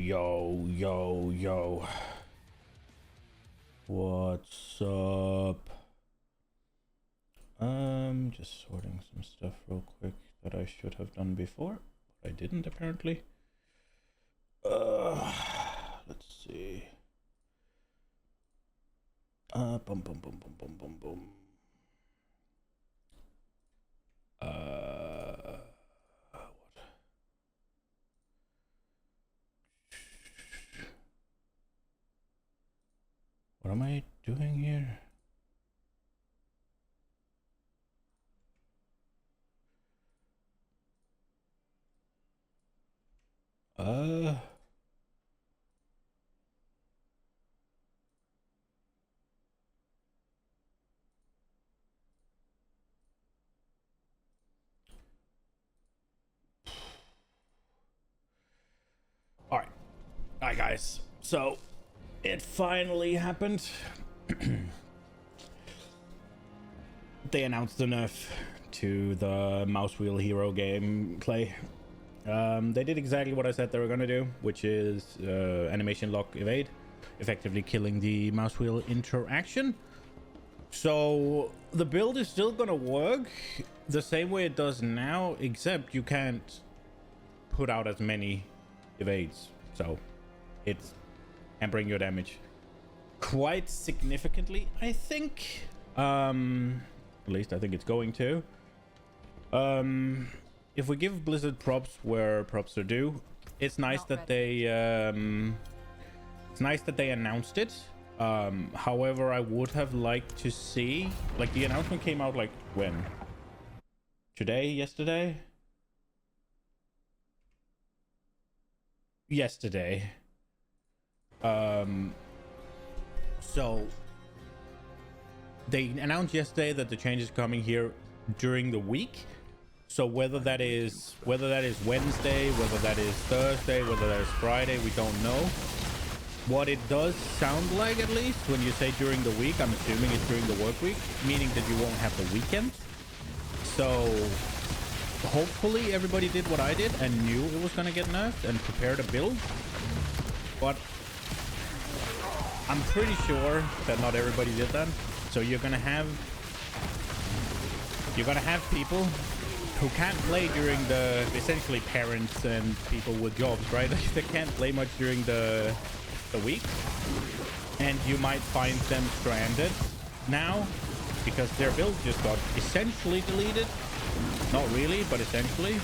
Yo. What's up? Just sorting some stuff real quick that I should have done before, but I didn't apparently. Let's see. Boom. What am I doing here? Alright guys, so it finally happened. They announced the nerf to the mouse wheel hero gameplay. They did exactly what I said they were gonna do, which is animation lock evade, effectively killing the mouse wheel interaction. So the build is still gonna work the same way it does now, except you can't put out as many evades, so it's hampering your damage quite significantly, I think. At least I think it's going to. If we give Blizzard props where props are due, it's nice that they announced it. However, I would have liked to see, like, the announcement came out like when? Today? Yesterday? Yesterday. So they announced yesterday that the change is coming here during the week. So whether that is Wednesday, whether that is Thursday, whether that is Friday, we don't know. What it does sound like, at least when you say during the week, I'm assuming it's during the work week, meaning that you won't have the weekend. So hopefully everybody did what I did and knew it was gonna get nerfed and prepared a build. But I'm pretty sure that not everybody did that. So you're gonna have people who can't play during the, essentially parents and people with jobs, right? They can't play much during the week, and you might find them stranded now because their build just got essentially deleted. Not really, but essentially.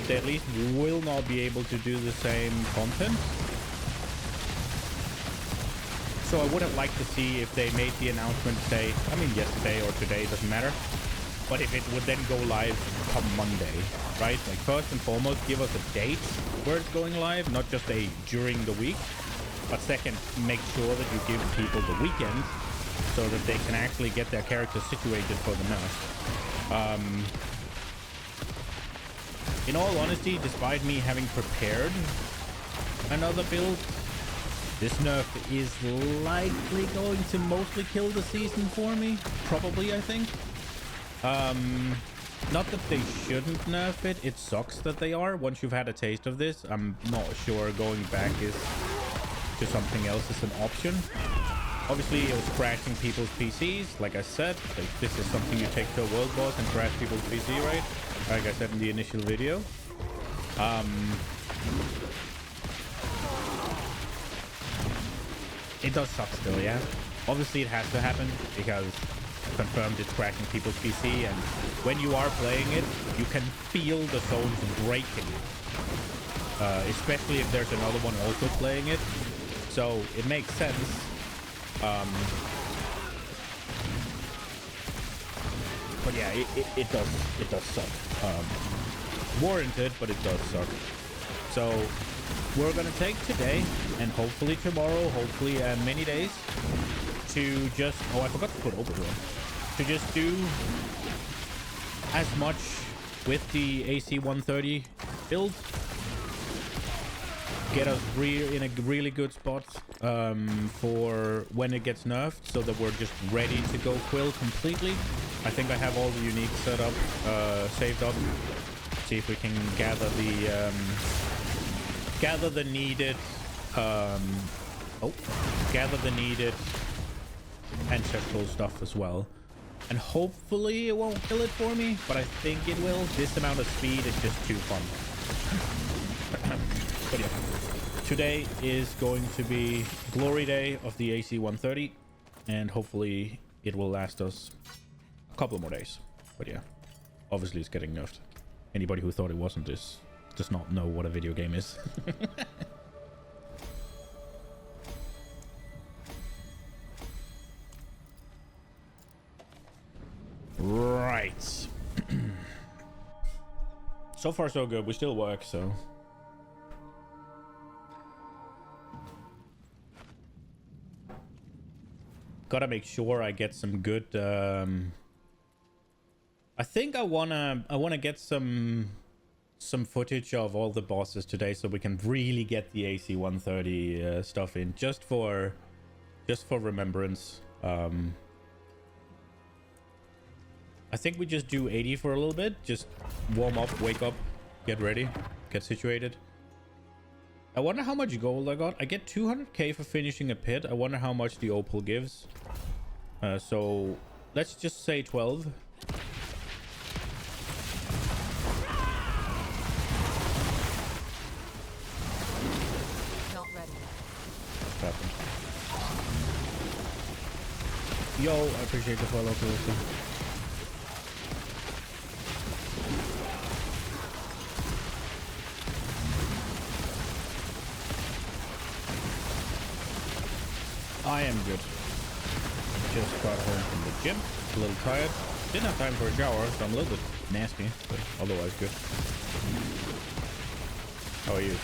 They at least will not be able to do the same content. So I would have liked to see if they made the announcement, say, I mean yesterday or today, doesn't matter, but if it would then go live come Monday, right? Like, first and foremost, give us a date where it's going live, not just a during the week, but second, make sure that you give people the weekend so that they can actually get their characters situated for the nerf. In all honesty, despite me having prepared another build, this nerf is likely going to mostly kill the season for me. Probably, I think. Not that they shouldn't nerf it. It sucks that they are. Once you've had a taste of this, I'm not sure going back to something else is an option. Obviously, it was crashing people's PCs. Like I said, like, this is something you take to a world boss and crash people's PC, right? Like I said in the initial video. It does suck still, yeah. Obviously, it has to happen because confirmed it's cracking people's PC, and when you are playing it, you can feel the zones breaking. Especially if there's another one also playing it. So it makes sense. But yeah, it does suck. Warranted, but it does suck. So we're gonna take today and hopefully tomorrow, hopefully many days, to just, oh, I forgot to put overrun, to just do as much with the AC 130 build, get us in a really good spot for when it gets nerfed, so that we're just ready to go Quill completely. I think I have all the unique set up, saved up. See if we can gather the gather the needed gather the needed ancestral stuff as well, and hopefully it won't kill it for me, but I think it will. This amount of speed is just too fun. But yeah, today is going to be glory day of the AC 130, and hopefully it will last us a couple more days. But yeah, obviously it's getting nerfed. Anybody who thought it wasn't does not know what a video game is. Right. So far so good. We still work, so gotta make sure I get some good I think I wanna get some footage of all the bosses today, so we can really get the AC 130 stuff in, just for remembrance. I think we just do 80 for a little bit. Just warm up, wake up, get ready, get situated. I wonder how much gold I got. I get 200k for finishing a pit. I wonder how much the opal gives. So let's just say 12. Not ready. What happened? Yo, I appreciate the follow, Calista. I am good. Just got home from the gym. A little tired. Didn't have time for a shower, so I'm a little bit nasty, but otherwise good. How are you?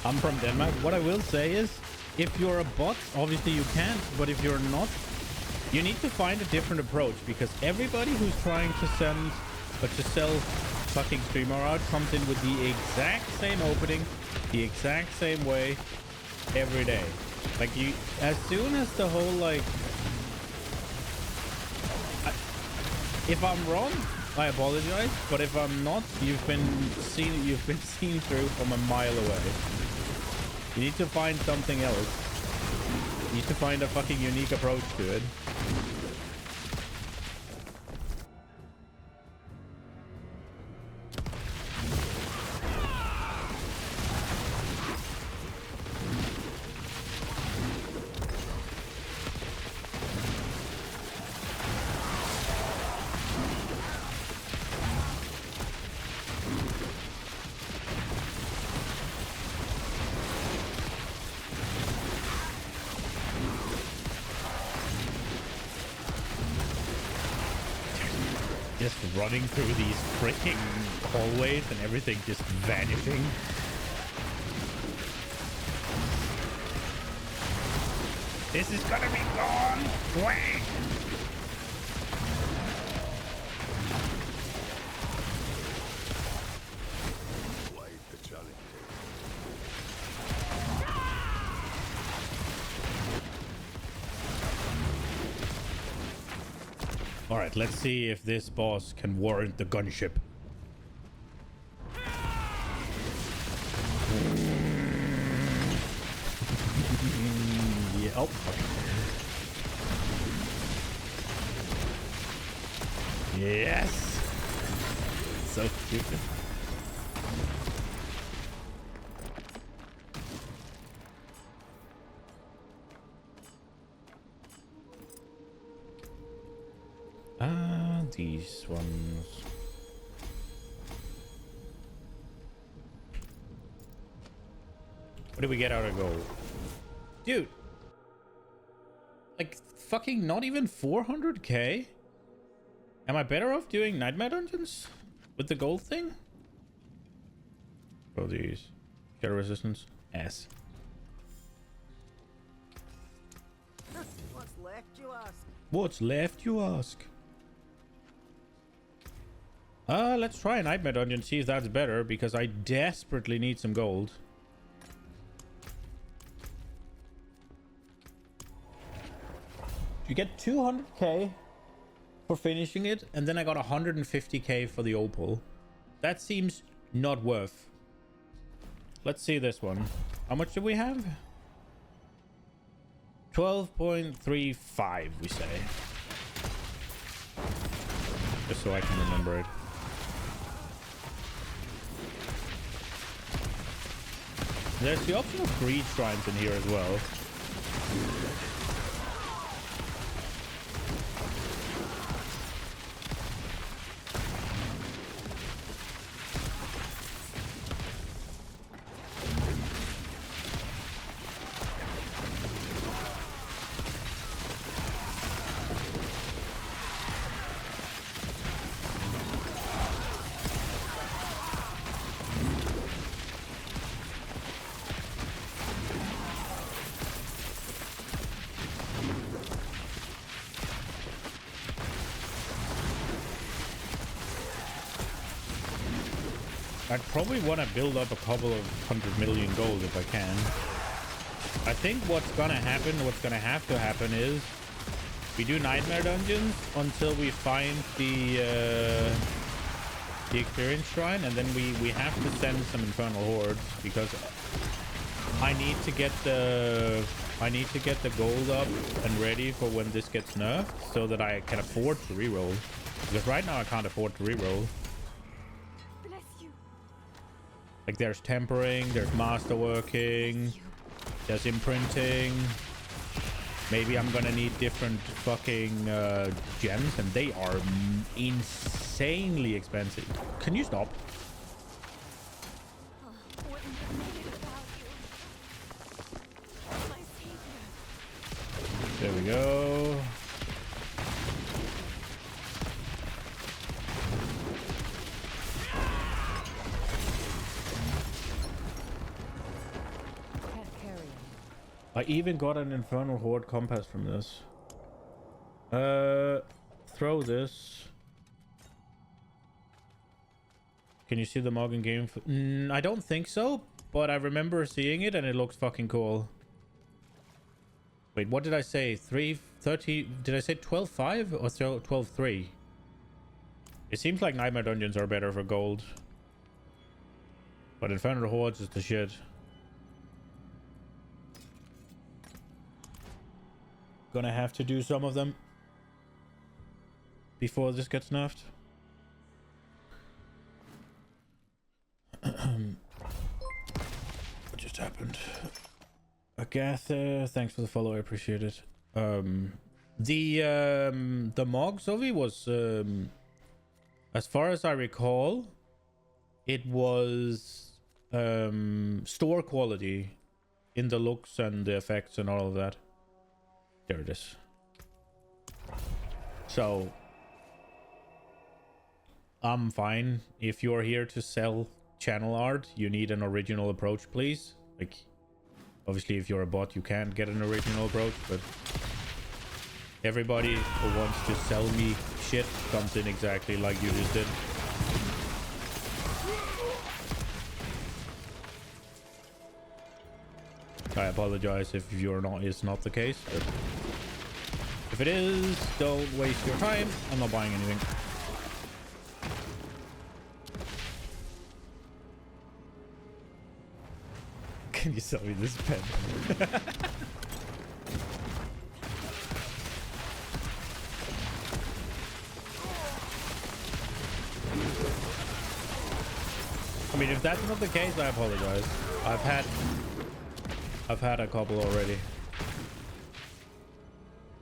I'm from Denmark. What I will say is, if you're a bot, obviously you can't, but if you're not, you need to find a different approach, because everybody who's trying to send or to sell fucking streamer out comes in with the exact same opening, the exact same way every day. Like, you, as soon as the whole, like, if I'm wrong, I apologize, but if I'm not, you've been seen through from a mile away. You need to find something else. You need to find a fucking unique approach to it. Just running through these freaking hallways and everything just vanishing. This is gonna be gone! Wait! Quite the challenge. All right, let's see if this boss can warrant the gunship. Yeah, oh, okay. Yes! So stupid. These ones. What did we get out of gold? Dude. Like, fucking not even 400k? Am I better off doing nightmare dungeons? With the gold thing? Oh, these. Shadow resistance. S. What's left, you ask? What's left, you ask? Let's try a nightmare dungeon, see if that's better, because I desperately need some gold. You get 200k for finishing it, and then I got 150k for the opal. That seems not worth. Let's see this one. How much do we have? 12.35, we say. Just so I can remember it. There's the option of greed shrines in here as well. I'd probably want to build up a couple of 100 million gold if I can. I think what's gonna happen, what's gonna have to happen is we do nightmare dungeons until we find the experience shrine, and then we have to send some infernal hordes because I need to get the gold up and ready for when this gets nerfed so that I can afford to reroll. Because right now I can't afford to reroll. Like there's tempering, there's masterworking, there's imprinting. Maybe I'm gonna need different fucking gems, and they are insanely expensive. Can you stop? There we go. I even got an infernal horde compass from this. Throw this. Can you see the Morgan game? I don't think so, but I remember seeing it and it looks fucking cool. Wait, what did I say? 330? Did I say 12.5 or 12.3? It seems like nightmare dungeons are better for gold, but infernal hordes is the shit. Gonna have to do some of them before this gets nerfed. What just happened? Agatha, thanks for the follow, I appreciate it. The Mog Zovi was as far as I recall, it was store quality in the looks and the effects and all of that. There it is. So I'm fine. If you're here to sell channel art, you need an original approach, please. Like, obviously if you're a bot you can't get an original approach, but everybody who wants to sell me shit comes in exactly like you just did. I apologize if it's not the case, but if it is, don't waste your time. I'm not buying anything. Can you sell me this pen? I mean, if that's not the case, I apologize. I've had a couple already.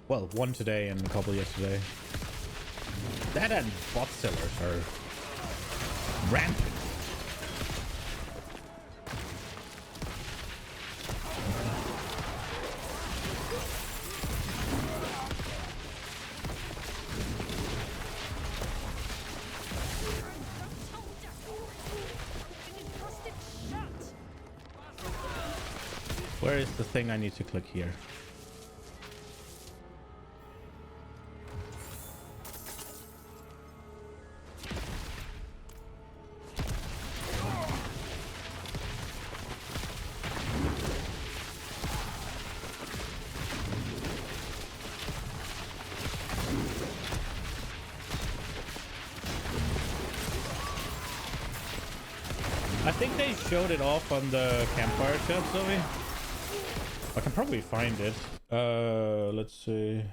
Well, one today and a couple yesterday. That and bot sellers are rampant. Where is the thing I need to click here? I think they showed it off on the campfire chat, Zoe. I can probably find it. Let's see.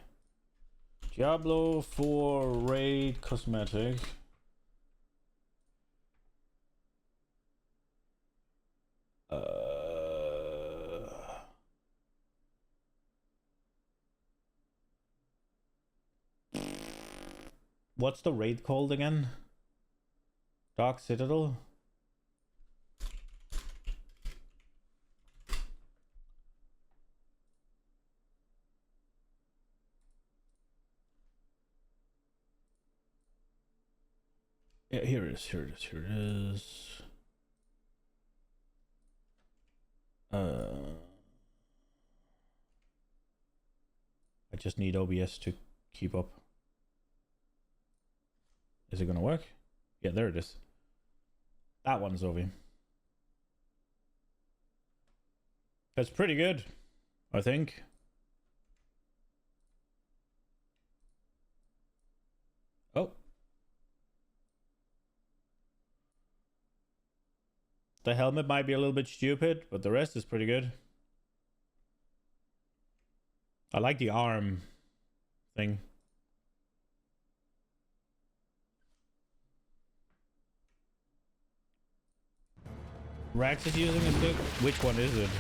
Diablo 4 raid cosmetic. What's the raid called again? Dark Citadel? Yeah, here it is, here it is, here it is. I just need OBS to keep up. Is it gonna work? Yeah, there it is. That one's over. That's pretty good, I think. Oh. The helmet might be a little bit stupid, but the rest is pretty good. I like the arm thing. Rax is using a stick? Which one is it?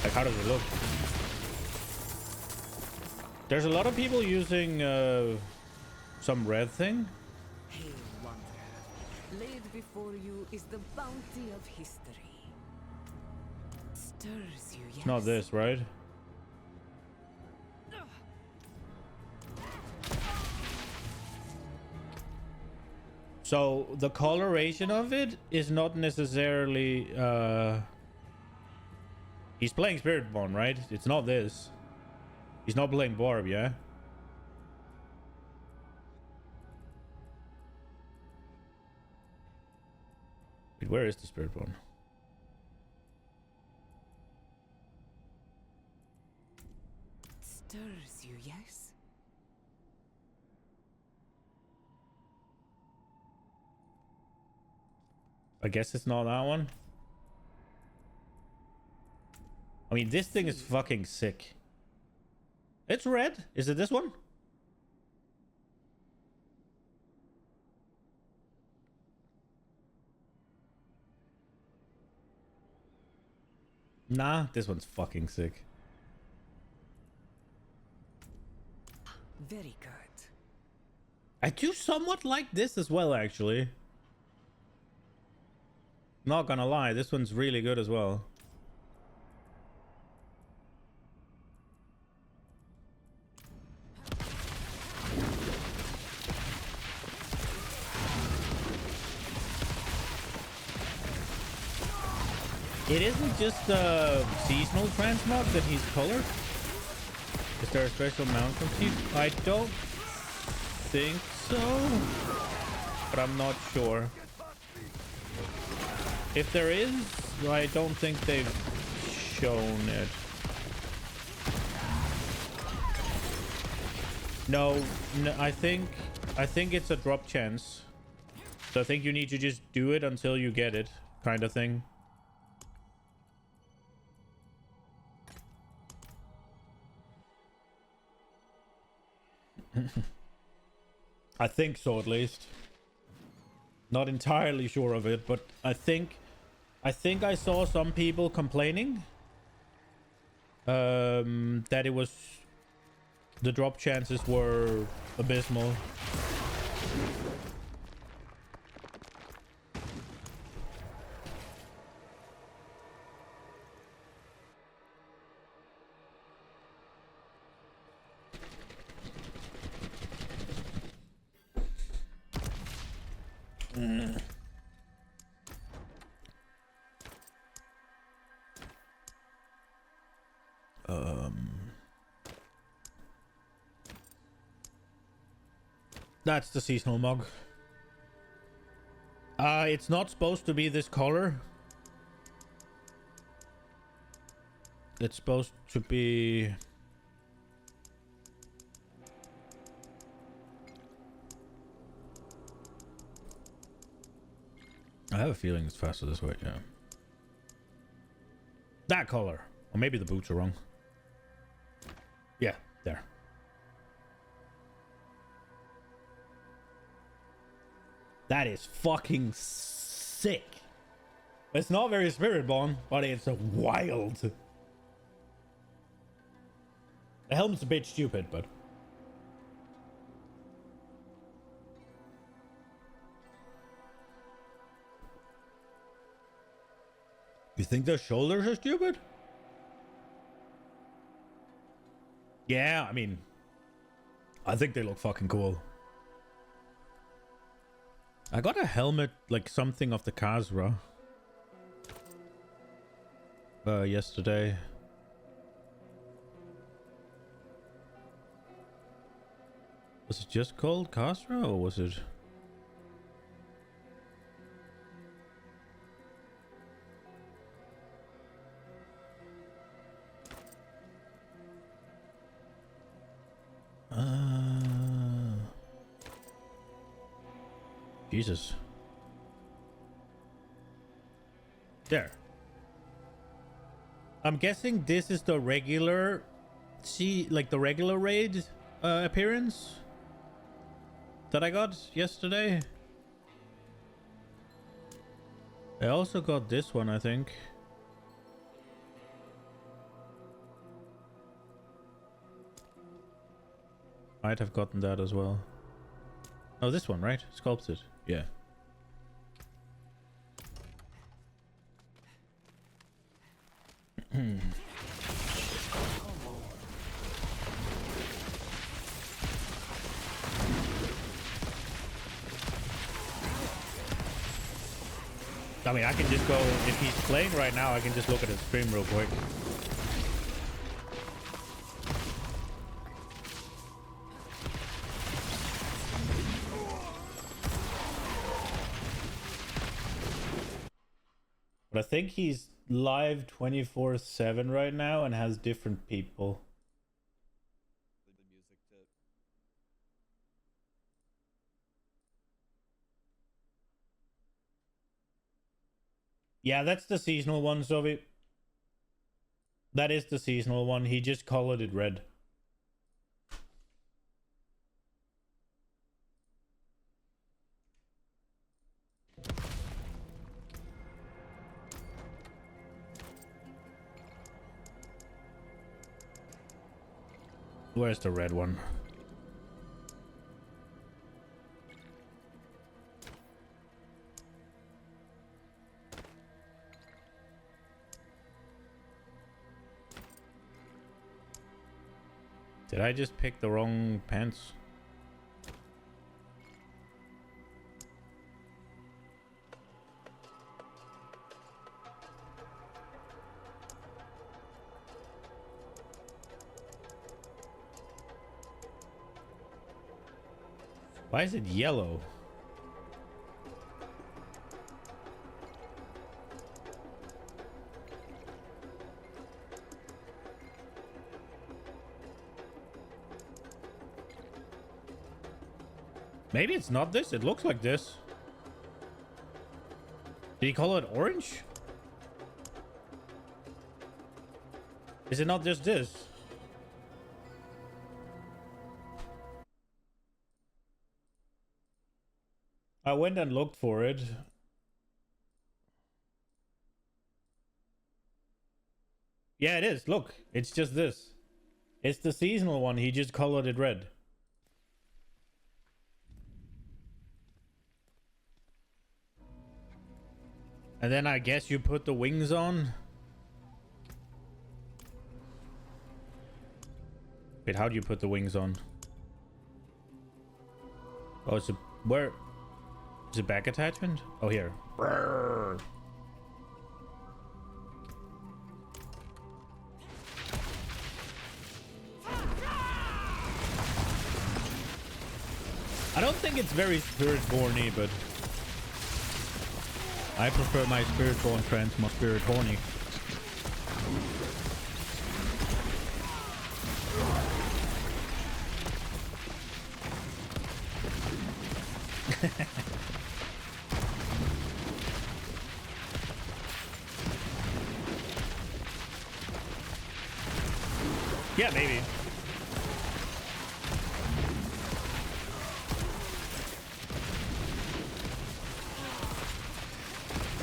Like, how does it look? There's a lot of people using some red thing. Hail, wanderer. Laid before you is the bounty of history. Stirs you, yes. It's not this, right? So the coloration of it is not necessarily he's playing Spiritborn, right? It's not this. He's not playing Barb, yeah? Wait, where is the Spiritborn? Stirs you, yes. I guess it's not that one. I mean, this thing is fucking sick. It's red. Is it this one? Nah, this one's fucking sick. Very good. I do somewhat like this as well, actually. Not gonna lie, this one's really good as well. It isn't just the seasonal transmog that he's colored. Is there a special mount from I don't think so, but I'm not sure. If there is, I don't think they've shown it. No, I think it's a drop chance. So I think you need to just do it until you get it, kind of thing. I think so, at least. Not entirely sure of it, but I think I saw some people complaining that it was the drop chances were abysmal. That's the seasonal mug. It's not supposed to be this color. It's supposed to be... I have a feeling it's faster this way, yeah. That color. Or maybe the boots are wrong. Yeah, there. That is fucking sick. It's not very Spiritborn, but it's wild. The helm's a bit stupid, but... You think their shoulders are stupid? Yeah, I mean... I think they look fucking cool. I got a helmet, like something of the Khazra. Yesterday. Was it just called Khazra, or was it... Jesus. There. I'm guessing this is the regular... See, like the regular raid appearance that I got yesterday. I also got this one, I think. Might have gotten that as well. Oh, this one, right? Sculpted. Yeah. I mean, I can just go, if he's playing right now, I can just look at his stream real quick. But I think he's live 24/7 right now and has different people. Yeah, that's the seasonal one, Sovi. That is the seasonal one. He just colored it red. Where's the red one? Did I just pick the wrong pants? Why is it yellow? Maybe it's not this. It looks like this. Did he call it orange? Is it not just this? I went and looked for it. Yeah, it is. Look, it's just this. It's the seasonal one. He just colored it red. And then I guess you put the wings on. Wait, how do you put the wings on? Oh, it's a... Where... Is it back attachment? Oh, here. I don't think it's very spirit-borny, but I prefer my spirit-born friends more spirit-horny. Yeah, maybe.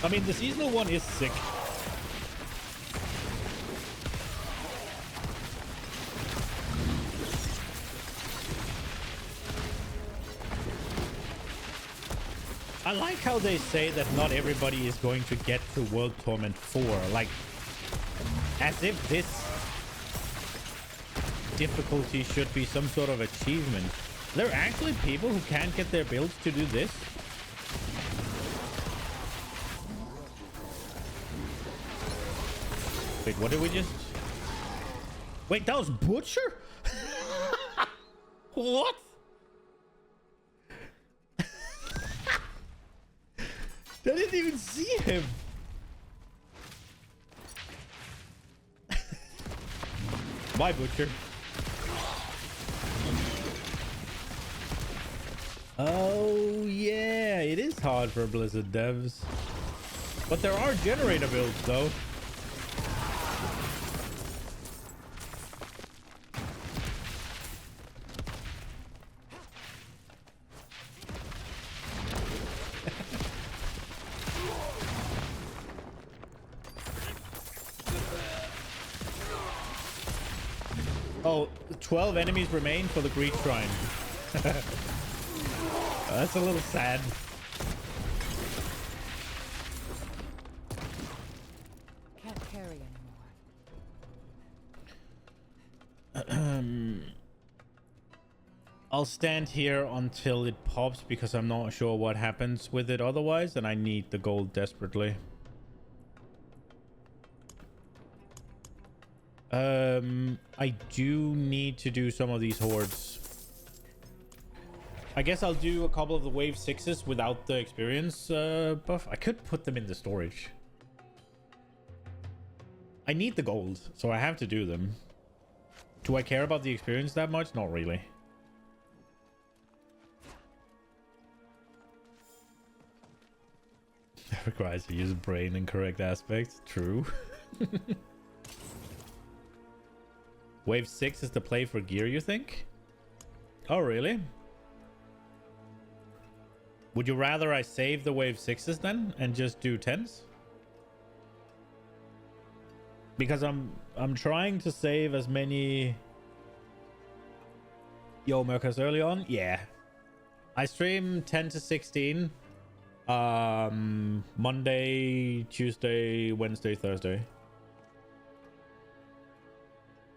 I mean, the seasonal one is sick. I like how they say that not everybody is going to get to World Torment 4. Like, as if this difficulty should be some sort of achievement. There are actually people who can't get their builds to do this. Wait, what did we just... Wait, that was Butcher? What? I didn't even see him. Bye, Butcher. Oh, yeah. It is hard for Blizzard devs. But there are generator builds, though. Oh, 12 enemies remain for the Greek Shrine. That's a little sad. Can't carry anymore. I'll stand here until it pops because I'm not sure what happens with it otherwise, and I need the gold desperately. I do need to do some of these hordes. I guess I'll do a couple of the wave 6s without the experience buff. I could put them in the storage. I need the gold, so I have to do them. Do I care about the experience that much? Not really. That requires to use brain in correct aspects. True. Wave 6 is the play for gear, you think? Oh, really? Would you rather I save the wave 6s then and just do 10s? Because I'm trying to save as many Yo Mercas early on. Yeah. I stream 10 to 16. Monday, Tuesday, Wednesday, Thursday.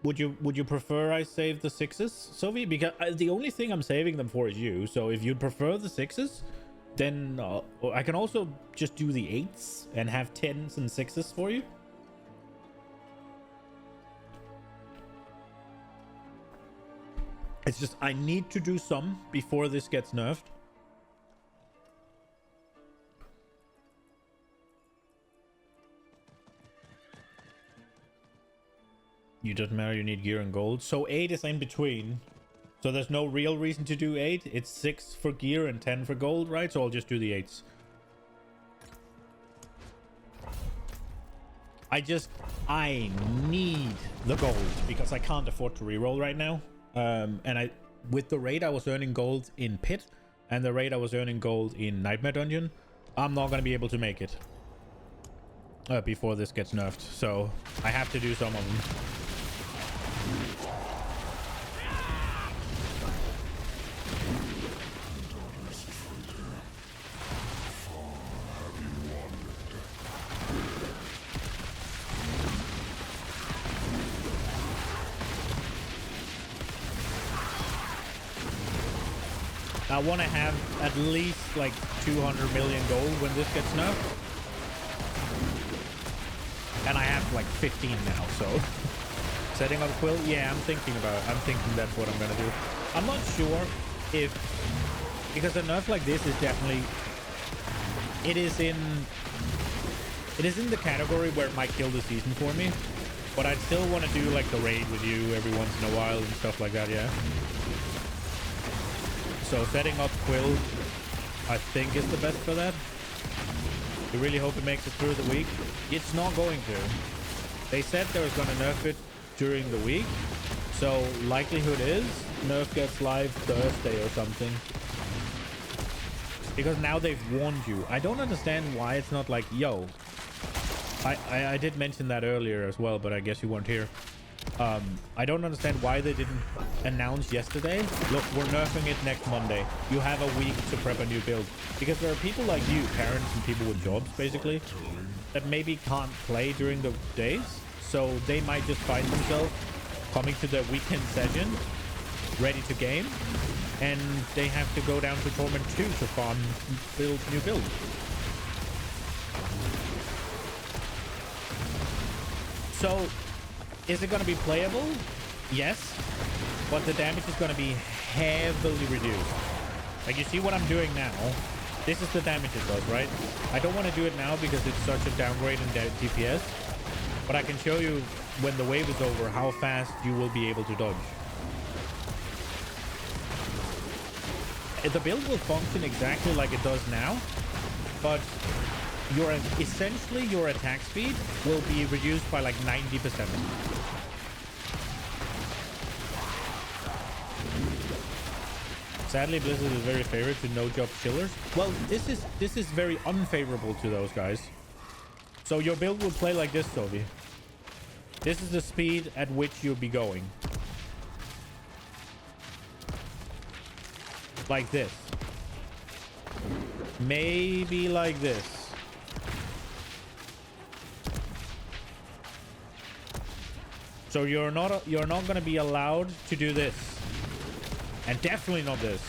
Would you prefer I save the 6s, Sophie? Because the only thing I'm saving them for is you. So if you'd prefer the 6s, then I can also just do the 8s and have 10s and 6s for you. It's just I need to do some before this gets nerfed. You doesn't matter, you need gear and gold. So 8 is in between. So there's no real reason to do 8. It's 6 for gear and 10 for gold, right? So I'll just do the 8s. I need the gold because I can't afford to reroll right now. And with the rate I was earning gold in Pit and the rate I was earning gold in Nightmare Dungeon, I'm not going to be able to make it before this gets nerfed. So I have to do some of them. I want to have at least like 200 million gold when this gets nerfed. And I have like 15 now, so setting up a quill, yeah, I'm thinking that's what I'm gonna do. I'm not sure if Because a nerf like this is definitely, it is in the category where it might kill the season for me, but I'd still want to do like the raid with you every once in a while and stuff like that. Yeah. So setting up Quill, I think, is the best for that. We really hope it makes it through the week. It's not going to. They said they was going to nerf it during the week, so likelihood is nerf gets live Thursday or something. Because now they've warned you. I don't understand why it's not like, yo. I did mention that earlier as well, but I guess you weren't here. I don't understand why they didn't announce yesterday. Look, we're nerfing it next Monday. You have a week to prep a new build. Because there are people like you, parents and people with jobs, basically, that maybe can't play during the days. So they might just find themselves coming to the weekend session, ready to game, and they have to go down to Torment 2 to farm new builds. So, is it going to be playable? Yes. But the damage is going to be heavily reduced. Like, you see what I'm doing now? This is the damage it does, right? I don't want to do it now because it's such a downgrade in DPS. But I can show you when the wave is over how fast you will be able to dodge. The build will function exactly like it does now, but essentially your attack speed will be reduced by like 90%. Sadly, Blizzard is very favorable to no-job chillers. Well, this is very unfavorable to those guys. So your build will play like this, Toby. This is the speed at which you'll be going. Like this. Maybe like this. So you're not going to be allowed to do this. And definitely not this.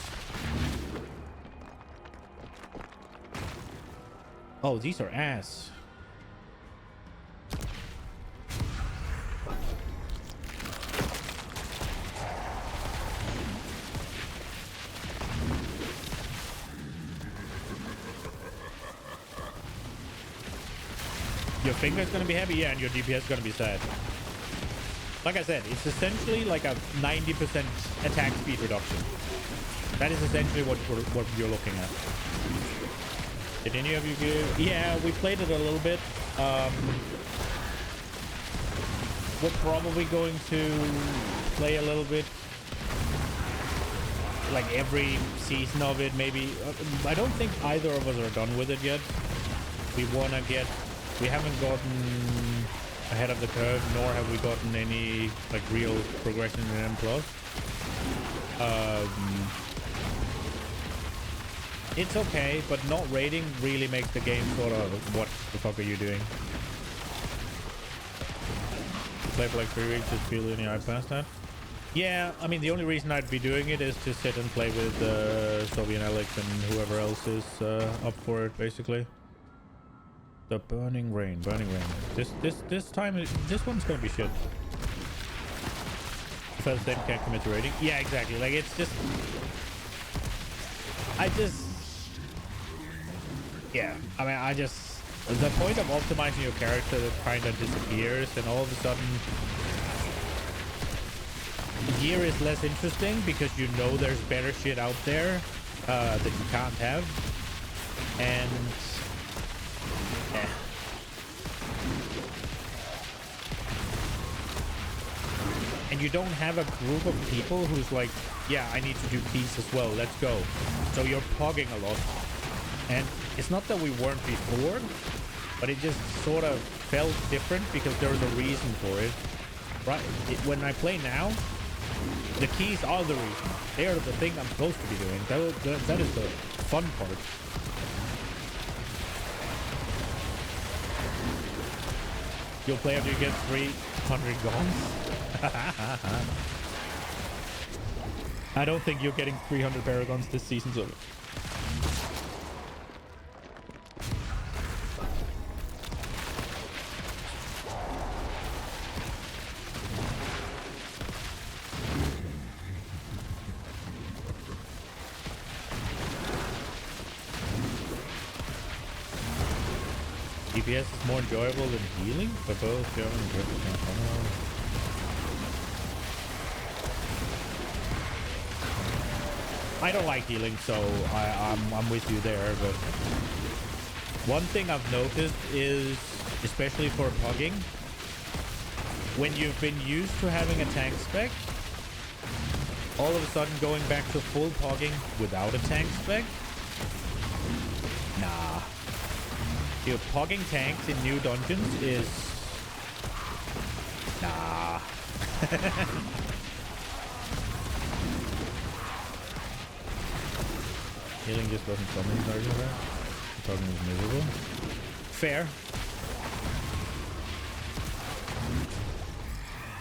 Oh, these are ass. Your finger's gonna be heavy, yeah, and your DPS is gonna be sad. Like I said, it's essentially like a 90% attack speed reduction. That is essentially what you're looking at. Did any of you give? Yeah, we played it a little bit. We're probably going to play a little bit, like every season of it, maybe. I don't think either of us are done with it yet. We haven't gotten ahead of the curve, nor have we gotten any like real progression in M+. It's okay, but not raiding really makes the game sort of, what the fuck are you doing? Play for like 3 weeks, just feel any eye past that? Yeah, I mean, the only reason I'd be doing it is to sit and play with Soviet Alex and whoever else is up for it, basically. The burning rain. This time, this one's gonna be shit. Because then can't commit to raiding. Yeah, exactly. Like, it's just... Yeah, I mean, the point of optimizing your character kind of disappears, and all of a sudden gear is less interesting because you know there's better shit out there that you can't have, and yeah. And you don't have a group of people who's like, yeah, I need to do peace as well, let's go. So you're pogging a lot. And it's not that we weren't before, but it just sort of felt different because there was a reason for it. Right? When I play now, the keys are the reason. They are the thing I'm supposed to be doing. That is the fun part. You'll play after you get 300 guns. I don't think you're getting 300 paragons this season, so. DPS is more enjoyable than healing for both German and British. I don't like healing, so I'm with you there. But one thing I've noticed is, especially for pugging, when you've been used to having a tank spec, all of a sudden going back to full pugging without a tank spec, nah. Dude, pugging tanks in new dungeons is nah. Healing just wasn't so many targets there. Pugging was miserable. Fair.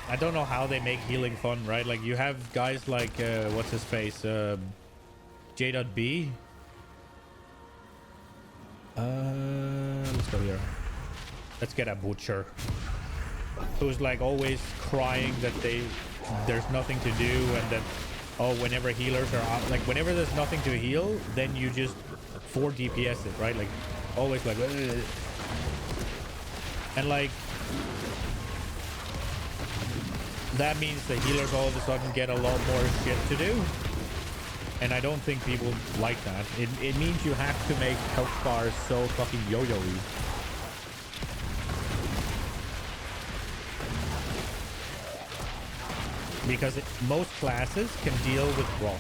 I don't know how they make healing fun, right? Like, you have guys like, what's his face? J.B. Let's go here. Let's get a butcher. Who's like always crying that there's nothing to do, and that, oh, whenever healers are out, like whenever there's nothing to heal, then you just 4 DPS it, right? Like, always like, ugh. And like, that means the healers all of a sudden get a lot more shit to do. And I don't think people like that. It means you have to make health bars so fucking yo-yo-y. Because most classes can deal with rot.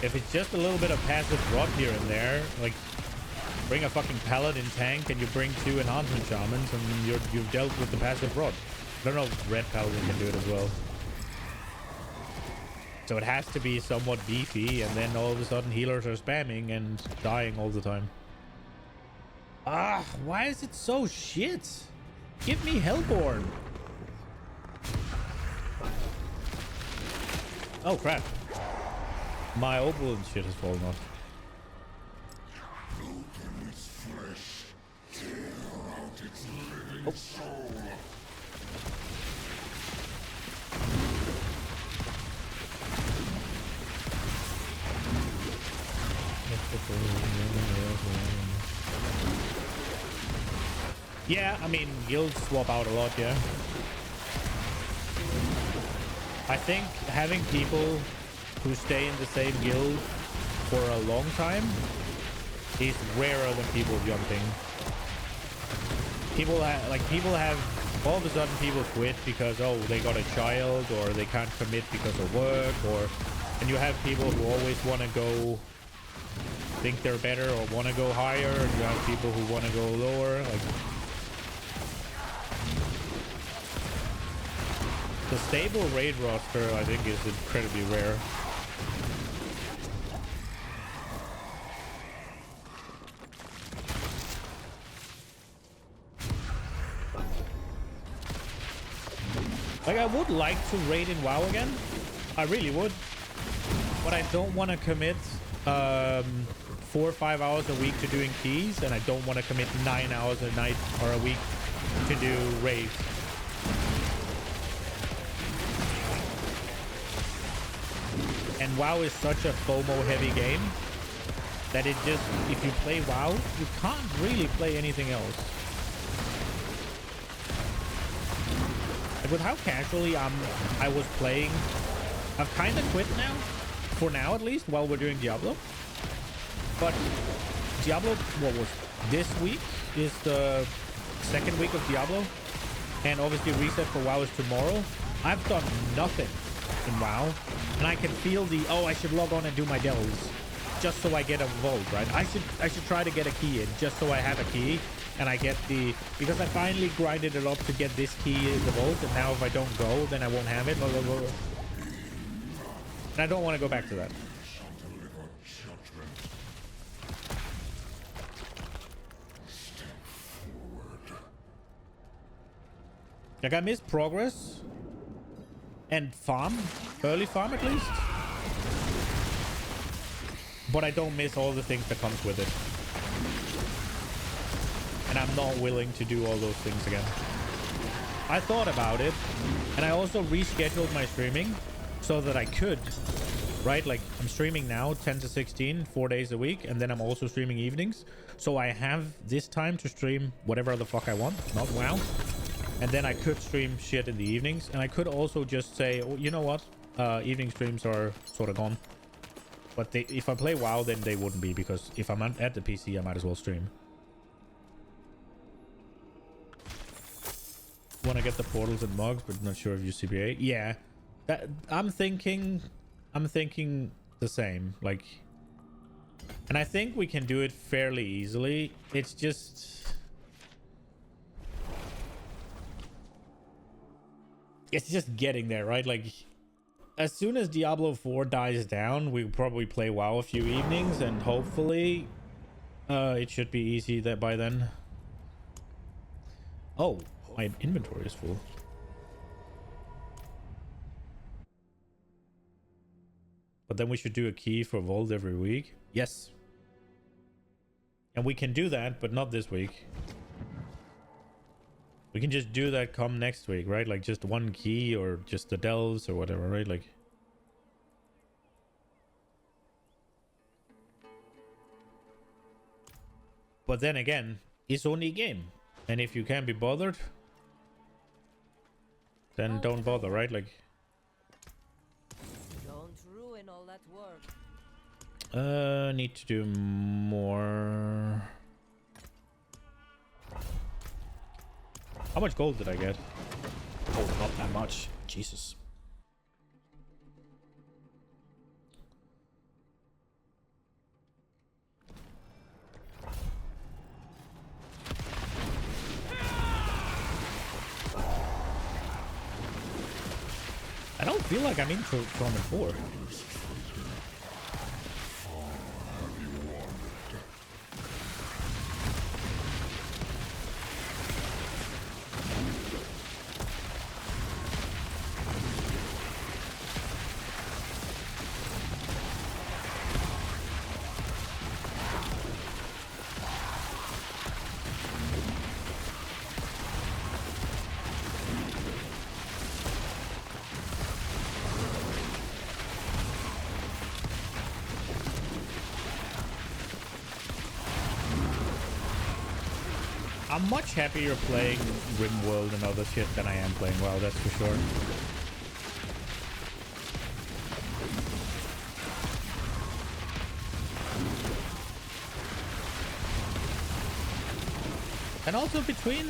If it's just a little bit of passive rot here and there, like, bring a fucking paladin tank and you bring 2 enhancement shamans and you've dealt with the passive rot. I don't know if red paladin can do it as well. So it has to be somewhat beefy, and then all of a sudden healers are spamming and dying all the time. Ah, why is it so shit? Give me Hellborn. Oh crap. My opal shit has fallen off. Oh. Yeah, I mean, guilds swap out a lot, yeah. I think having people who stay in the same guild for a long time is rarer than people jumping. People have all of a sudden people quit because, oh, they got a child, or they can't commit because of work, and you have people who always want to go, think they're better or want to go higher, and you have people who want to go lower. Like, the stable raid roster, I think, is incredibly rare. Like, I would like to raid in WoW again. I really would. But I don't want to commit 4 or 5 hours a week to doing keys, and I don't want to commit 9 hours a night or a week to do raids. And WoW is such a FOMO heavy game that it just, if you play WoW, you can't really play anything else. Like, with how casually I was playing, I've kind of quit now, for now at least, while we're doing Diablo. But Diablo, what was this week is the 2nd week of Diablo, and obviously reset for WoW is tomorrow. I've done nothing in WoW, and I can feel the, oh, I should log on and do my delves just so I get a vault, right? I should try to get a key in just so I have a key, and I get the, because I finally grinded it up to get this key in the vault, and now if I don't go, then I won't have it. Blah, blah, blah. And I don't want to go back to that. Like, I miss progress and farm, early farm at least. but I don't miss all the things that comes with it. And I'm not willing to do all those things again. I thought about it, and I also rescheduled my streaming so that I could, right? Like, I'm streaming now 10 to 16, 4 days a week, and then I'm also streaming evenings. So I have this time to stream whatever the fuck I want, not WoW. And then I could stream shit in the evenings, and I could also just say, oh, you know what? Evening streams are sort of gone. But if I play WoW, then they wouldn't be, because if I'm at the PC, I might as well stream. Want to get the portals and mugs, but not sure if you CBA. Yeah, that I'm thinking the same. Like, and I think we can do it fairly easily. It's just getting there, right? Like, as soon as Diablo 4 dies down, we'll probably play WoW a few evenings, and hopefully, it should be easy that by then. Oh. My inventory is full. But then we should do a key for Vault every week. Yes. And we can do that, but not this week. We can just do that come next week, right? Like just one key or just the delves or whatever, right? Like. But then again, it's only a game. And if you can't be bothered, then don't bother, right? Like, Don't ruin all that work. need to do more. How much gold did I get? Oh, not that much. Jesus. I don't feel like I'm in Tournament 4. I'm much happier playing RimWorld and other shit than I am playing WoW, that's for sure. And also between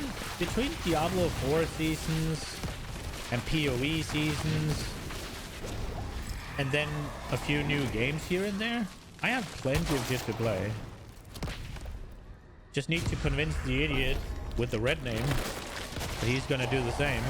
Diablo 4 seasons and PoE seasons and then a few new games here and there, I have plenty of shit to play. Just need to convince the idiot with the red name that he's gonna do the same.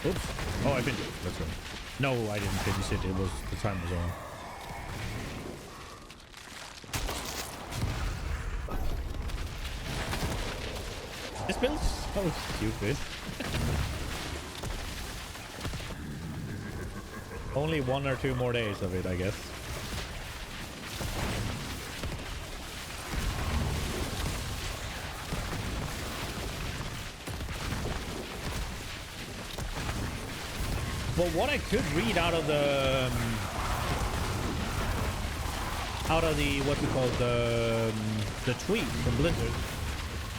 Oops. Oh, I finished it. That's right. No, I didn't finish it. It was, the time was on. This build's so stupid. Only 1 or 2 more days of it, I guess. But what I could read out of the out of the what we call the tweet from Blizzard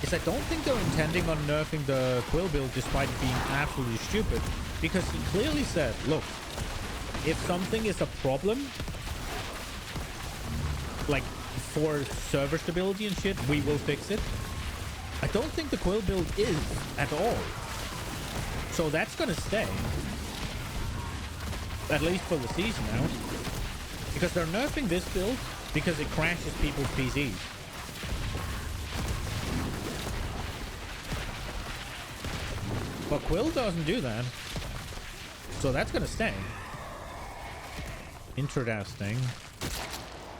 is I don't think they're intending on nerfing the Quill build despite being absolutely stupid, because he clearly said, look, if something is a problem, like for server stability and shit, we will fix it. I don't think the Quill build is at all. So that's gonna stay. At least for the season now. Because they're nerfing this build because it crashes people's PCs. But Quill doesn't do that. So that's gonna stay. Interesting.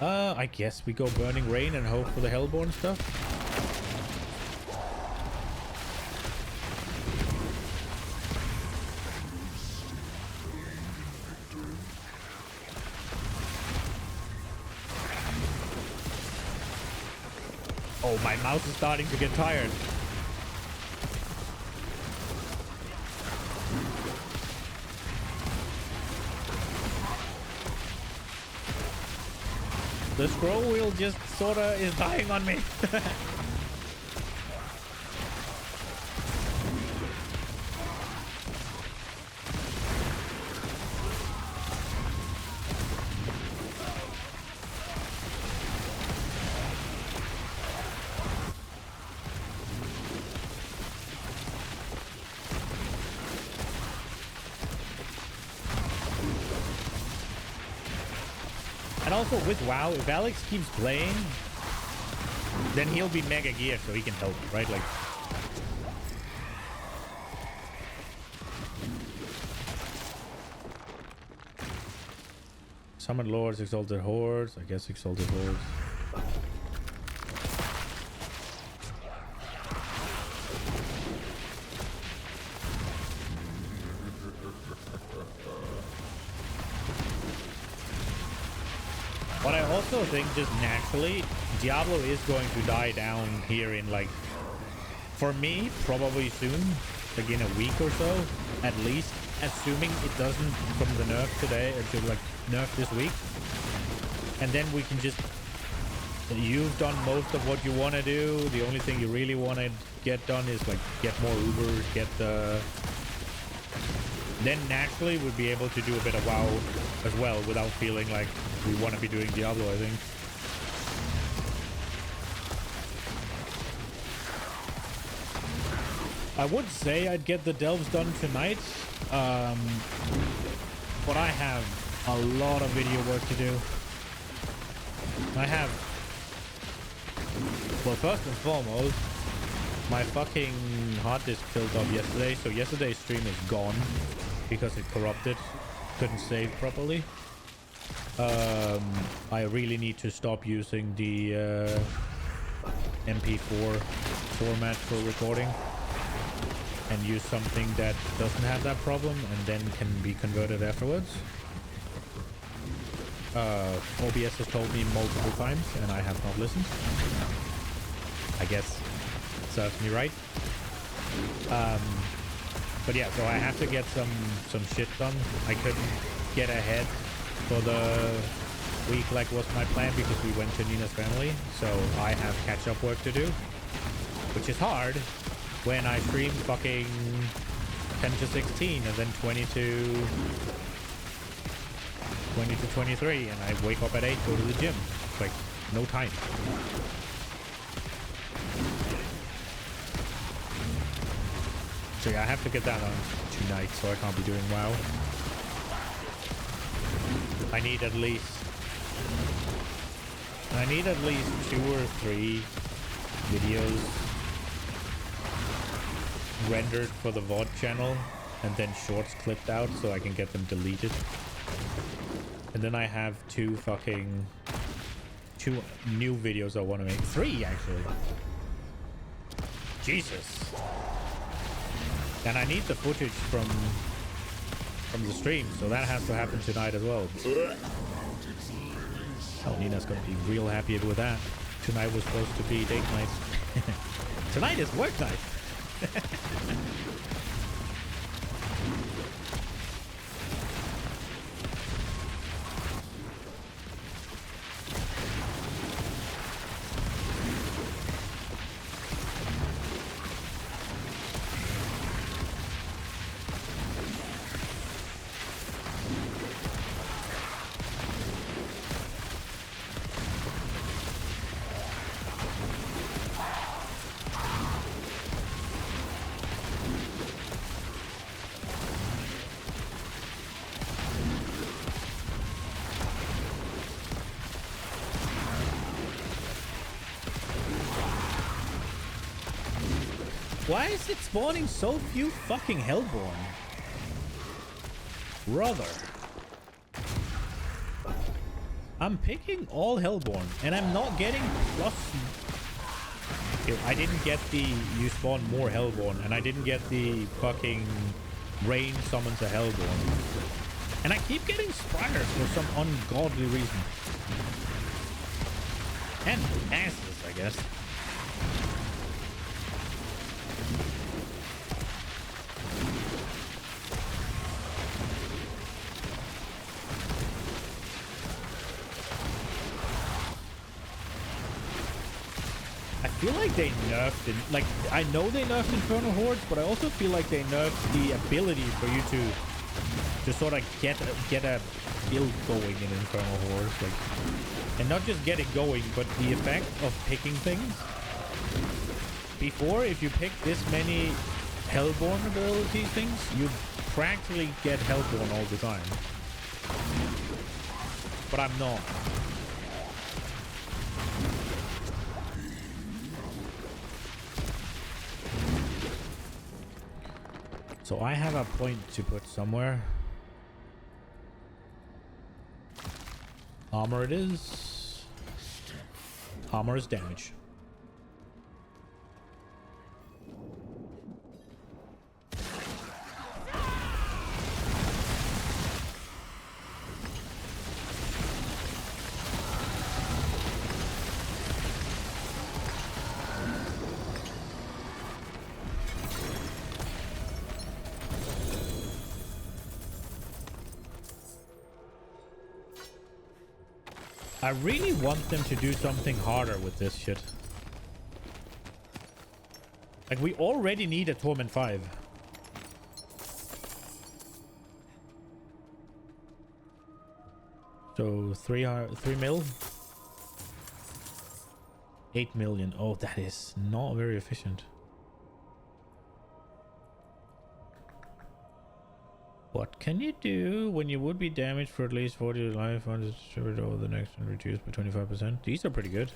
I guess we go Burning Rain and hope for the Hellborn stuff. Oh, my mouse is starting to get tired. The scroll wheel just sorta is dying on me. And also with WoW, if Alex keeps playing, then he'll be mega geared so he can help, right? Like, Summon Lords, Exalted Hordes. I guess Exalted Hordes. But I also think just naturally, Diablo is going to die down here in like, for me, probably soon, like in a week or so, at least, assuming it doesn't from the nerf today, or to like nerf this week. And then we can just, you've done most of what you want to do. The only thing you really want to get done is like get more Ubers, get the, then naturally we'll be able to do a bit of WoW as well without feeling like we want to be doing Diablo, I think. I would say I'd get the delves done tonight, but I have a lot of video work to do. I have, well, first and foremost, my fucking hard disk filled up yesterday, so yesterday's stream is gone because it corrupted, couldn't save properly. I really need to stop using the MP4 format for recording and use something that doesn't have that problem and then can be converted afterwards. OBS has told me multiple times and I have not listened. I guess it serves me right. But yeah, so I have to get some shit done. I couldn't get ahead for the week like was my plan because we went to Nina's family, so I have catch-up work to do, which is hard when I stream fucking 10 to 16 and then 20 to 23 and I wake up at 8, go to the gym. It's like no time. So yeah, I have to get that on tonight, so I can't be doing WoW. I need at least 2 or 3 videos rendered for the VOD channel and then shorts clipped out so I can get them deleted. And then I have 2 new videos I want to make. 3 actually. Jesus. And I need the footage from the stream, so that has to happen tonight as well. Oh, Nina's gonna be real happy with that. Tonight was supposed to be date night. Tonight is work night. Why is it spawning so few fucking Hellborn? Brother. I'm picking all Hellborn, and I'm not getting plus... I didn't get the you spawn more Hellborn, and I didn't get the fucking rain summons a Hellborn. And I keep getting Spires for some ungodly reason. And asses, I guess. I feel like they nerfed it. Like, I know they nerfed Infernal Hordes, but I also feel like they nerfed the ability for you to sort of get a build going in Infernal Hordes. Like, and not just get it going, but the effect of picking things. Before, if you pick this many Hellborn ability things, you practically get Hellborn all the time. But I'm not. So I have a point to put somewhere. Armor it is. Armor is damage. I really want them to do something harder with this shit. Like, we already need a Torment 5. So 3 mil? 8 million. Oh, that is not very efficient. What can you do when you would be damaged for at least 40 life on the distributed over the next and reduced by 25%? These are pretty good.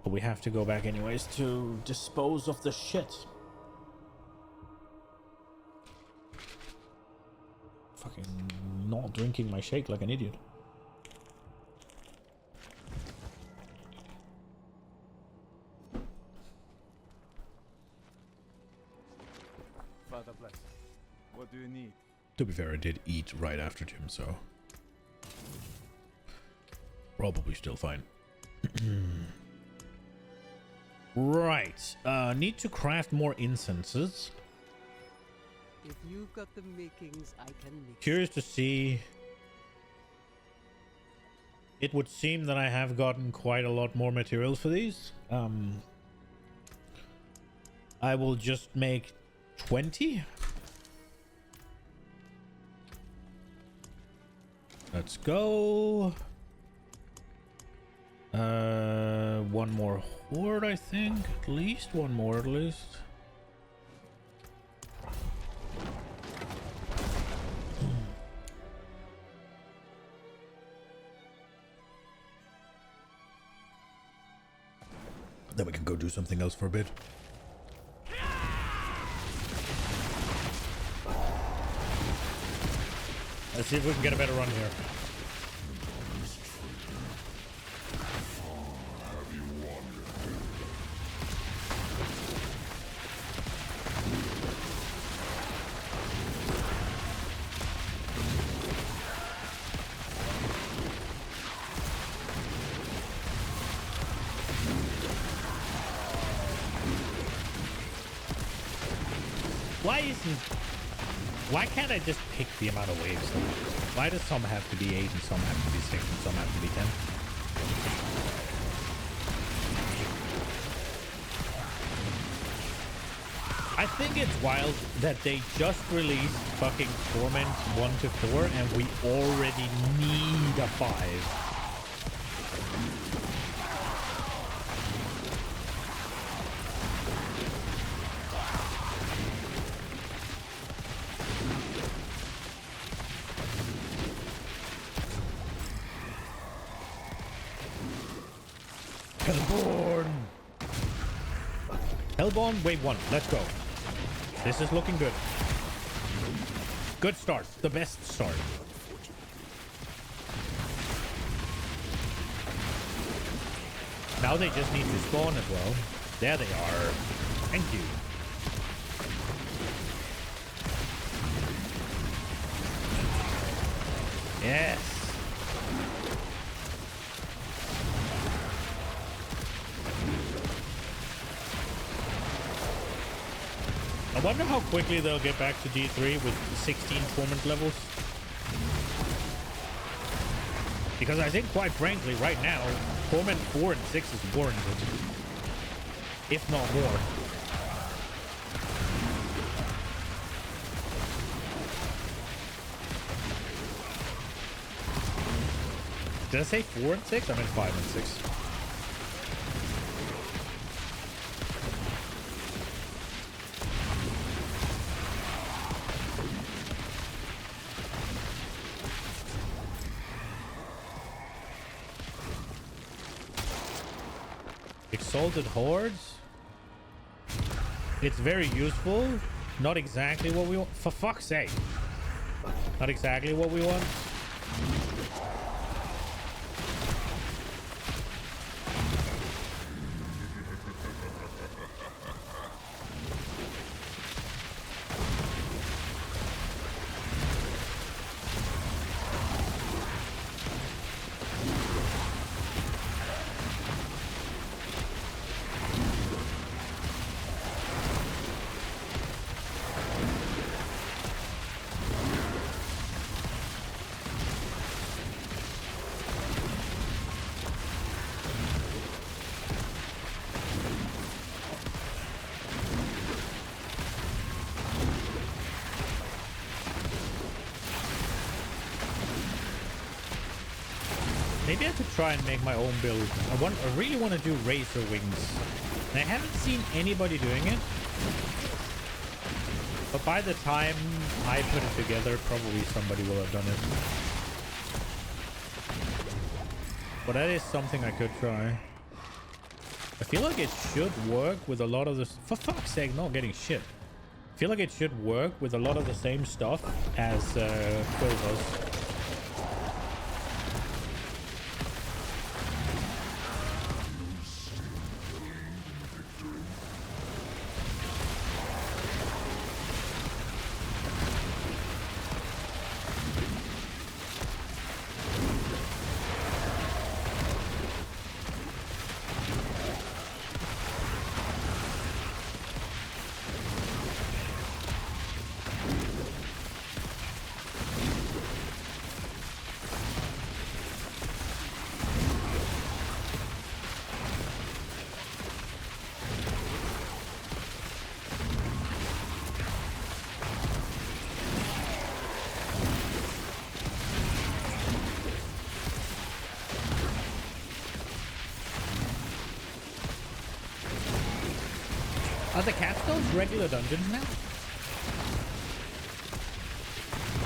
But we have to go back anyways to dispose of the shit. Fucking not drinking my shake like an idiot. Father bless. What do you need? To be fair, I did eat right after Jim, so probably still fine. Right. Need to craft more incenses. If you've got the makings, I can mix. Curious to see. It would seem that I have gotten quite a lot more materials for these. I will just make 20. Let's go. One more horde, I think. At least one more, at least. Then we can go do something else for a bit. Let's see if we can get a better run here. Why can't I just pick the amount of waves? Why does some have to be 8 and some have to be 6 and some have to be 10? I think it's wild that they just released fucking Torment 1 to 4 and we already need a 5. Hellborn! Hellborn wave 1. Let's go. This is looking good. Good start. The best start. Now they just need to spawn as well. There they are. Thank you. Yes. I wonder how quickly they'll get back to D3 with 16 torment levels. Because I think, quite frankly, right now, torment 4 and 6 is warranted. If not more. Did I say 4 and 6? I meant 5 and 6. Exalted Hordes. It's very useful. Not exactly what we want. For fuck's sake. Not exactly what we want. Maybe I could try and make my own build. I really want to do Razor Wings. And I haven't seen anybody doing it. But by the time I put it together, probably somebody will have done it. But that is something I could try. I feel like it should work with a lot of this. For fuck's sake, not getting shit. I feel like it should work with a lot of the same stuff as Quill does. Are the capstones regular dungeons now?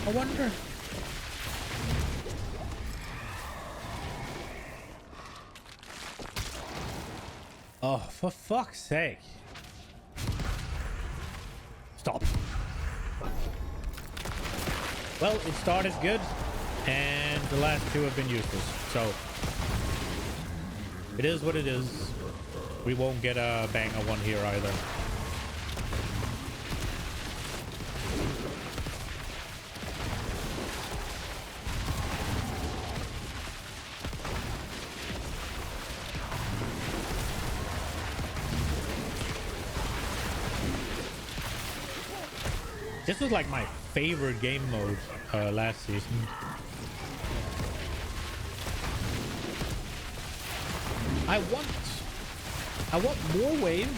I wonder. Oh, for fuck's sake. Stop. Well, it started good, and the last two have been useless. So, it is what it is. We won't get a banger one here either. This was like my favorite game mode last season. I want more waves.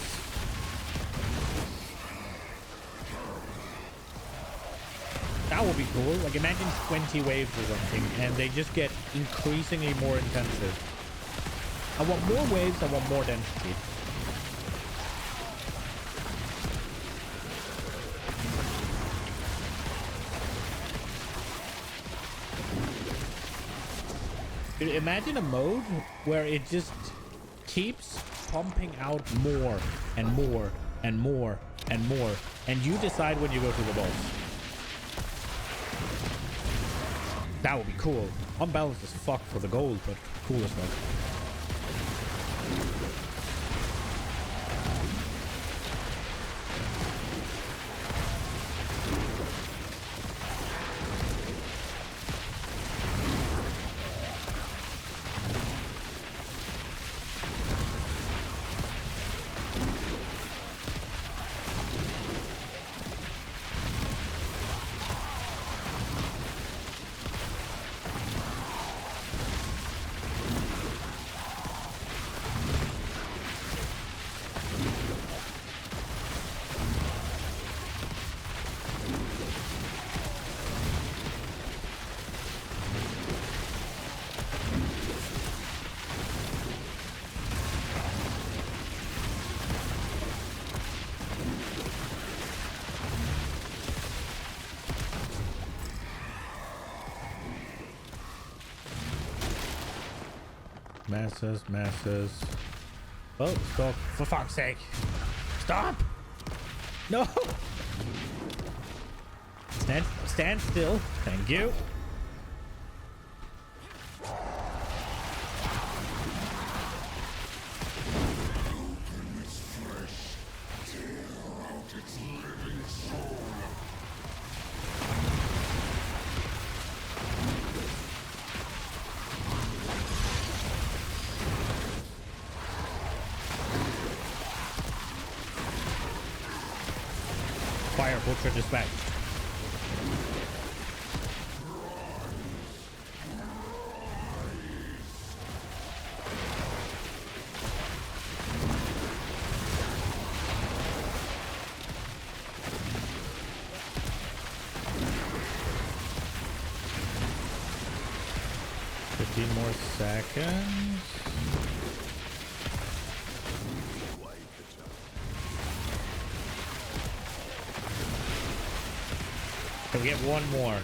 That would be cool. Like, imagine 20 waves or something, and they just get increasingly more intensive. I want more waves. I want more density. Imagine a mode where it just keeps pumping out more and more and more and more, and you decide when you go to the boss. That would be cool. Unbalanced as fuck for the gold, but cool as fuck. Masses. Oh, stop. For fuck's sake. Stop! No! Stand still. Thank you. Fire butcher dispatch. More seconds. Can we get one more?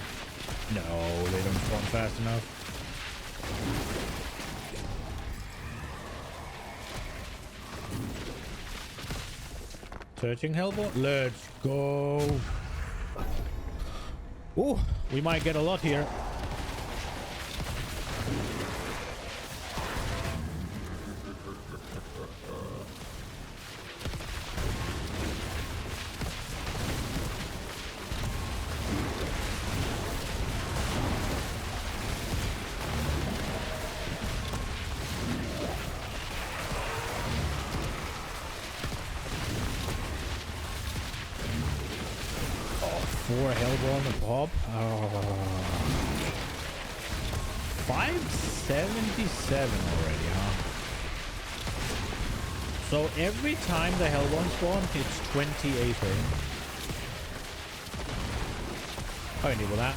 No, they don't spawn fast enough. Searching Hellboy. Let's go. Ooh, we might get a lot here. Four Hellboy on the pop. Oh. 577 already, huh? So every time the Hellboy spawn, it's 28. I can deal with that.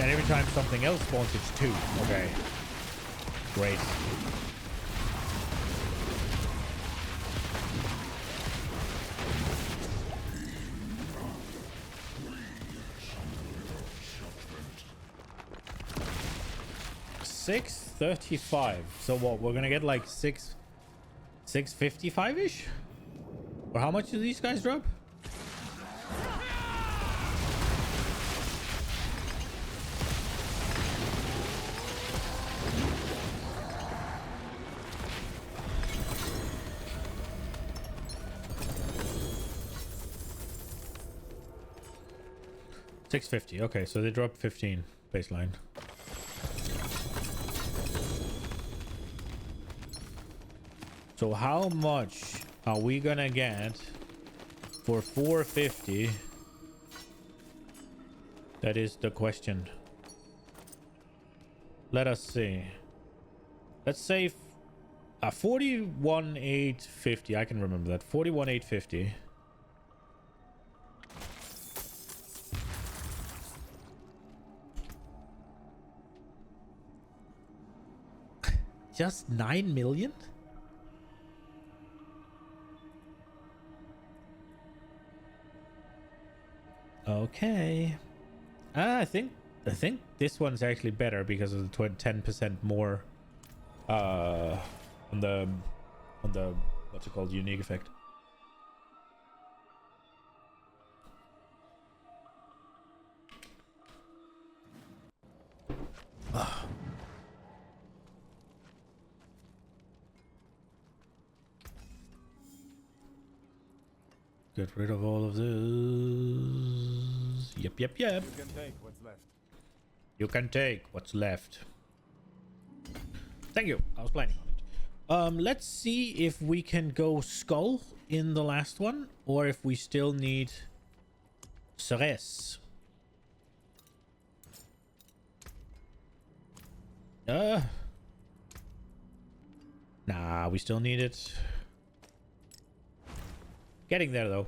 And every time something else spawns, it's 2. Okay. Great. $635. So what? We're gonna get like 655 ish. Or how much do these guys drop? $650. Okay, so they drop 15 baseline. So how much are we gonna get for 450? That is the question. Let us see. Let's say 41,850. I can remember that. 41,850. Just 9 million? Okay. I think I think this one's actually better because of the 10% more on the what's it called, unique effect. Get rid of all of this. Yep. You can take what's left. You can take what's left. Thank you. I was planning on it. Let's see if we can go skull in the last one, or if we still need Ceres. Nah, we still need it. Getting there though.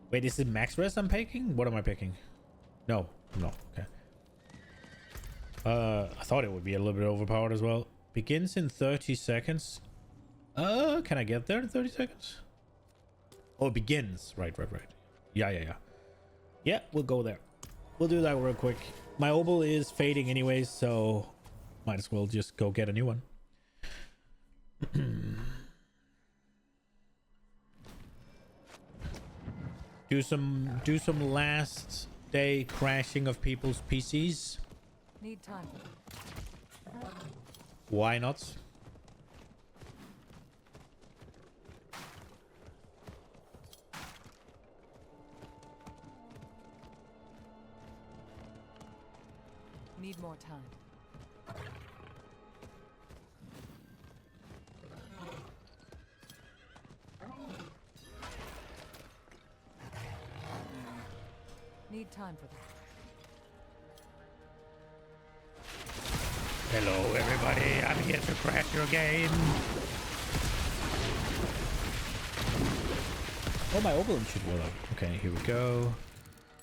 Wait, is it max res I'm picking? What am I picking? No. Okay. I thought it would be a little bit overpowered as well. Begins in 30 seconds. Can I get there in 30 seconds? Oh, it begins. Right. Yeah. Yeah, we'll go there. We'll do that real quick. My obel is fading anyways, so might as well just go get a new one. Do some last day crashing of people's PCs. Need time. Why not? Need more time. Need time for that. Hello, everybody. I'm here to crash your game. Oh, my overland should roll up. Okay, here we go.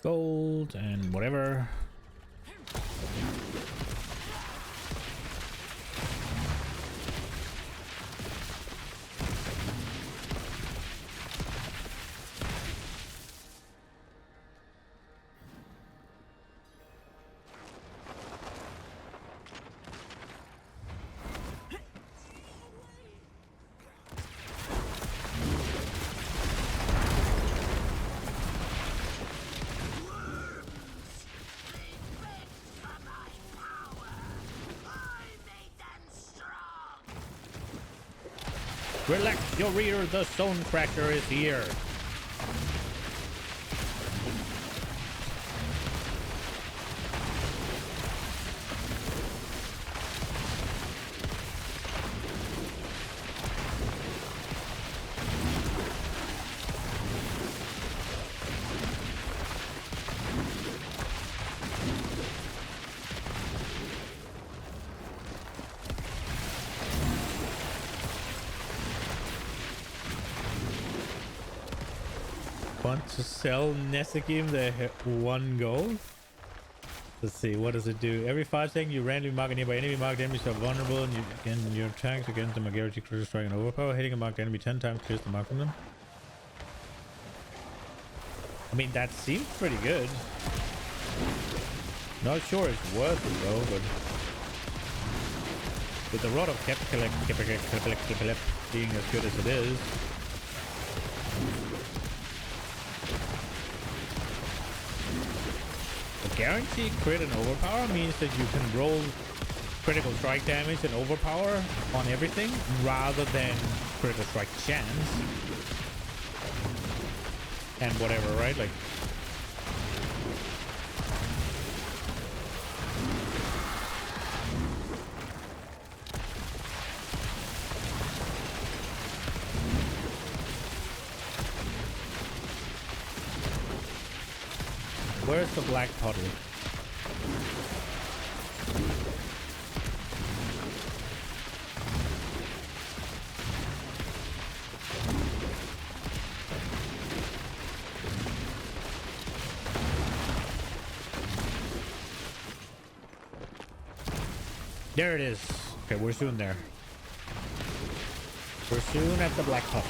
Gold and whatever. Relax your rear, the stone crasher is here. Want to sell Nesakim the one gold? Let's see, what does it do? Every 5 seconds you randomly mark a nearby enemy. Marked enemies are vulnerable and your attacks against them are guaranteed critical strike and overpower. Hitting a marked enemy 10 times clears the mark from them. I mean, that seems pretty good. Not sure it's worth it though, but with the rod of Kep being as good as it is. Guaranteed crit and overpower means that you can roll critical strike damage and overpower on everything rather than critical strike chance and whatever, right? Like, where's the black puddle? There it is. Okay, we're soon there. We're soon at the black puddle.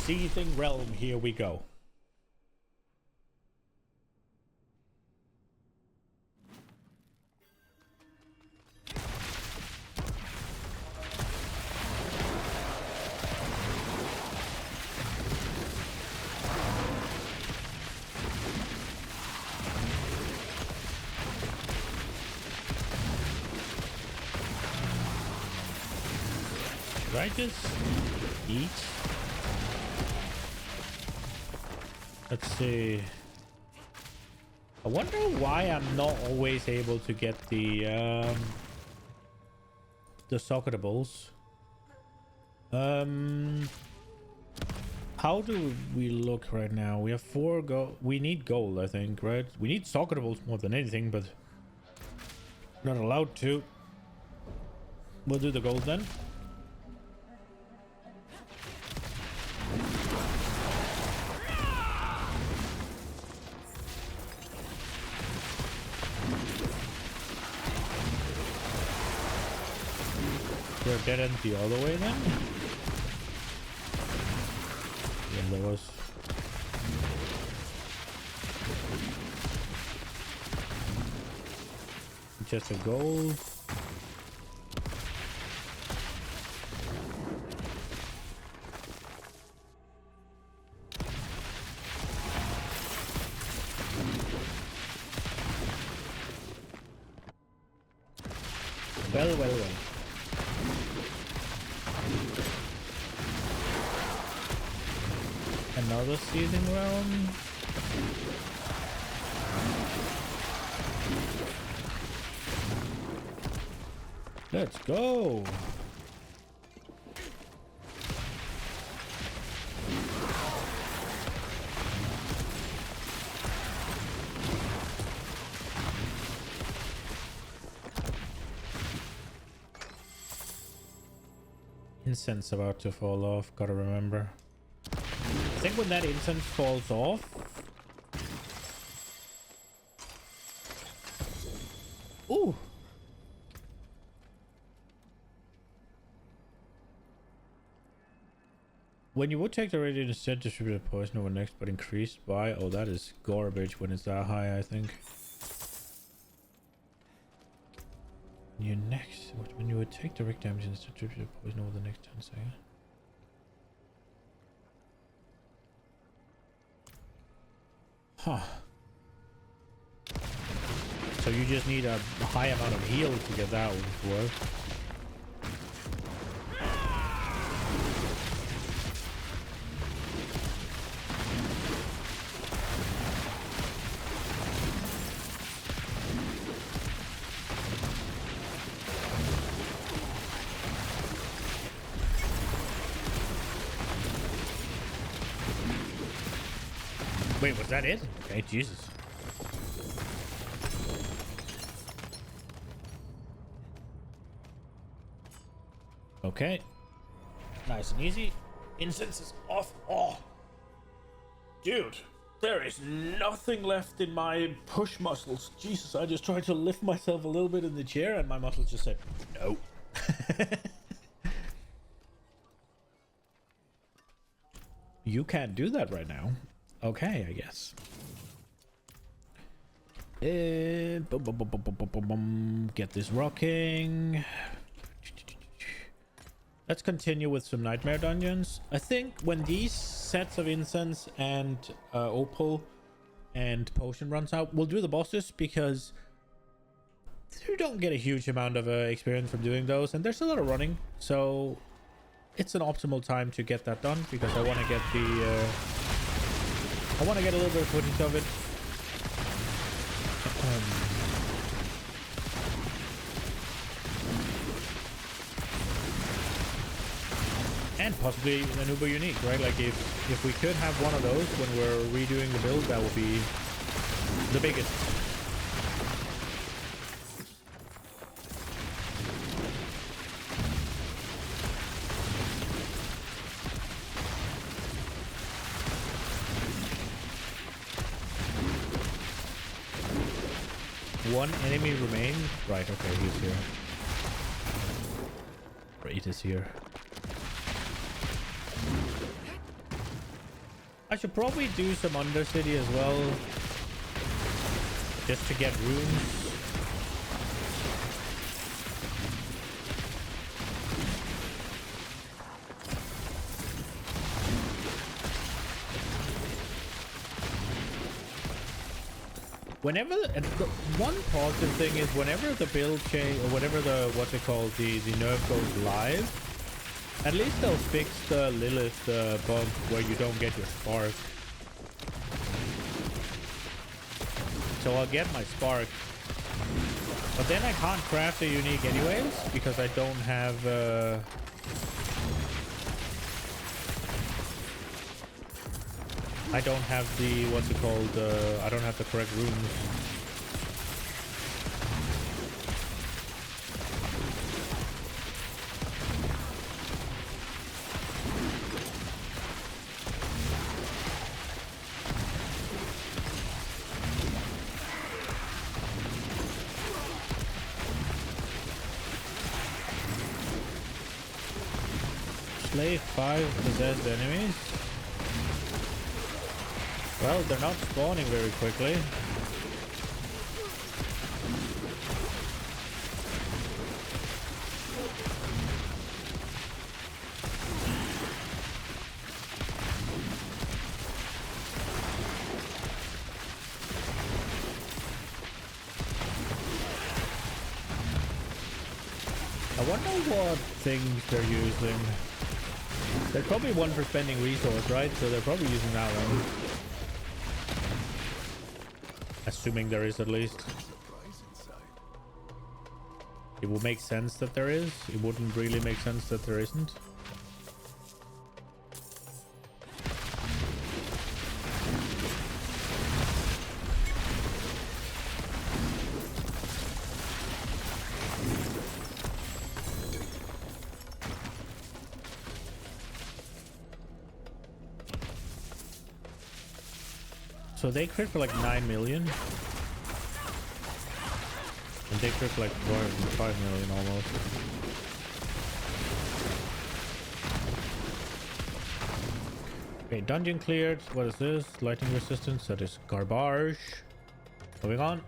Seething Realm, here we go. Should I just eat? Let's see. I wonder why I'm not always able to get the socketables. How do we look right now? We have 4 gold. We need gold, I think, right? We need socketables more than anything, but not allowed to. We'll do the gold then. We're dead end the other way then? Yeah, there was. Just a gold. Well, well, well. Another seething realm. Let's go. Incense about to fall off, gotta remember. I think when that incense falls off, ooh, when you would take the radiant instead, distribute a poison over next, but increased by, oh, that is garbage when it's that high, I think. You next, when you would take direct damage instead, distribute a poison over the next 10 seconds. Huh. So you just need a high amount of heal to get that to work. Wait, was that it? Okay, Jesus. Okay. Nice and easy. Incense is off. Oh. Dude, there is nothing left in my push muscles. Jesus, I just tried to lift myself a little bit in the chair and my muscles just said, no. You can't do that right now. Okay, I guess. Get this rocking. Let's continue with some nightmare dungeons. I think when these sets of incense and opal and potion runs out, we'll do the bosses because you don't get a huge amount of experience from doing those, and there's a lot of running, so it's an optimal time to get that done because I want to get the I want to get a little bit of footage of it. And possibly an Uber unique, right? Like if we could have one of those when we're redoing the build, that would be the biggest. One enemy remains. Right, okay, he's here. Right, is here. I should probably do some Undercity as well. Just to get runes. Whenever the one positive thing is whenever the build change or whatever the what's it called the nerf goes live, at least they'll fix the Lilith bug where you don't get your spark. So I'll get my spark, but then I can't craft a unique anyways because I don't have the what's it called I don't have the correct runes. Slay 5 possessed enemies. Well, they're not spawning very quickly. I wonder what things they're using. There's probably one for spending resource, right? So they're probably using that one. Assuming there is at least. It would make sense that there is. It wouldn't really make sense that there isn't. So they crit for like 9 million. And they crit for like 5 million almost. Okay, dungeon cleared. What is this? Lightning resistance. That is garbage. Moving on.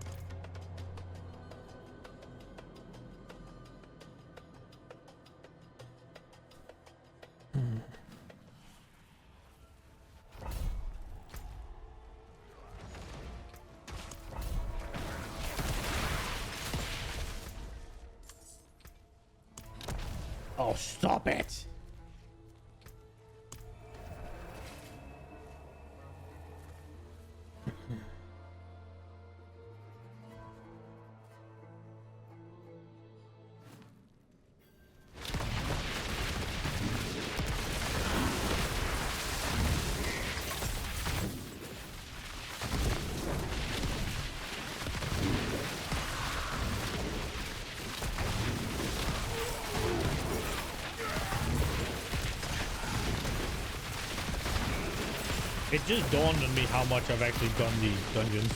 Oh, stop it! It just dawned on me how much I've actually done these dungeons.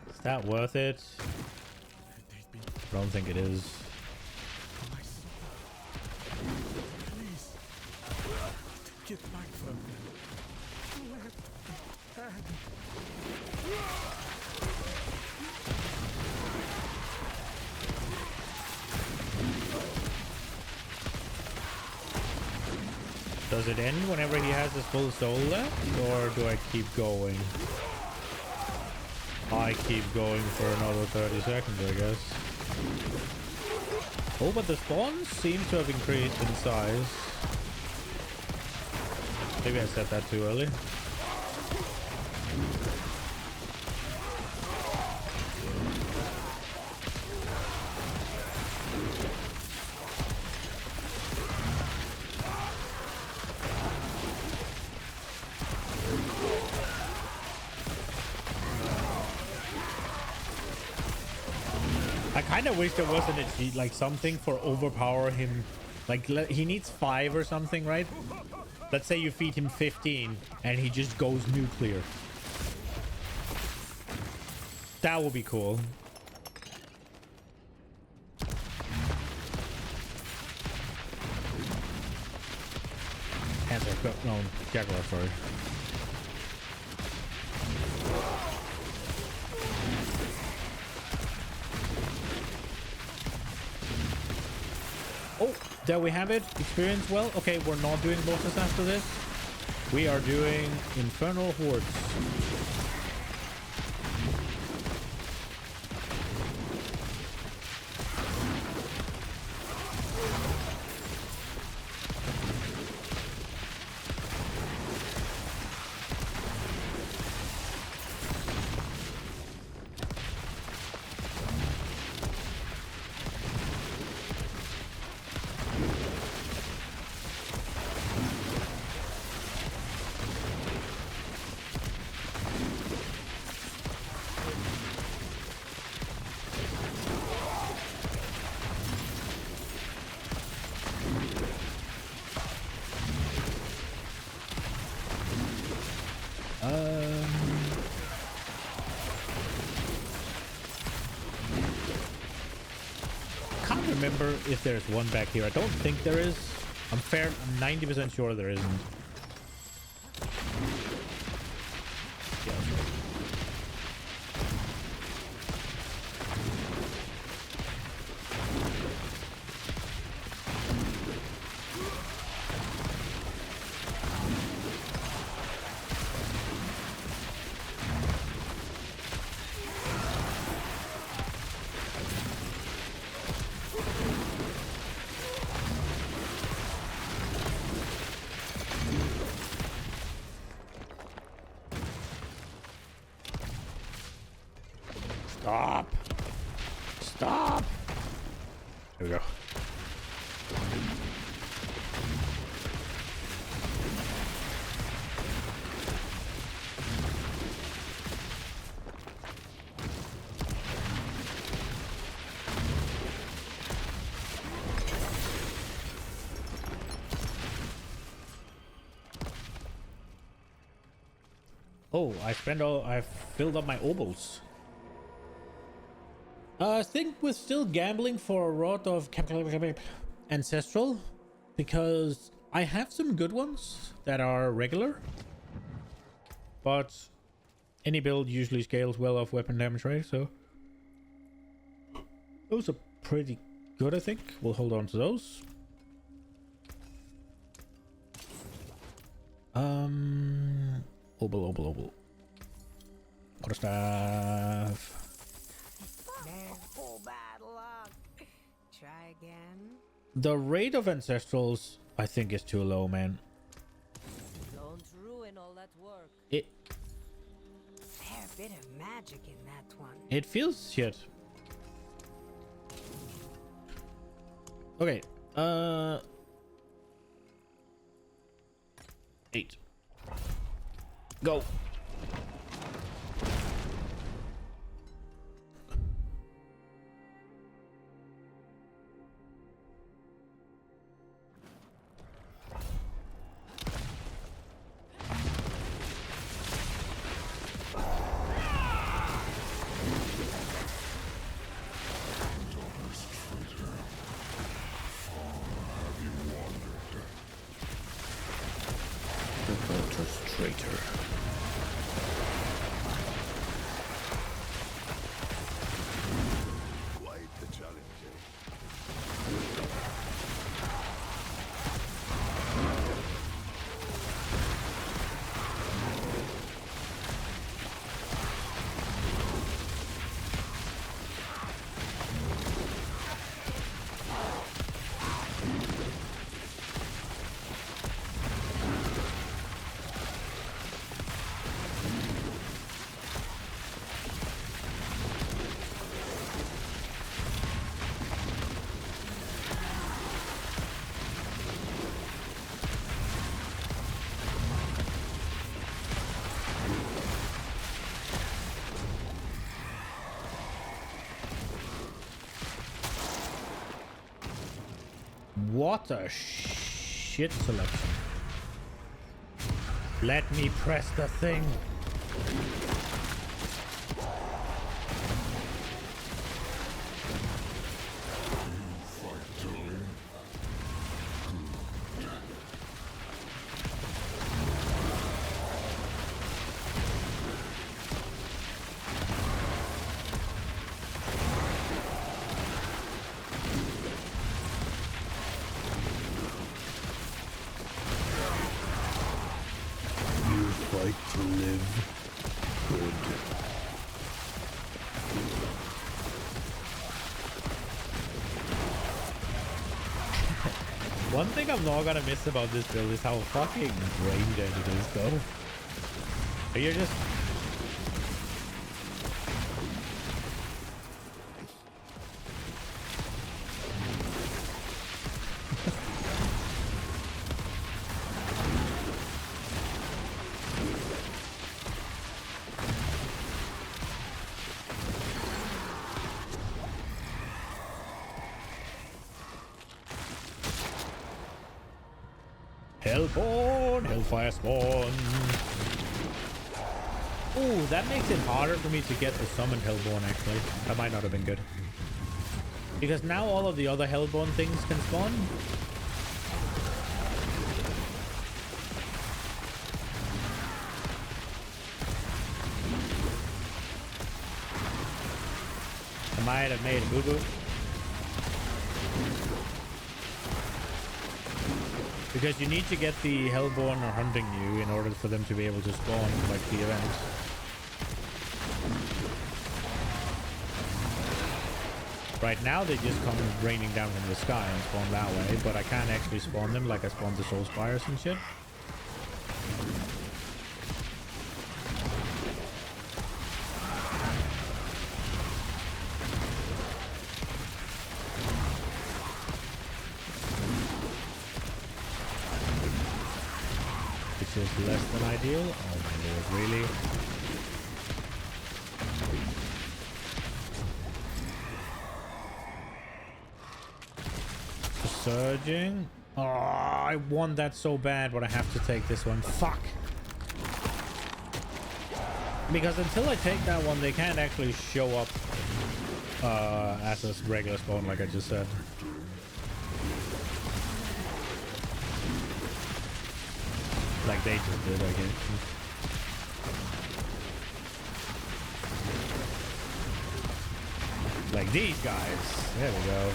Is that worth it? I don't think it is. Please. Get back from me. Does it end whenever he has his full soul left, or do I keep going? I keep going for another 30 seconds, I guess. Oh, but the spawns seem to have increased in size. Maybe I said that too early. I kind of wish there wasn't like something for overpower him. Like he needs 5 or something, right? Let's say you feed him 15 and he just goes nuclear. That would be cool. Panther. No, Jaguar, sorry. Oh, there we have it. Experience well. Okay, we're not doing bosses after this. We are doing Infernal Hordes. Can't remember if there's one back here. I don't think there is. I'm 90% sure there isn't. Yeah, that's right. Stop! Stop! There we go. Oh, I've filled up my obols. I think we're still gambling for a rod of Ancestral, because I have some good ones that are regular, but any build usually scales well off weapon damage, right? So those are pretty good, I think. We'll hold on to those. Obel. Quarterstaff. Full bad luck. Try again. The rate of Ancestrals, I think, is too low, man. Don't ruin all that work. Fair bit of magic in that one. It feels shit. Okay. 8. Go. Traitor. Quite the challenge. What a shit selection. Let me press the thing. good. One thing I'm not gonna miss about this build is how fucking brain dead it is, though. You're just... Hellborn, Hellfire Spawn. Ooh, that makes it harder for me to get the summoned Hellborn, actually. That might not have been good. Because now all of the other Hellborn things can spawn. I might have made a boo-boo. Because you need to get the Hellborn or hunting you in order for them to be able to spawn, like the event. Right now they just come raining down from the sky and spawn that way, but I can't actually spawn them like I spawned the Soul Spires and shit. Which is less than ideal. Oh my lord, really? Surging. Oh, I want that so bad, but I have to take this one. Fuck. Because until I take that one, they can't actually show up as a regular spawn, like I just said. Like they just did, I guess. Like these guys. There we go.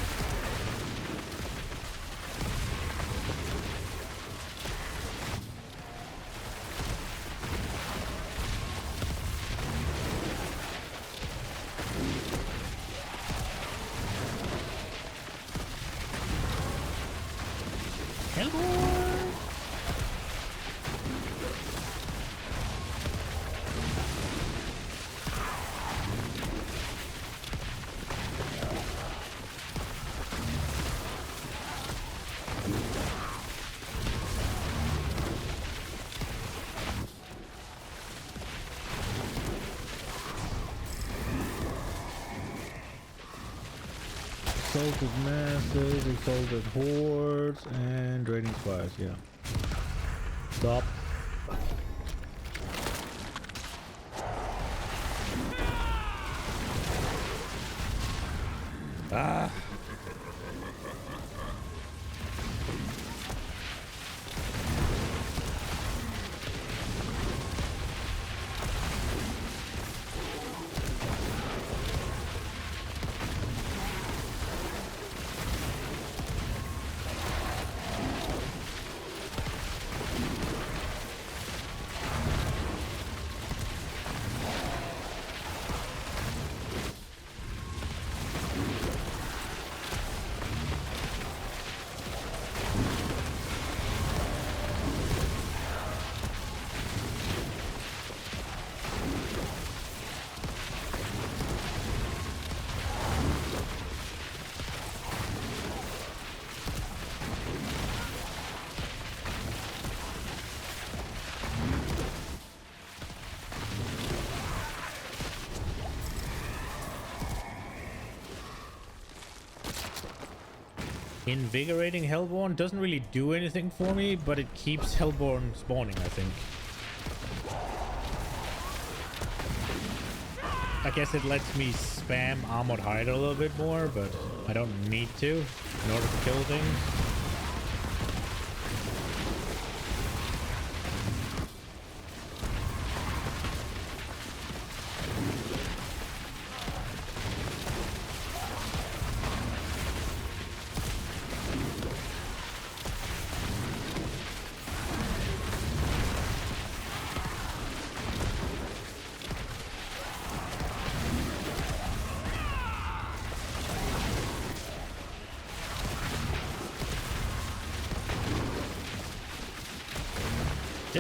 Exalted Masters, Exalted Hordes, and Draining Spires, yeah. Stop. Ah! Invigorating Hellborn doesn't really do anything for me, but it keeps Hellborn spawning, I think. I guess it lets me spam Armored Hide a little bit more, but I don't need to in order to kill things.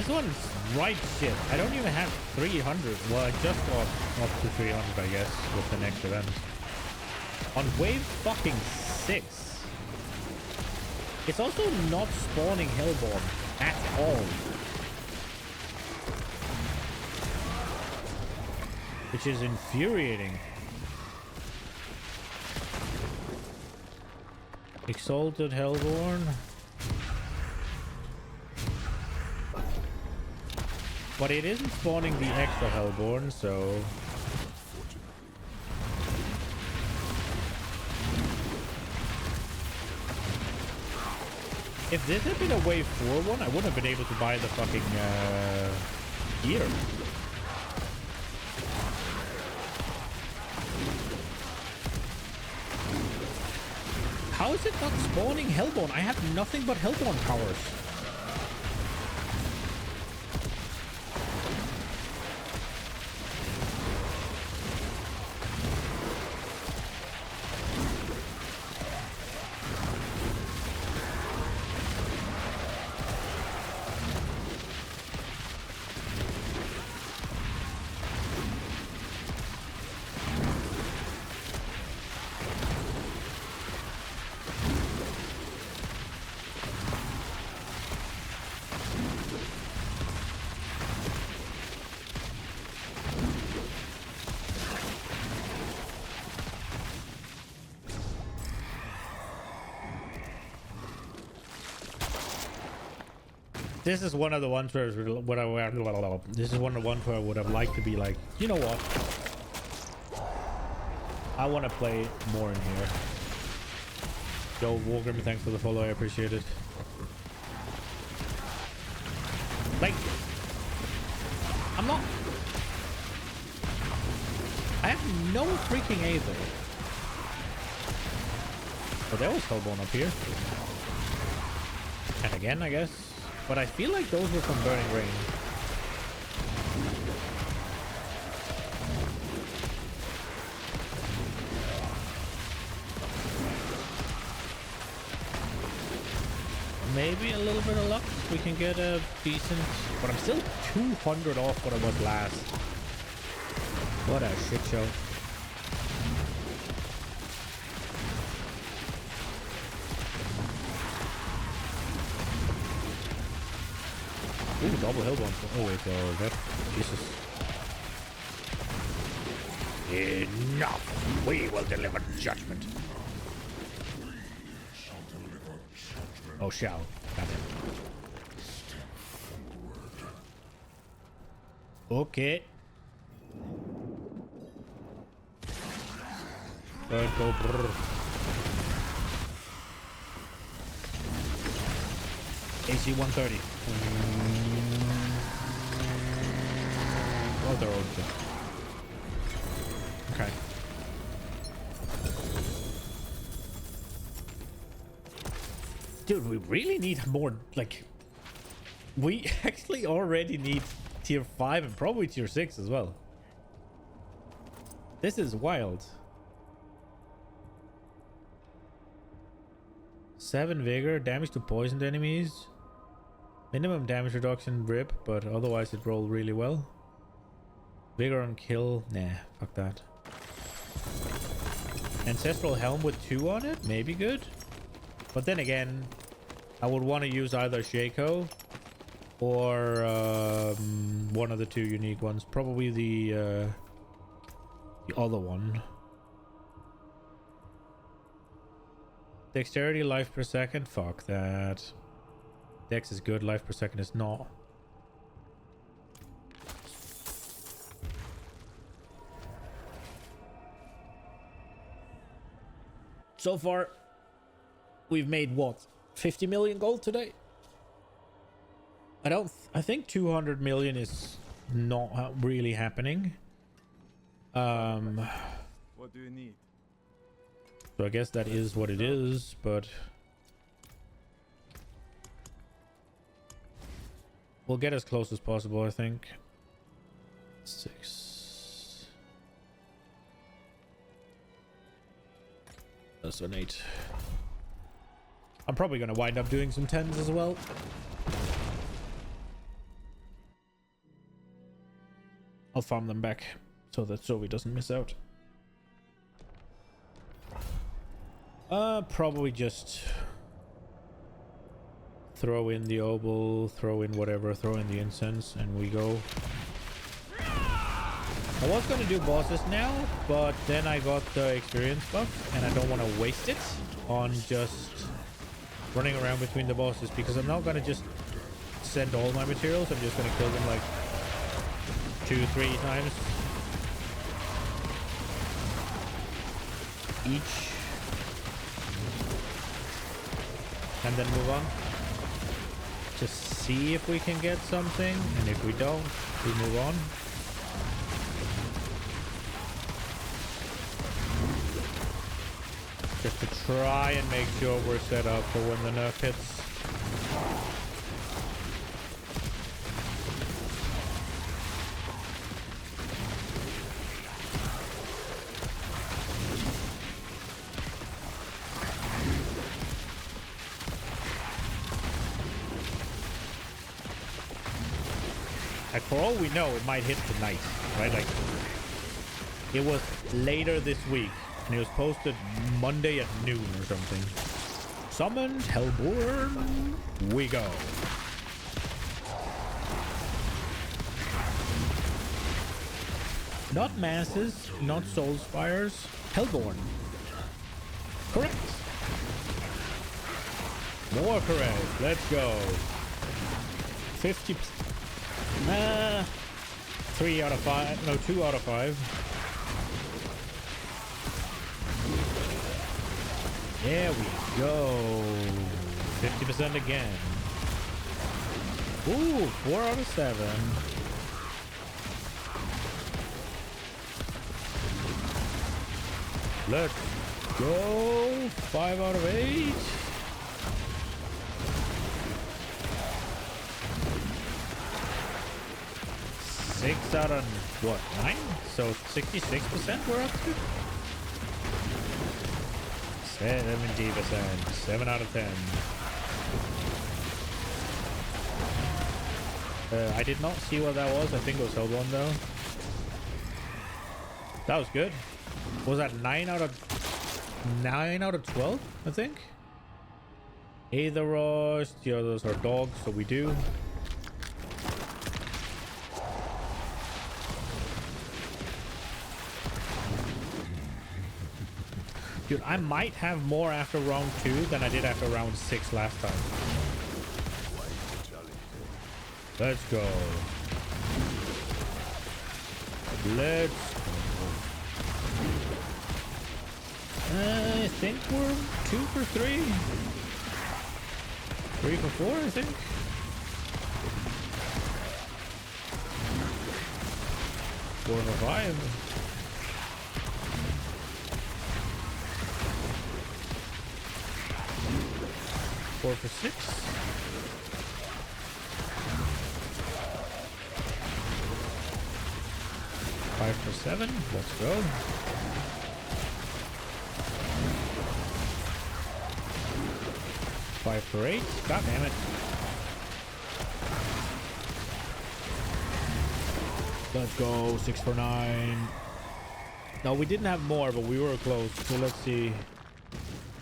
This one's right shit. I don't even have 300. Well, I just got up to 300, I guess, with the next event. On wave fucking 6. It's also not spawning Hellborn at all. Which is infuriating. Exalted Hellborn. But it isn't spawning the extra Hellborn, so... If this had been a wave 4 one, I wouldn't have been able to buy the fucking gear. How is it not spawning Hellborn? I have nothing but Hellborn powers. This is one of the ones where this is one of the ones where I would have liked to be like, you know what? I want to play more in here. Yo, Wargrim, thanks for the follow. I appreciate it. Like, I'm not. I have no freaking either. Oh, there was Hellborn up here. And again, I guess. But I feel like those were from Burning Rain. Maybe a little bit of luck. We can get a decent... But I'm still 200 off what I was last. What a shit show. Ooh, double Hellborn. Oh wait, that... Jesus. Enough! We will deliver judgment. Oh, shall. Got it. Okay. Go brrr. AC 130. Oh, they're all good. Okay. Dude, we really need more, like... We actually already need tier 5 and probably tier 6 as well. This is wild. 7 vigor, damage to poisoned enemies. Minimum damage reduction rip, but otherwise it rolled really well. Vigor on kill, nah, fuck that. Ancestral helm with 2 on it, maybe good. But then again, I would want to use either Shaco or one of the 2 unique ones. Probably the other one. Dexterity, life per second, fuck that. Dex is good, life per second is not. So far, we've made what? 50 million gold today? I think 200 million is not really happening. What do you need? So I guess that is what it is, but we'll get as close as possible, I think. 6. That's an 8. I'm probably going to wind up doing some 10s as well. I'll farm them back so that Zoe doesn't miss out. Probably just throw in the obol, throw in whatever, throw in the incense, and we go. I was gonna do bosses now, but then I got the experience buff, and I don't want to waste it on just running around between the bosses, because I'm not gonna just send all my materials. I'm just gonna kill them like 2-3 times each, and then move on. Just see if we can get something, and if we don't, we move on. Just to try and make sure we're set up for when the nerf hits. Like, for all we know, it might hit tonight, right? Like, it was later this week, and it was posted Monday at noon or something. Summoned, Hellborn, we go. Not masses, not soul spires, Hellborn. Correct. More correct. Let's go. 50%. 3 out of 5. No, 2 out of 5. There we go. 50% again. Ooh, 4 out of 7. Let's go. 5 out of 8. Six out of what, 9? So 66% we're up to? 70%. 7 out of 10. I did not see what that was. I think it was held one though. That was good. Was that 9 out of 12? I think. Aetheros, the others are dogs, so we do. Dude, I might have more after round 2 than I did after round 6 last time. Let's go. Let's go. I think we're 2 for 3. 3 for 4, I think. Four for 5. 4 for 6. 5 for 7. Let's go. 5 for 8. God damn it. Let's go. 6 for 9. No, we didn't have more, but we were close. So let's see.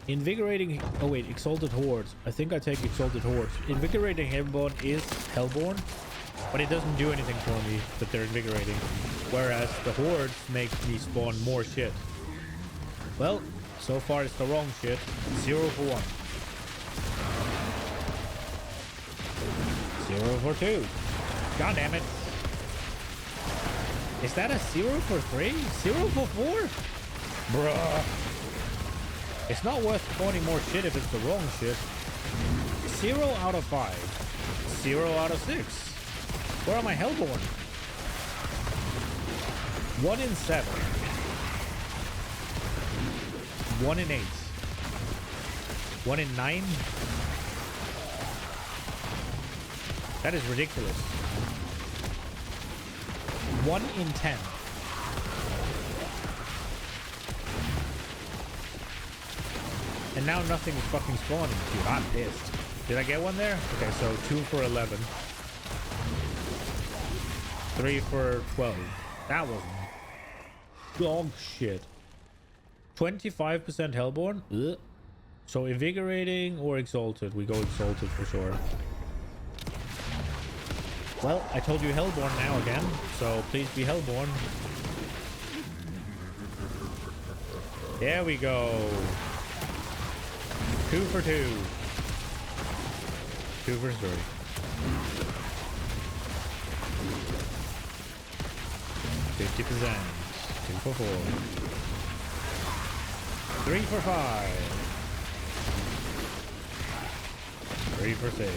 Invigorating. Oh wait, Exalted Hordes. I think I take Exalted Hordes. Invigorating Hellborn is Hellborn, but it doesn't do anything for me that they're invigorating. Whereas the Hordes make me spawn more shit. Well, so far it's the wrong shit. 0 for 1. 0 for 2. God damn it. Is that a 0 for 3? 0 for 4? Bruh. It's not worth spawning more shit if it's the wrong shit. 0 out of 5. 0 out of 6. Where are my Hellborn? 1 in 7. 1 in 8. 1 in 9. That is ridiculous. 1 in 10. And now nothing is fucking spawning. Dude, I'm pissed. Did I get one there? Okay, so 2 for 11. 3 for 12. That was dog shit. 25% Hellborn? Ugh. So invigorating or exalted? We go exalted for sure. Well, I told you Hellborn now again, so please be Hellborn. There we go. 2 for 2. 2 for 3. 50%. 2 for 4. 3 for 5. 3 for 6.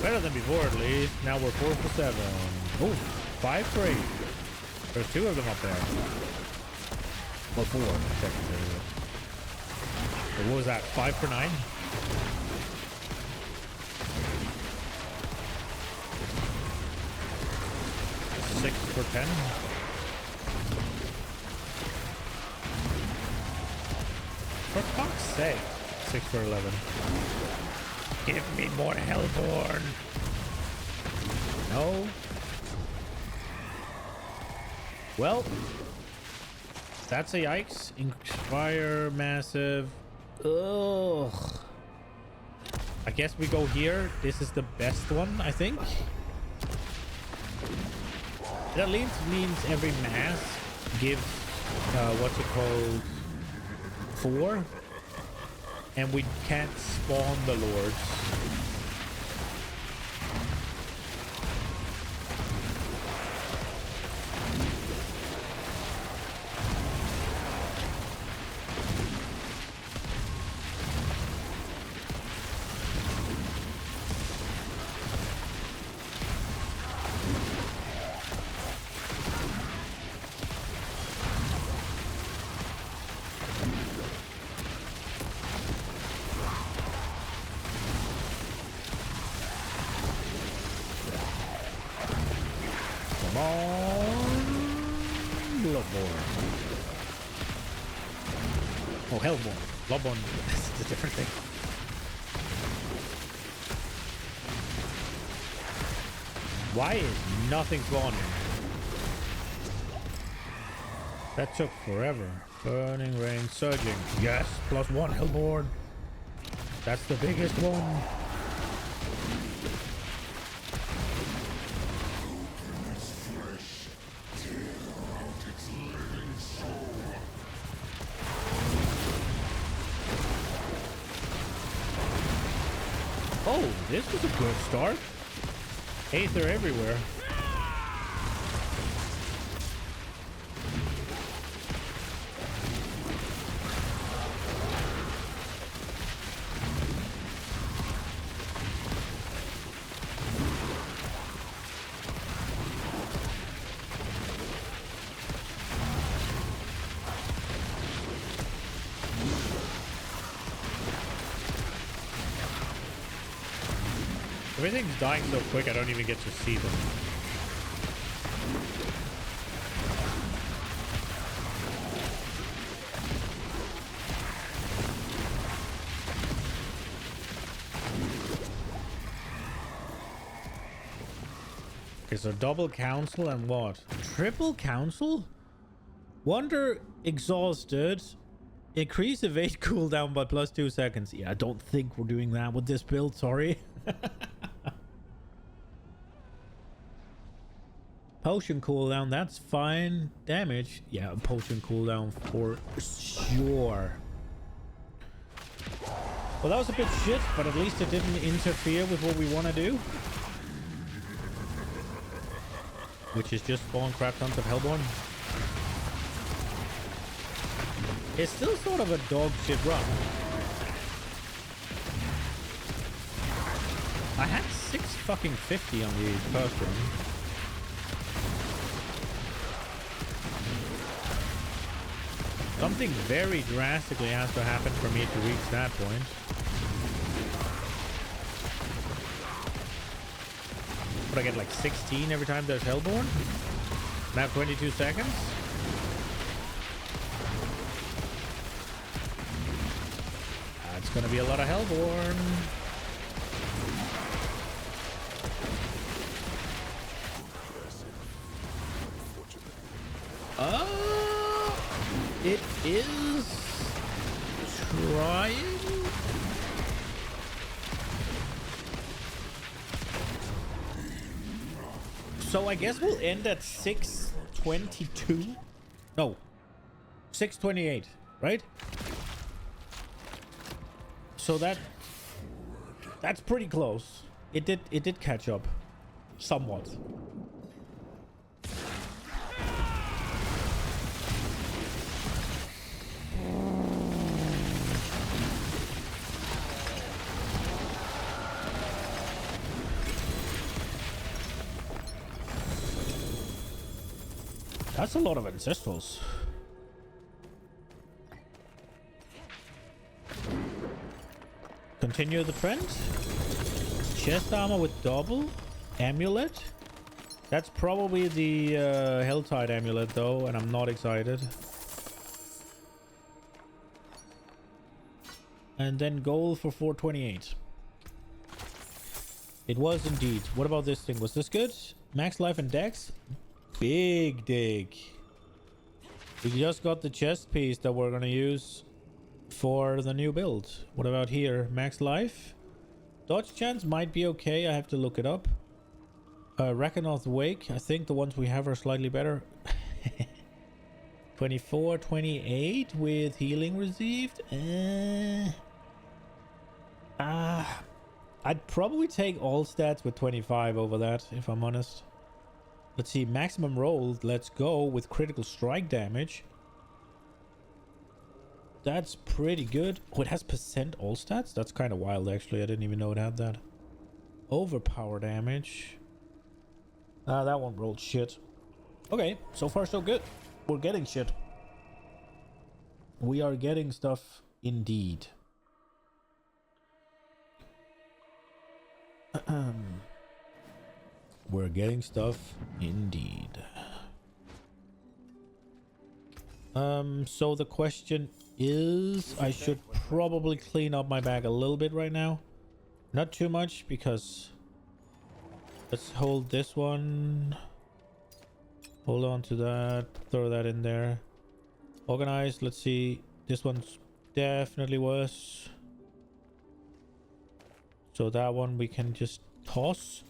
Better than before at least. Now we're 4 for 7. Oh, 5 for 8. There's 2 of them up there. Well, 4 technically. What was that? 5 for 9? Six for 10. For fuck's sake. 6 for 11. Give me more Hellborn. No. Well, that's a yikes. Inspire massive. Ugh. I guess we go here. This is the best one, I think. It at least means every mass gives what's it called, 4, and we can't spawn the lords. Oh, Hellborn. Bloodborne. This is a different thing. Why is nothing spawning? That took forever. Burning rain, surging. Yes, +1 Hellborn. That's the biggest one. Oh, this was a good start. Aether everywhere. Everything's dying so quick I don't even get to see them. Okay, so double council and what? Triple council? Wonder exhausted. Increase evade cooldown by +2 seconds. Yeah, I don't think we're doing that with this build, sorry. Potion cooldown, that's fine. Damage, yeah, potion cooldown for sure. Well, that was a bit shit, but at least it didn't interfere with what we want to do. Which is just spawn crap tons of Hellborn. It's still sort of a dog shit run. I had 6 fucking 50 on the first run. Something very drastically has to happen for me to reach that point. But I get like 16 every time there's Hellborn? Now 22 seconds? That's gonna be a lot of Hellborn. It is trying. So I guess we'll end at 622. No, 628, right? So that's pretty close. It did catch up somewhat. That's a lot of ancestrals. Continue the trend. Chest armor with double amulet. That's probably the Helltide amulet though, and I'm not excited. And then gold for 428. It was indeed. What about this thing? Was this good? Max life and dex? Big dig. We just got the chest piece that we're gonna use for the new build. What about here? Max life? Dodge chance might be okay. I have to look it up. Rakanoth Wake. I think the ones we have are slightly better. 24, 28 with healing received. I'd probably take all stats with 25 over that, if I'm honest. Let's see, maximum roll. Let's go with critical strike damage. That's pretty good. Oh, it has percent all stats? That's kind of wild, actually. I didn't even know it had that. Overpower damage. That one rolled shit. Okay, so far so good. We're getting shit. We are getting stuff indeed. We're getting stuff indeed. So the question is, I should probably clean up my bag a little bit right now. Not too much, because let's hold this one. Hold on to that. Throw that in there. Organize. Let's see. This one's definitely worse. So that one we can just toss.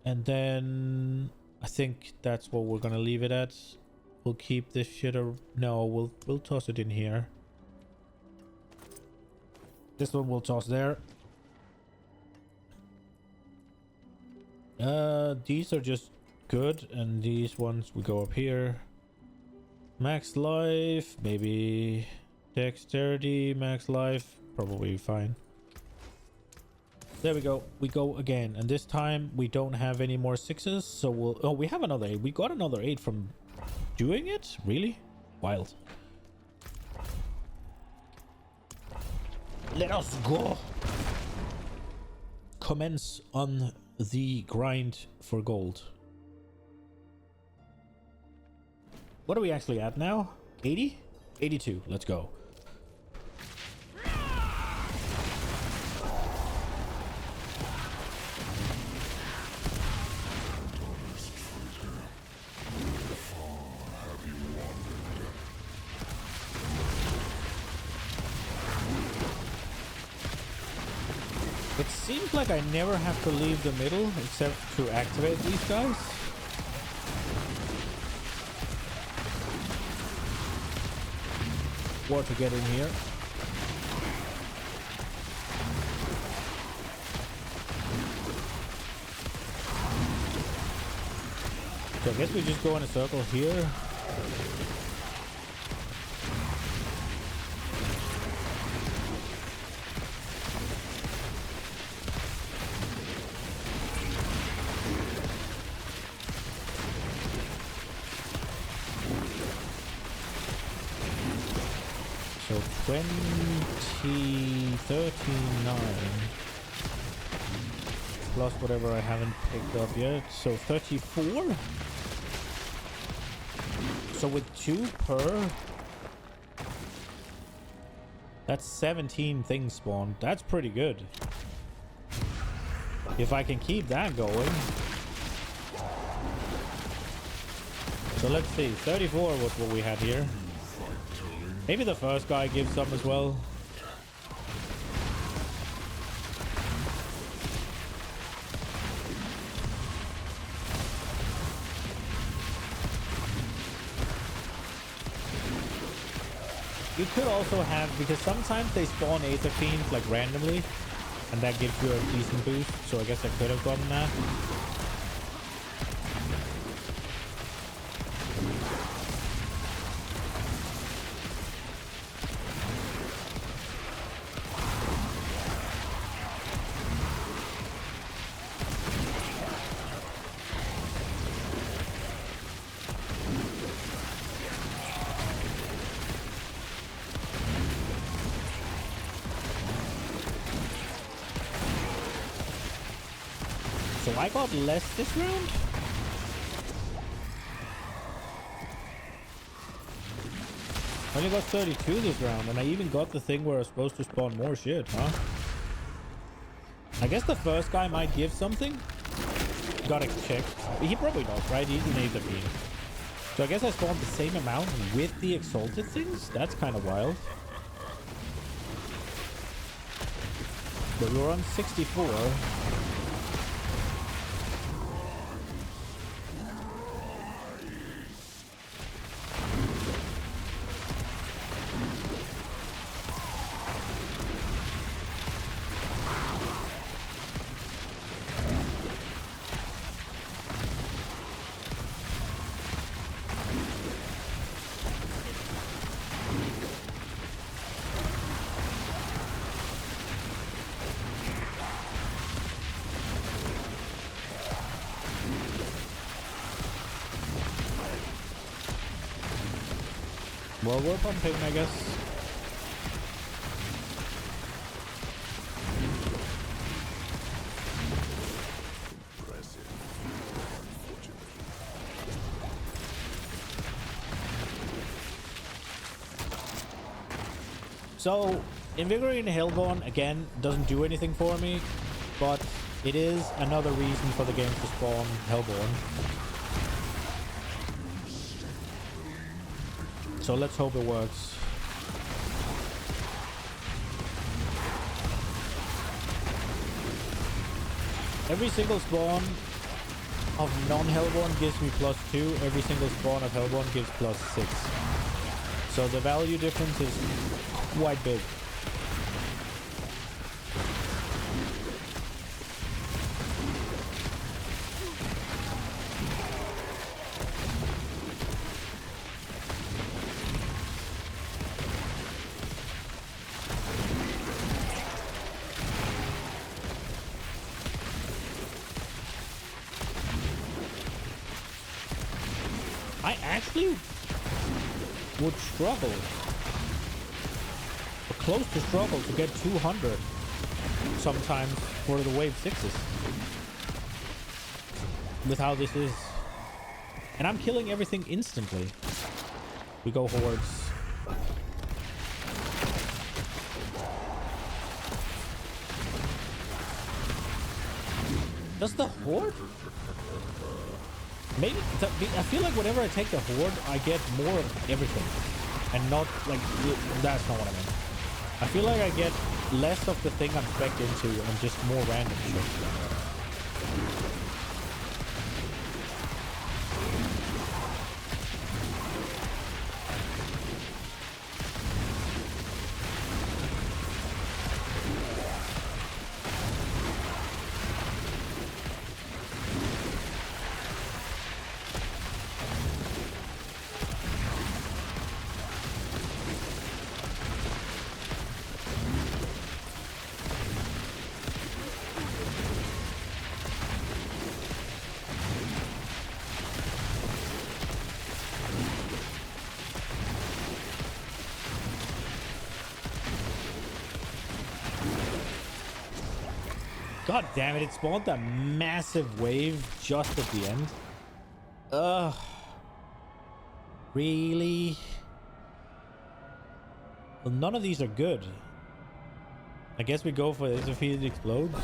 And then I think that's what we're gonna leave it at. We'll keep this shit. No, we'll toss it in here. This one we'll toss there. These are just good, and these ones we go up here. Max life, maybe dexterity, max life, probably fine. There we go. We go again, and this time we don't have any more sixes, so we'll... Oh, we have another 8. We got another 8 from doing it? Really? Wild. Let us go. Commence on the grind for gold. What are we actually at now? 80? 82. Let's go. It seems like I never have to leave the middle except to activate these guys. Or to get in here. So I guess we just go in a circle here. So 20, 39 plus whatever I haven't picked up yet. So 34. So with 2 per, that's 17 things spawned. That's pretty good. If I can keep that going. So let's see. 34 was what we had here. Maybe the first guy gives some as well. You could also have, because sometimes they spawn Aether Fiends like randomly, and that gives you a decent boost, so I guess I could have gotten that. So I got less this round? I only got 32 this round, and I even got the thing where I was supposed to spawn more shit, huh? I guess the first guy might give something. Gotta check. He probably does, right? He's an Aether Fiend. So I guess I spawned the same amount with the exalted things? That's kind of wild. But we were on 64. Well, we're pumping, I guess. So, Invigorating Hellborn, again, doesn't do anything for me, but it is another reason for the game to spawn Hellborn. So let's hope it works. Every single spawn of non-Hellborn gives me +2. Every single spawn of Hellborn gives +6. So the value difference is quite big. I actually would struggle, or close to struggle, to get 200 sometimes for the wave 6s with how this is. And I'm killing everything instantly. We go hordes. Does the horde? Maybe, I feel like whenever I take the horde, I get more of everything. And not, like, that's not what I mean. I feel like I get less of the thing I'm spec'd into and just more random shit. God damn it, it spawned a massive wave just at the end. Ugh. Really? Well, none of these are good. I guess we go for this if it explodes.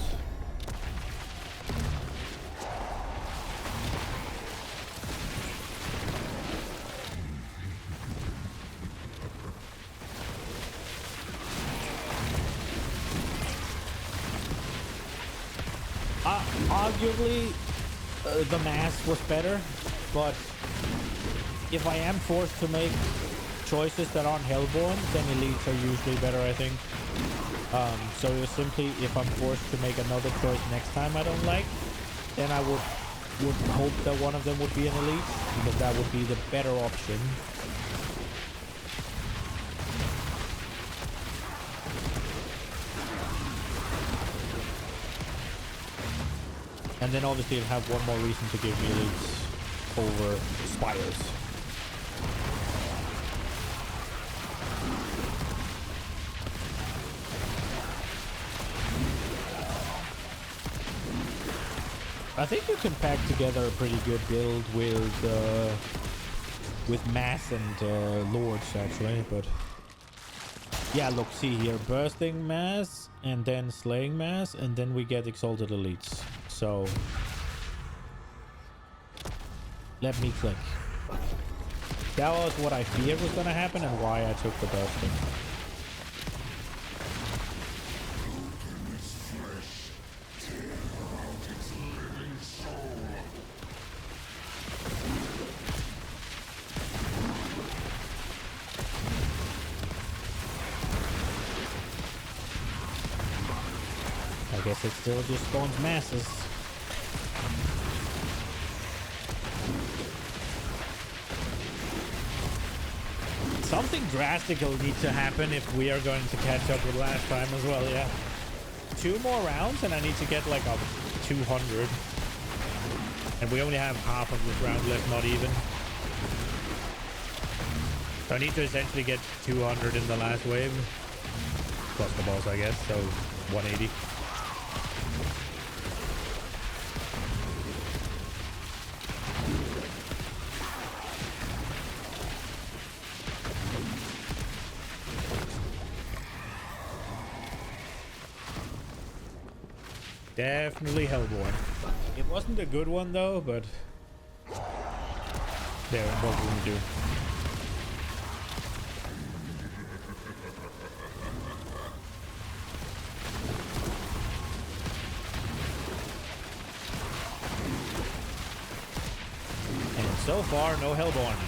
arguably, the mass was better, but if I am forced to make choices that aren't Hellborn, then elites are usually better, I think. So it was simply, if I'm forced to make another choice next time I don't like, then I would hope that one of them would be an elite, because that would be the better option. And then obviously it'd have one more reason to give me elites over spires. I think you can pack together a pretty good build with mass and lords actually, but yeah, look, see here, bursting mass and then slaying mass, and then we get exalted elites. So let me click. That was what I feared was gonna happen and why I took the bursting. I guess it still just spawns masses. Something drastic will need to happen if we are going to catch up with last time as well, yeah. 2 more rounds and I need to get like a 200. And we only have half of this round left, not even. So I need to essentially get 200 in the last wave. Plus the boss, I guess, so 180. Definitely Hellborn. It wasn't a good one though, but there, what we're gonna do. And so far, no Hellborn.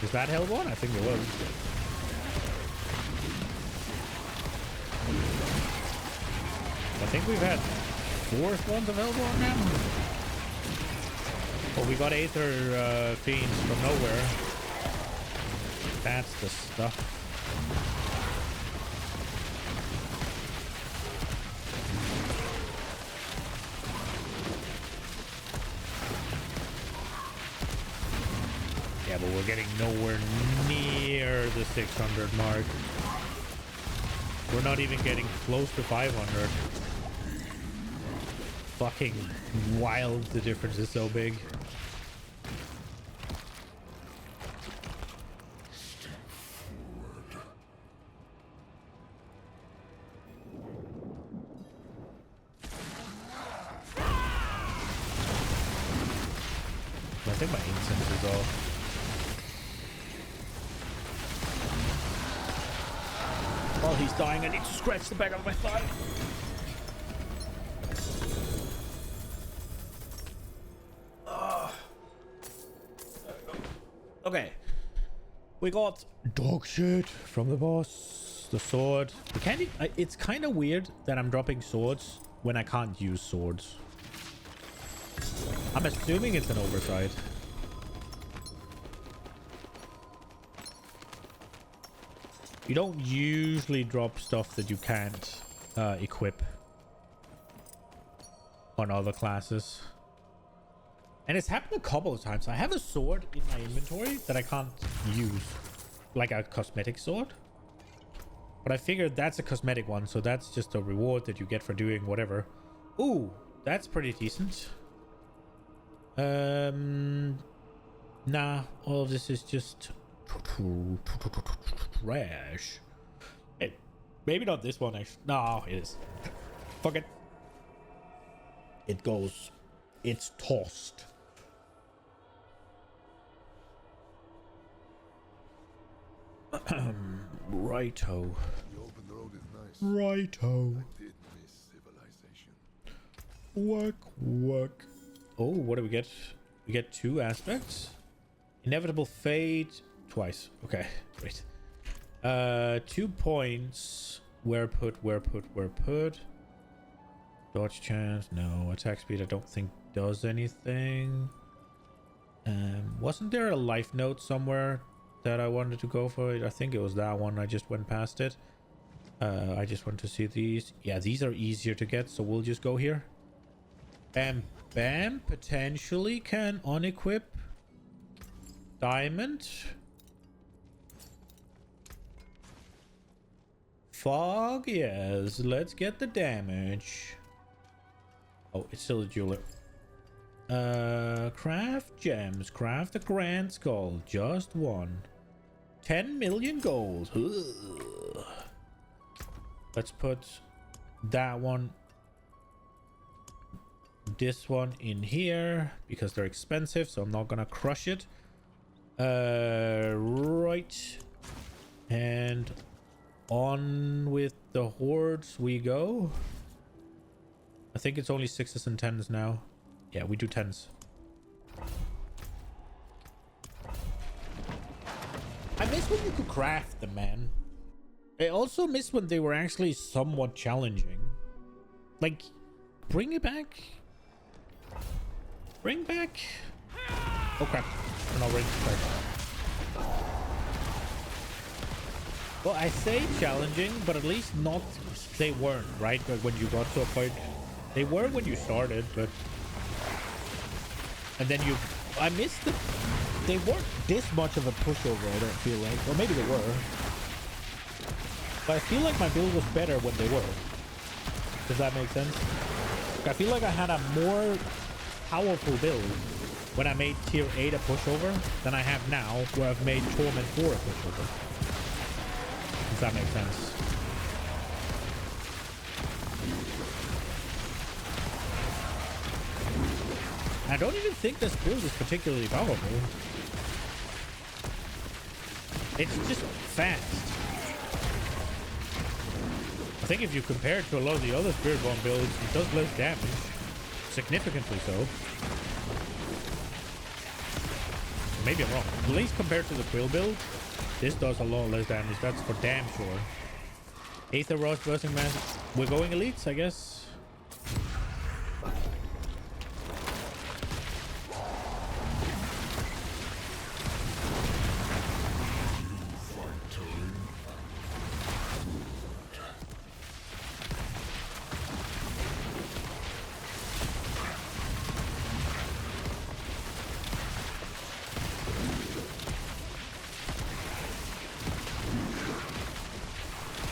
Is that Hellborn? I think it was. I think we've had 4 spawns of Hellborn now. Oh, we got Aether Fiends from nowhere. That's the stuff. Yeah, but we're getting nowhere near the 600 mark. We're not even getting close to 500. Fucking wild, the difference is so big. I think my incense is off. While he's dying, I need to scratch the back of my thigh. Okay. We got dog shit from the boss. The sword. The candy. It's kind of weird that I'm dropping swords when I can't use swords. I'm assuming it's an oversight. You don't usually drop stuff that you can't equip on other classes. And it's happened a couple of times. I have a sword in my inventory that I can't use. Like a cosmetic sword. But I figured that's a cosmetic one, so that's just a reward that you get for doing whatever. Ooh, that's pretty decent. Nah, all of this is just trash. Hey, maybe not this one actually. No, it is. Fuck it. It goes. It's tossed. Righto. The open road is nice. Righto. I did miss civilization. Work. Oh, what do we get? We get 2 aspects. Inevitable fate twice. Okay, great. 2 points. Where put. Dodge chance, no. Attack speed I don't think does anything. Wasn't there a life note somewhere that I wanted to go for? I think it was that one. I just went past it. I just want to see these. Yeah, these are easier to get, so we'll just go here. Bam, bam. Potentially can unequip diamond. Fog, yes. Let's get the damage. Oh, it's still a jeweler. Craft gems. Craft a grand skull. Just one. 10 million gold. Ugh. Let's put that one, this one in here because they're expensive, so I'm not gonna crush it. Right. And on with the hordes we go. I think it's only 6s and 10s now. Yeah, we do 10s. I miss when you could craft them, man. I also miss when they were actually somewhat challenging. Like, bring it back. Bring back. Oh crap. We're not ready to start. Well, I say challenging, but at least not. They weren't, right? But when you got to a point, they were when you started, but. And then you. I missed the. They weren't this much of a pushover, I don't feel like. Or maybe they were. But I feel like my build was better when they were. Does that make sense? I feel like I had a more powerful build when I made tier 8 a pushover than I have now where I've made Torment 4 a pushover. Does that make sense? I don't even think this build is particularly powerful. It's just fast. I think if you compare it to a lot of the other Spirit Bomb builds, it does less damage. Significantly so. Maybe I'm wrong. At least compared to the Quill build, this does a lot less damage. That's for damn sure. Aether Rush, Bursting Man. We're going elites, I guess.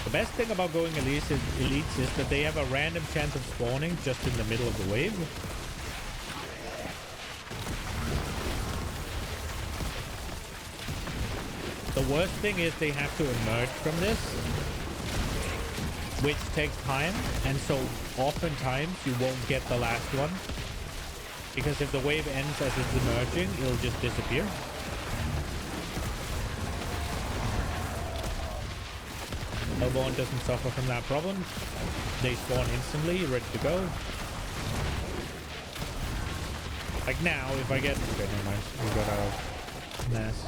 The best thing about going elites is that they have a random chance of spawning just in the middle of the wave. The worst thing is they have to emerge from this, which takes time, and so oftentimes you won't get the last one. Because if the wave ends as it's emerging, it'll just disappear. Hellborn doesn't suffer from that problem. They spawn instantly, ready to go. Like now, if I get... Okay, never mind. We got a mess.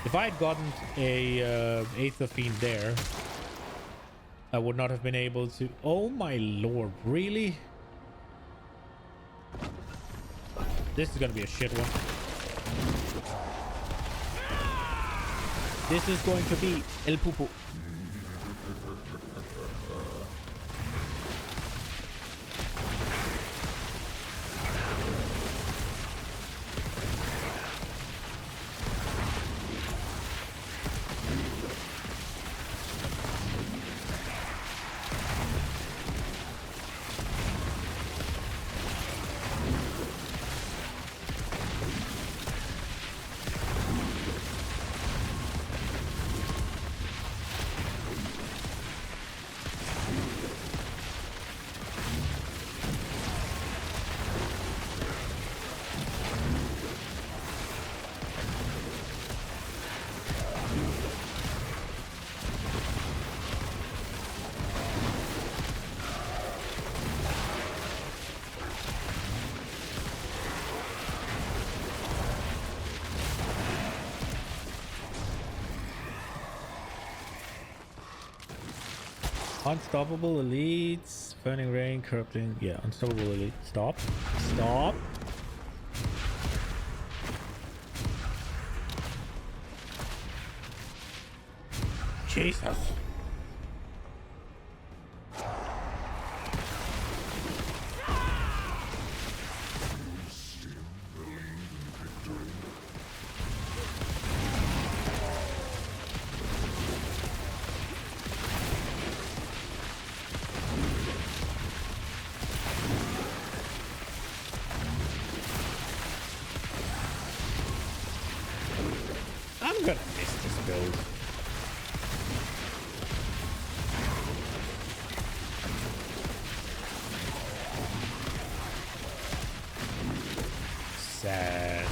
If I had gotten a Aether Fiend there, I would not have been able to... Oh my lord, really? This is gonna be a shit one. This is going to be El Pupu. Unstoppable elites, burning rain, corrupting. Yeah, unstoppable elite. Stop. Stop. Jesus. I'm gonna miss this build. Sad.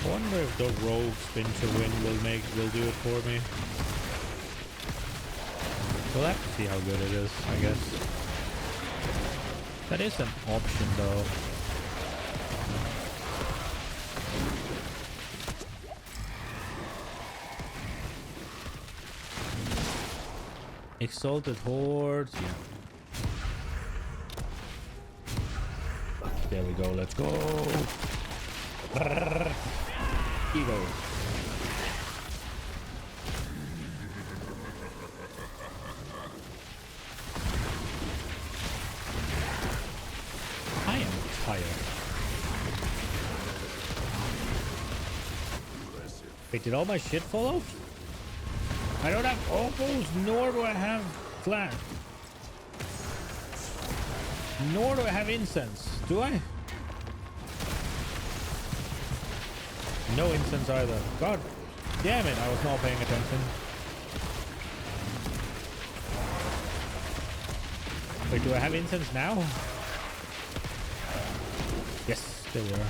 I wonder if the rogue spin to win will do it for me. We'll have to see how good it is, I guess. That is an option though. Exalted hordes, yeah. There we go, let's go. Ego. I am tired. Wait, did all my shit fall off? I don't have opals, nor do I have flat. Nor do I have incense. Do I? No incense either. God damn it, I was not paying attention. Wait, do I have incense now? Yes, there we are.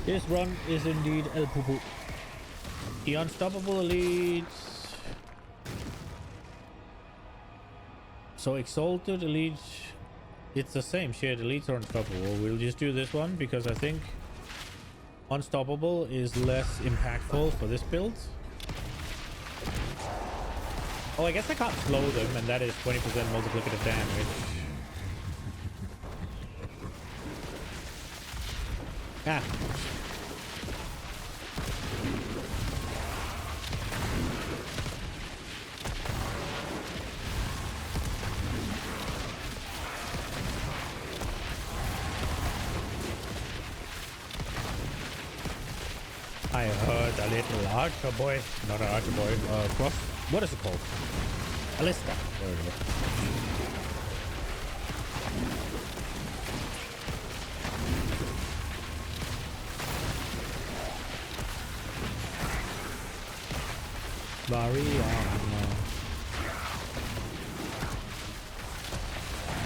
This run is indeed El Pupu. The unstoppable elites. So exalted elite. It's the same shit. Elites are unstoppable. We'll just do this one because I think unstoppable is less impactful for this build. Oh, I guess I can't slow them, and that is 20% multiplicative damage. Ah. I heard a little archer boy, not an archer boy, cross. What is it called? A lister. There we go. Mariana.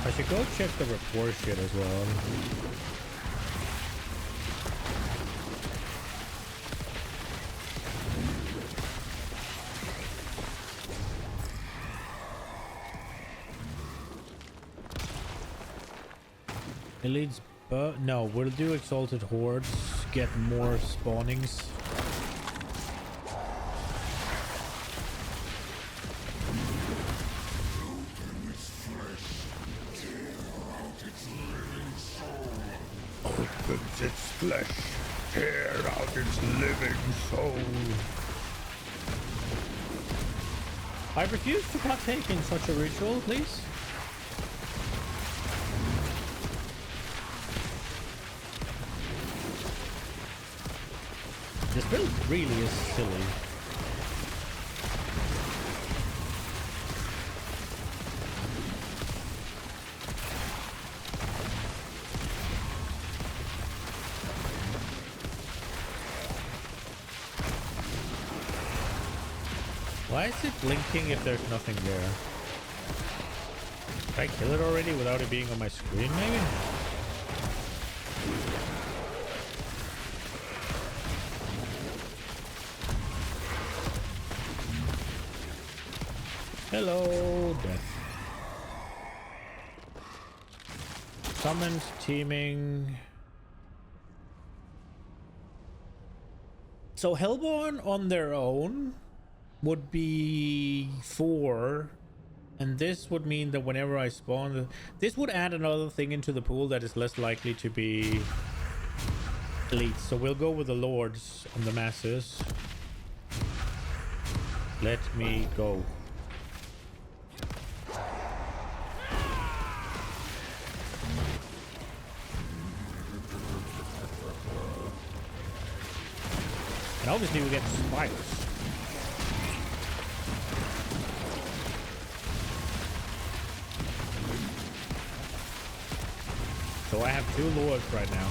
I should go check the report shit as well. Elites, no, we'll do exalted hordes, get more spawnings. Opens its flesh, tear out its living soul. I refuse to partake in such a ritual, please. This build really is silly. Why is it blinking if there's nothing there? I kill it already without it being on my screen, maybe? Hello, death. Summoned, teaming. So Hellborn on their own would be 4. And this would mean that whenever I spawn, this would add another thing into the pool that is less likely to be elites. So we'll go with the lords on the masses. Let me go. And obviously we get spires. So I have 2 lords right now.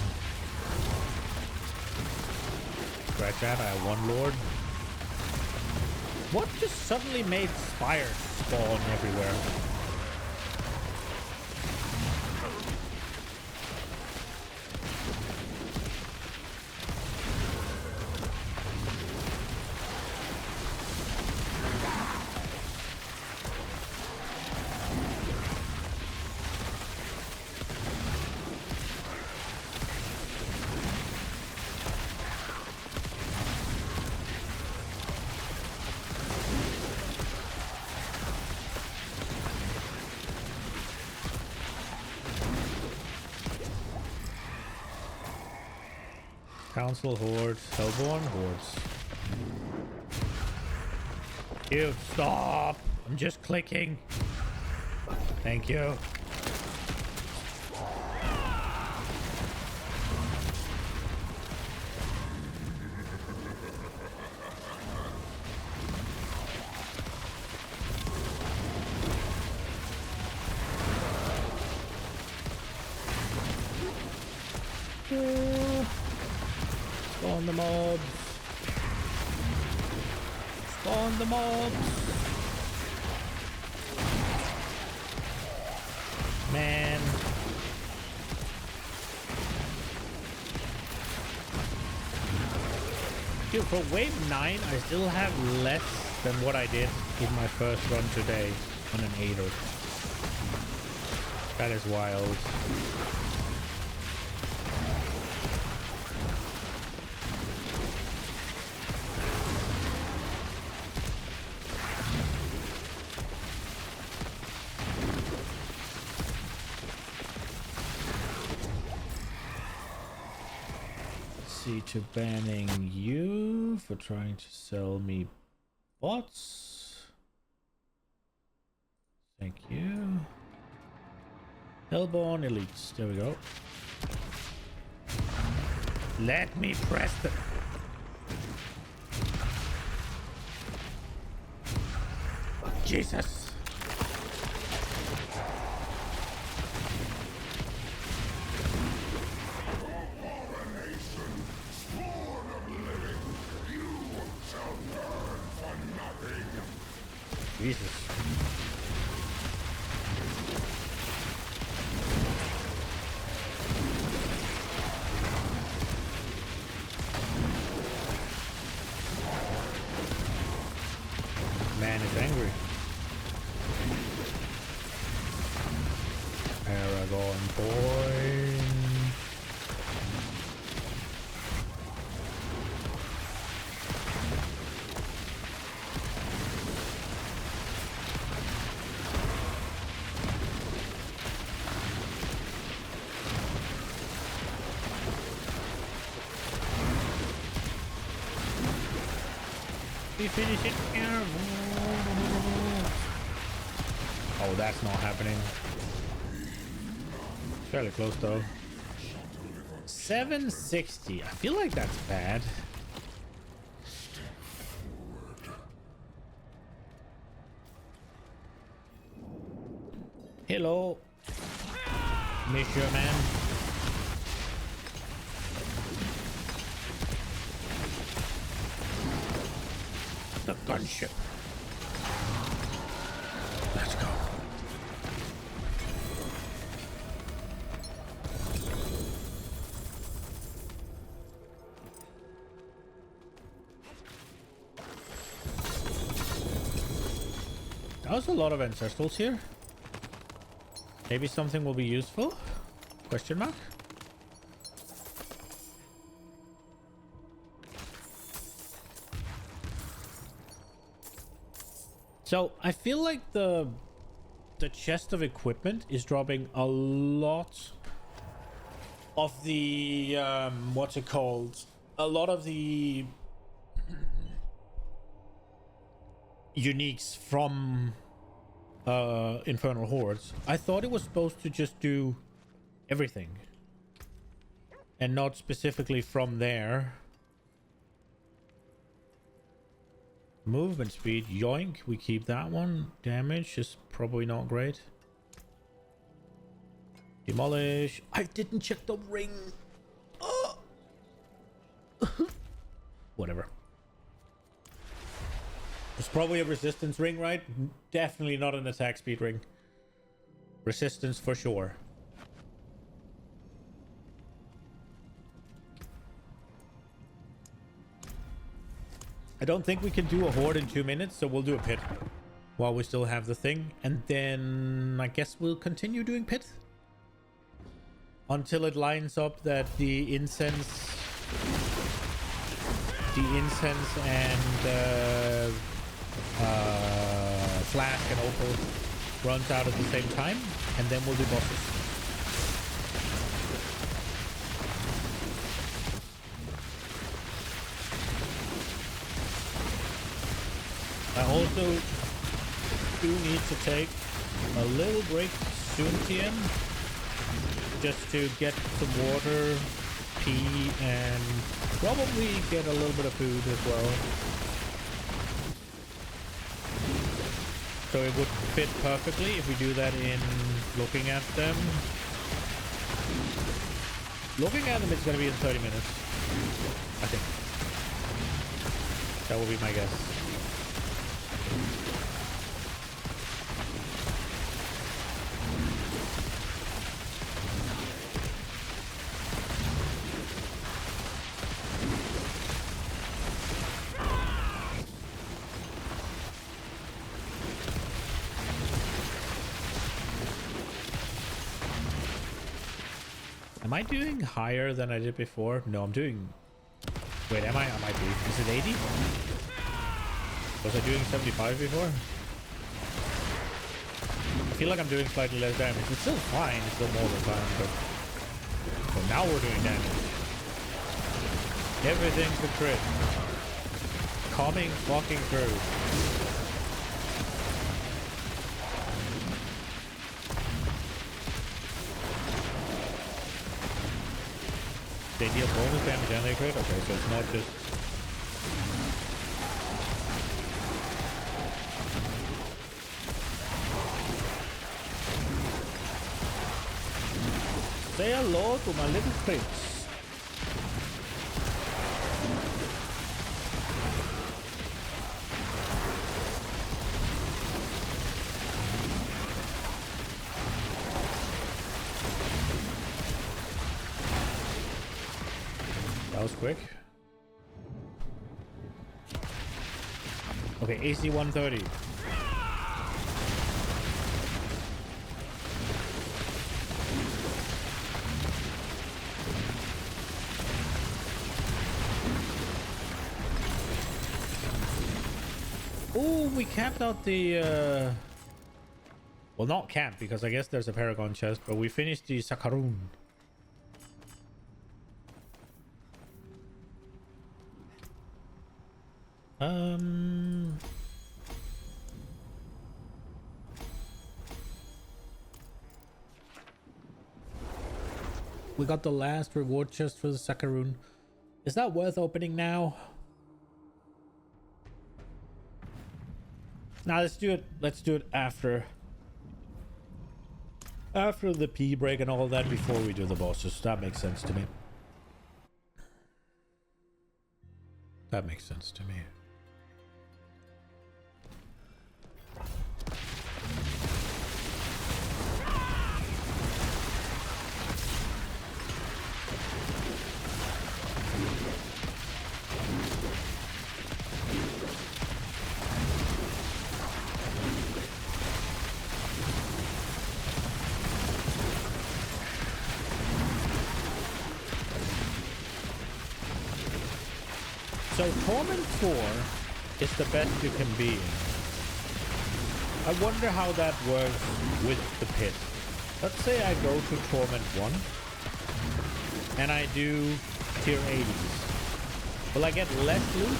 Scratch that, I have 1 lord. What just suddenly made spires spawn everywhere? Council hordes, Hellborn hordes. You stop! I'm just clicking. Thank you. Spawn the mobs. Spawn the mobs. Man. Dude, for wave 9, I still have less than what I did in my first run today on an 8er. That is wild. To banning you for trying to sell me bots. Thank you. Hellborn elites. There we go. Let me press the... Jesus. Jesus. Man is angry. Paragon point. We finish it. Oh, that's not happening. Fairly close though. 760. I feel like that's bad. Hello, Monsieur Man. The gunship. Let's go. That was a lot of ancestrals here. Maybe something will be useful? Question mark? So I feel like the chest of equipment is dropping a lot of the what's it called? A lot of the uniques from Infernal Hordes. I thought it was supposed to just do everything and not specifically from there. Movement speed, yoink, we keep that one. Damage is probably not great. Demolish. I didn't check the ring. Oh. Whatever. It's probably a resistance ring, right? Definitely not an attack speed ring. Resistance for sure. I don't think we can do a horde in 2 minutes, so we'll do a pit while we still have the thing. And then I guess we'll continue doing pit until it lines up that the incense and flask and opal runs out at the same time, and then we'll do bosses. I also do need to take a little break soon at the end, just to get some water, pee, and probably get a little bit of food as well. So it would fit perfectly if we do that in looking at them. Looking at them, it's going to be in 30 minutes, I think. That will be my guess. Am I doing higher than I did before? No, I'm doing... Wait, am I? I might be. Is it 80? Was I doing 75 before? I feel like I'm doing slightly less damage. It's still fine. It's still more than fine, but... So now we're doing damage. Everything's a crit. Coming fucking through. They deal bonus damage and they crit? Okay, so it's not just... Say hello to my little crits. That was quick. Okay, AC 130. Oh, we capped out the well, not capped because I guess there's a Paragon chest, but we finished the Sakaroon. We got the last reward chest for the Sakaroon. Is that worth opening now? Nah, let's do it. Let's do it after the pee break and all that, before we do the bosses. That makes sense to me. That makes sense to me. So Torment 4 is the best you can be in. I wonder how that works with the pit. Let's say I go to Torment 1 and I do tier 80s. Will I get less loot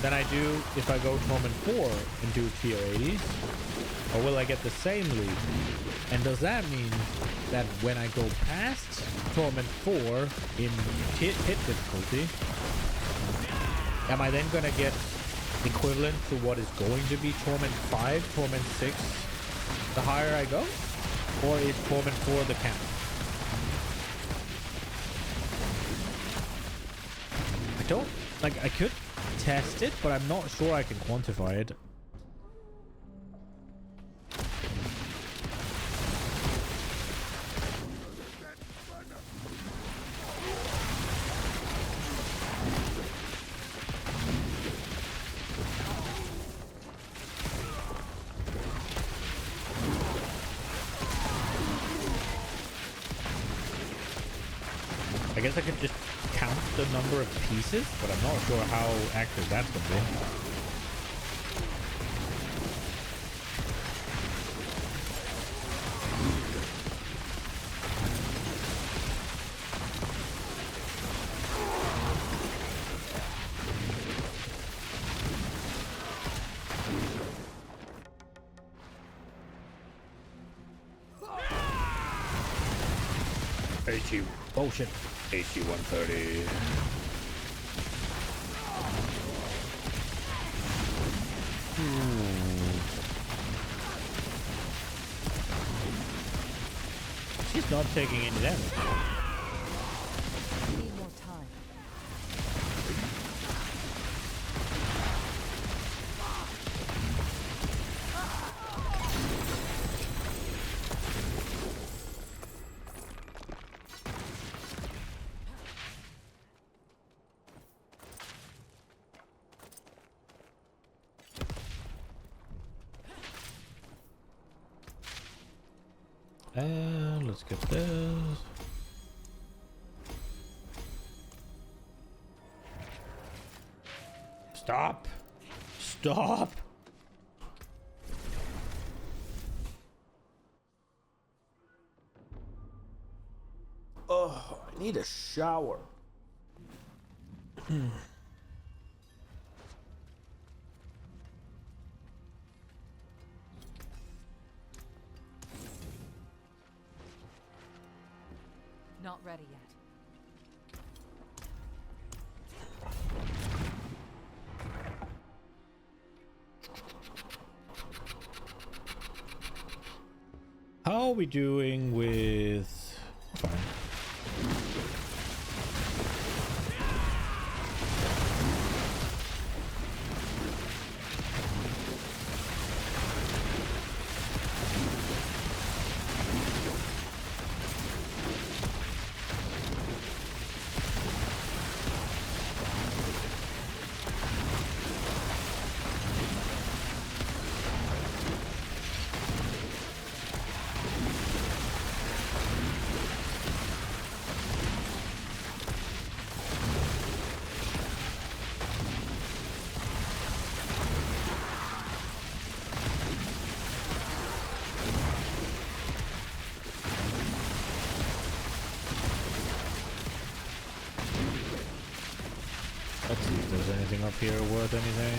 than I do if I go Torment 4 and do tier 80s? Or will I get the same loot? And does that mean that when I go past Torment 4 in hit difficulty, am I then gonna get equivalent to what is going to be Torment 5, Torment 6, the higher I go? Or is Torment 4 the cap? I don't, like, I could test it, but I'm not sure I can quantify it. I guess I could just count the number of pieces, but I'm not sure how accurate that's going to be. HE. Oh shit. HE 130. She's not taking any damage. Need more time. Let's get this. Stop. Stop. Oh, I need a shower. Not ready yet. How are we doing with... Fine. Let's see if there's anything up here worth anything.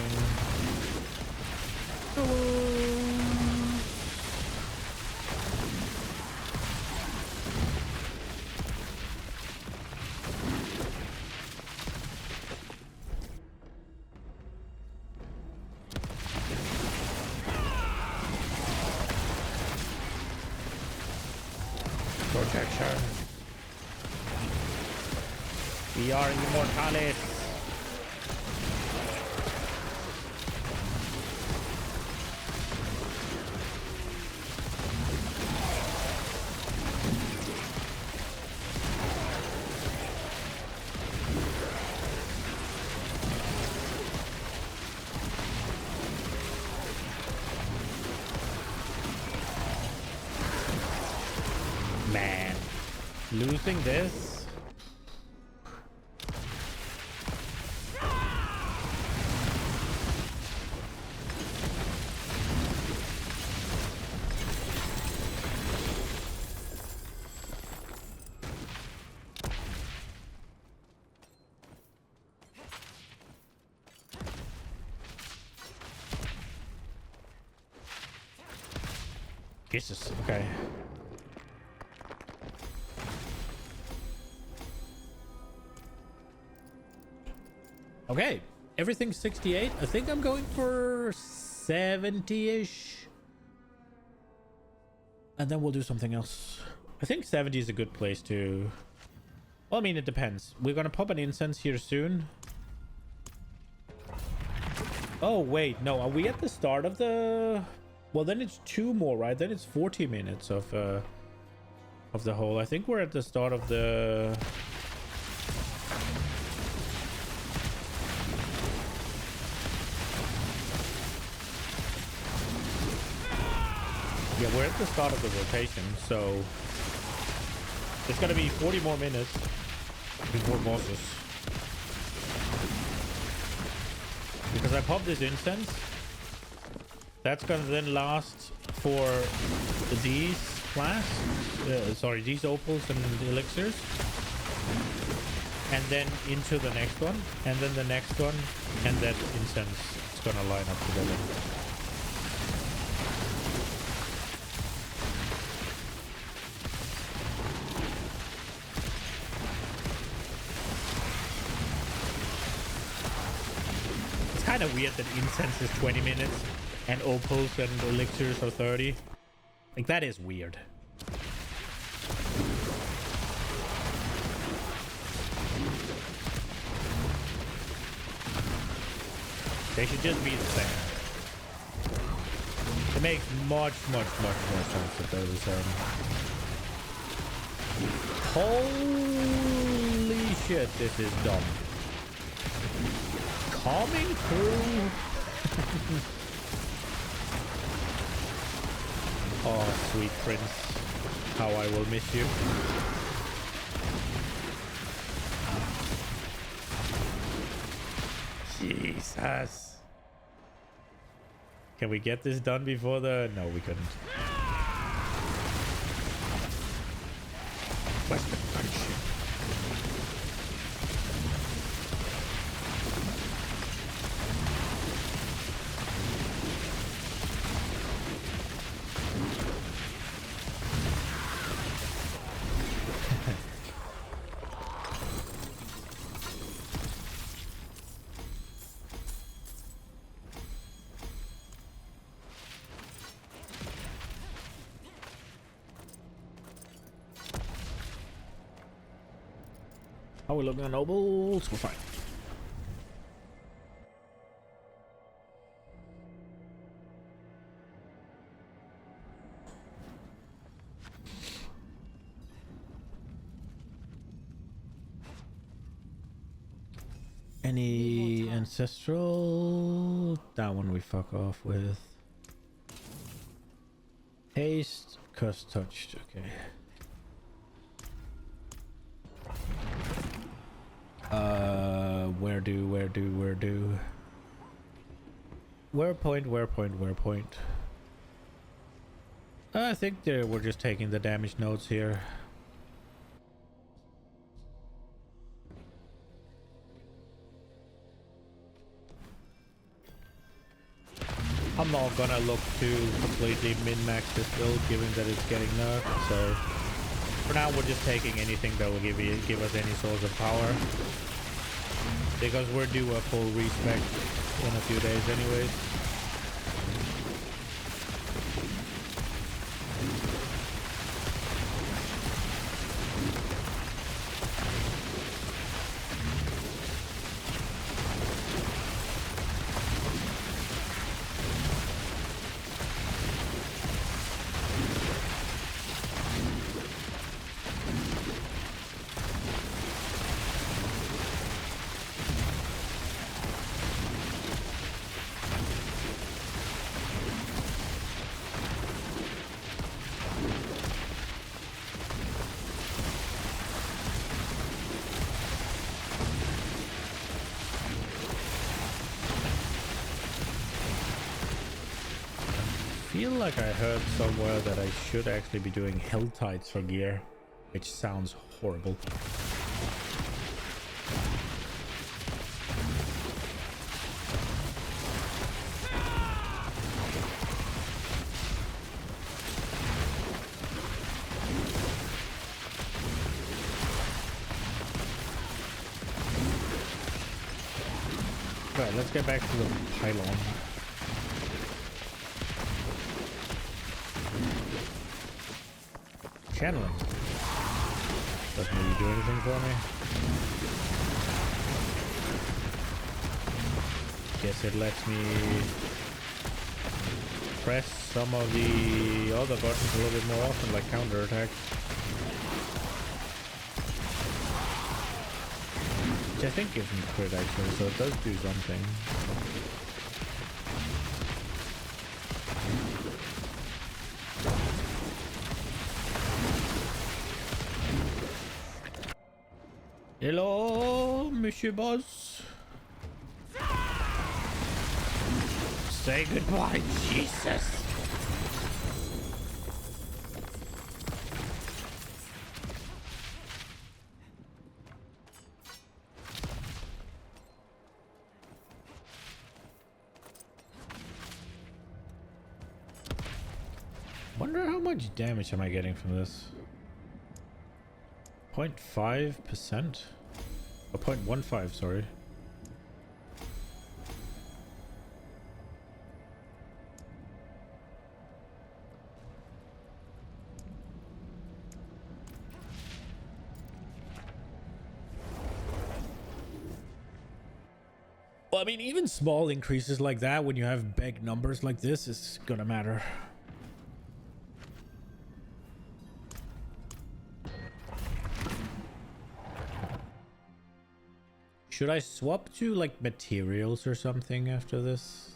Protection. We are immortales. Man, losing this. Jesus. Okay. Okay. Everything's 68. I think I'm going for 70-ish. And then we'll do something else. I think 70 is a good place to... Well, I mean, it depends. We're gonna pop an incense here soon. Oh, wait. No, are we at the start of the... Well, then it's 2 more, right? Then it's 40 minutes of the whole. I think we're at the start of the... Yeah, we're at the start of the rotation, so... It's gonna be 40 more minutes before bosses. Because I popped this incense. That's gonna then last for these these opals and elixirs. And then into the next one. And then the next one. And that incense is gonna line up together. Kind of weird that incense is 20 minutes and opals and elixirs are 30. Like, that is weird. They should just be the same. It makes much more sense that they're the same. Holy shit, this is dumb. Coming through. Oh, sweet prince. How I will miss you. Jesus. Can we get this done before the... No, we couldn't. Where's the gunship? How are we looking on nobles? We're fine. Any ancestral? That one we fuck off with. Haste, curse touched. Okay. Where point? I think we're just taking the damage notes here. I'm not gonna look to completely min-max this build, given that it's getting nerfed, so for now we're just taking anything that will give us any source of power. Because we're due a full respec in a few days anyways. I feel like I heard somewhere that I should actually be doing Hell Tides for gear, which sounds horrible. Alright, let's get back to the pylon. Channeling. Doesn't really do anything for me. Guess it lets me press some of the other buttons a little bit more often, like counter attack. Which I think gives me crit actually, so it does do something. Hello, Monsieur Boss. Say goodbye, Jesus. Wonder how much damage am I getting from this? 0.5%? Or 0.15, sorry. Well, I mean, even small increases like that when you have big numbers like this is gonna matter. Should I swap to like materials or something after this?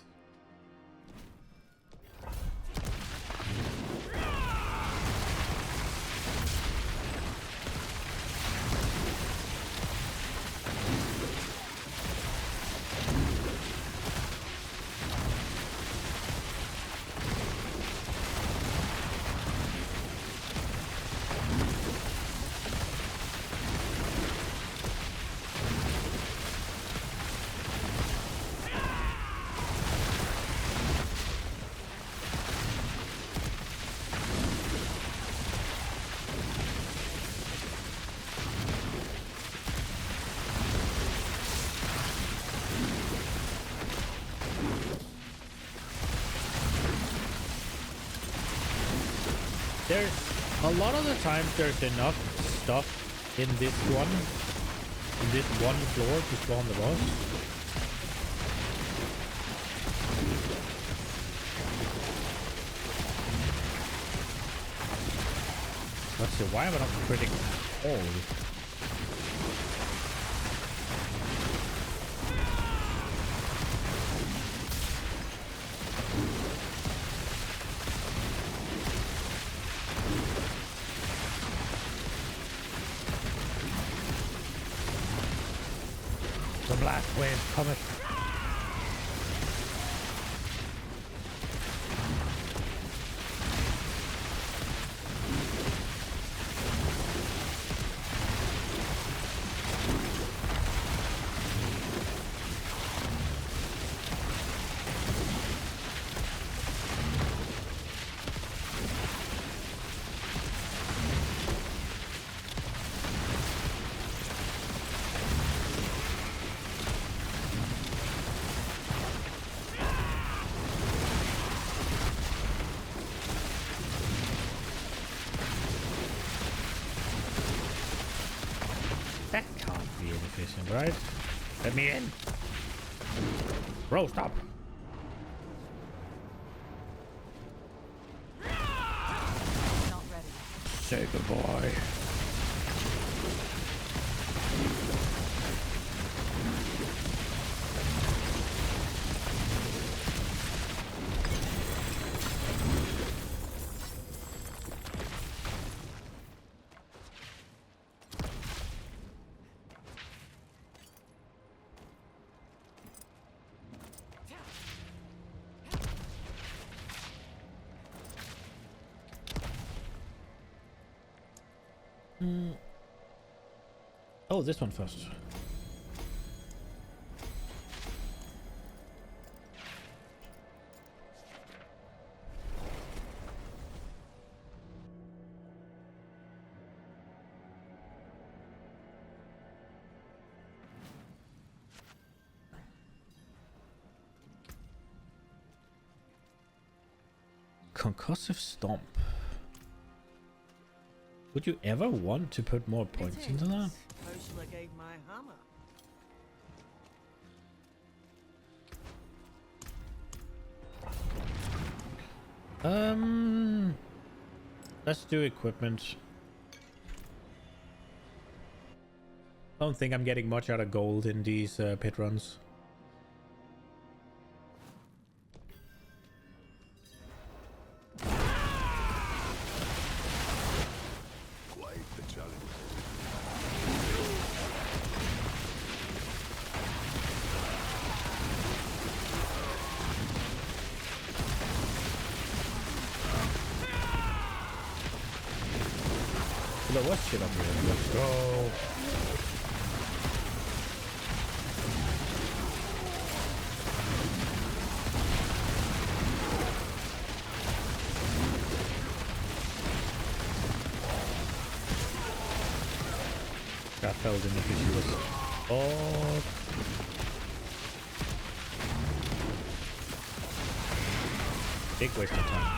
There's a lot of the times there's enough stuff in this one floor to spawn the boss. Let's see, why am I not critting all? The blast wave cometh. That can't be inefficient, right? Let me in. Bro, stop. Not ready. Say goodbye. Oh, this one first. concussive stomp. Would you ever want to put more points into that? How shall I guide my hammer? Let's do equipment. Don't think I'm getting much out of gold in these pit runs. Quite the challenge. There was shit up here. Let's go. That fell in because she was. Oh. Big waste of time.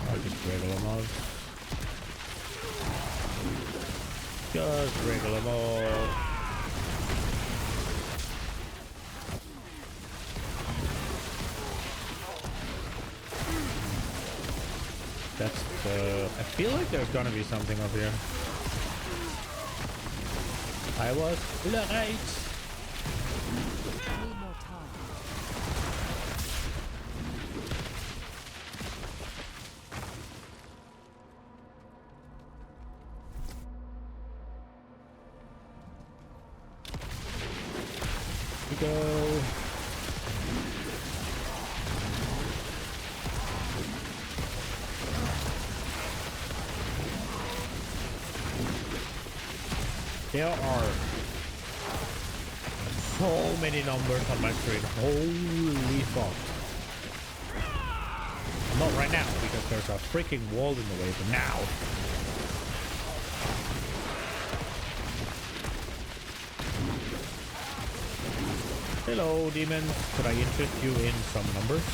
I'll just wriggle them all. Just wriggle them all. That's the... I feel like there's gonna be something up here. I was right. Need more time. We go. There are so many numbers on my screen. Holy fuck. Not right now because there's a freaking wall in the way, but now. Hello, demons. Could I interest you in some numbers?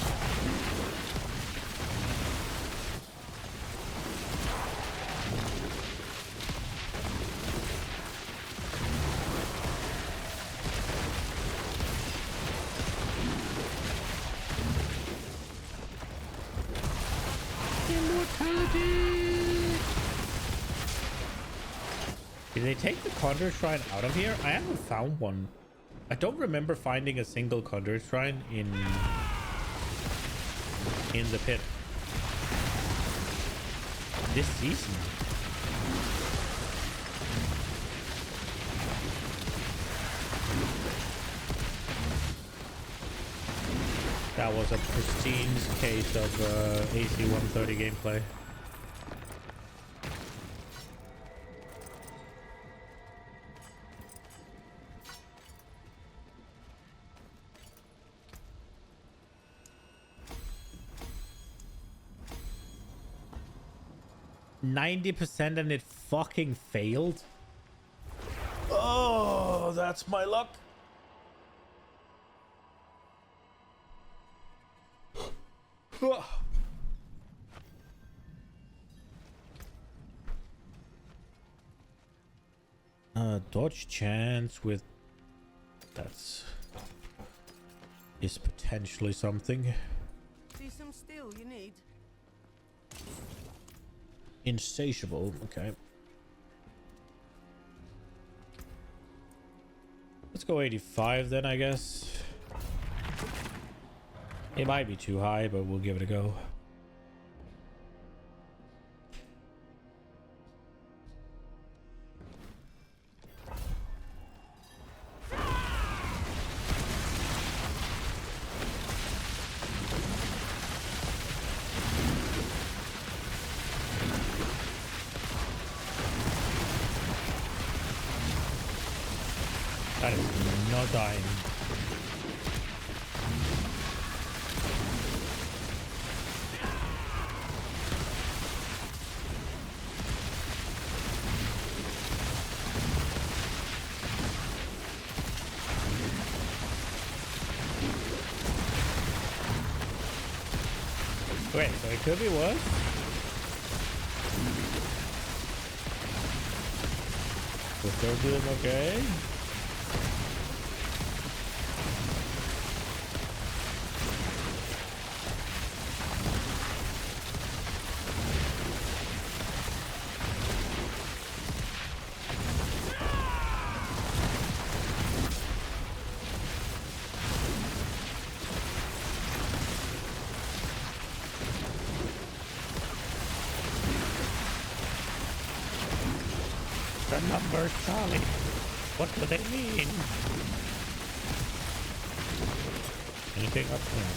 Did they take the Conjure Shrine out of here? I haven't found one. I don't remember finding a single Conjure Shrine in the pit this season. That was a pristine case of AC 130 gameplay. %, and it fucking failed. Oh, that's my luck. Dodge chance with is potentially something. See some steel you need? Insatiable, okay. Let's go 85 then, I guess. It might be too high, but we'll give it a go. That is not dying. Wait, so it could be worse? We're still doing okay? The numbers, Charlie. What do they mean? Anything up there?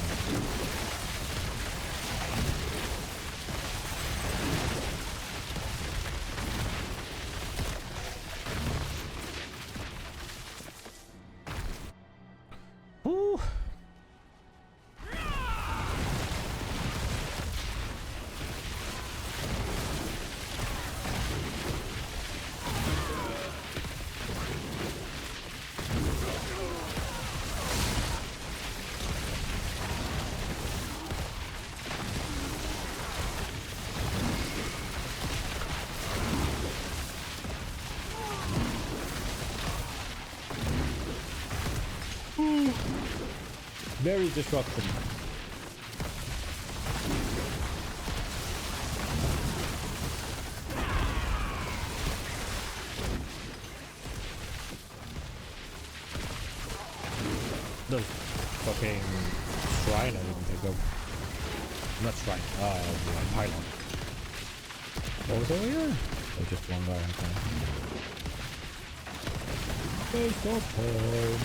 Ooh. Very disruptive. The fucking shrine I didn't think of. Not shrine, pylon. What was over here? Oh, just one guy. Okay. Stop home.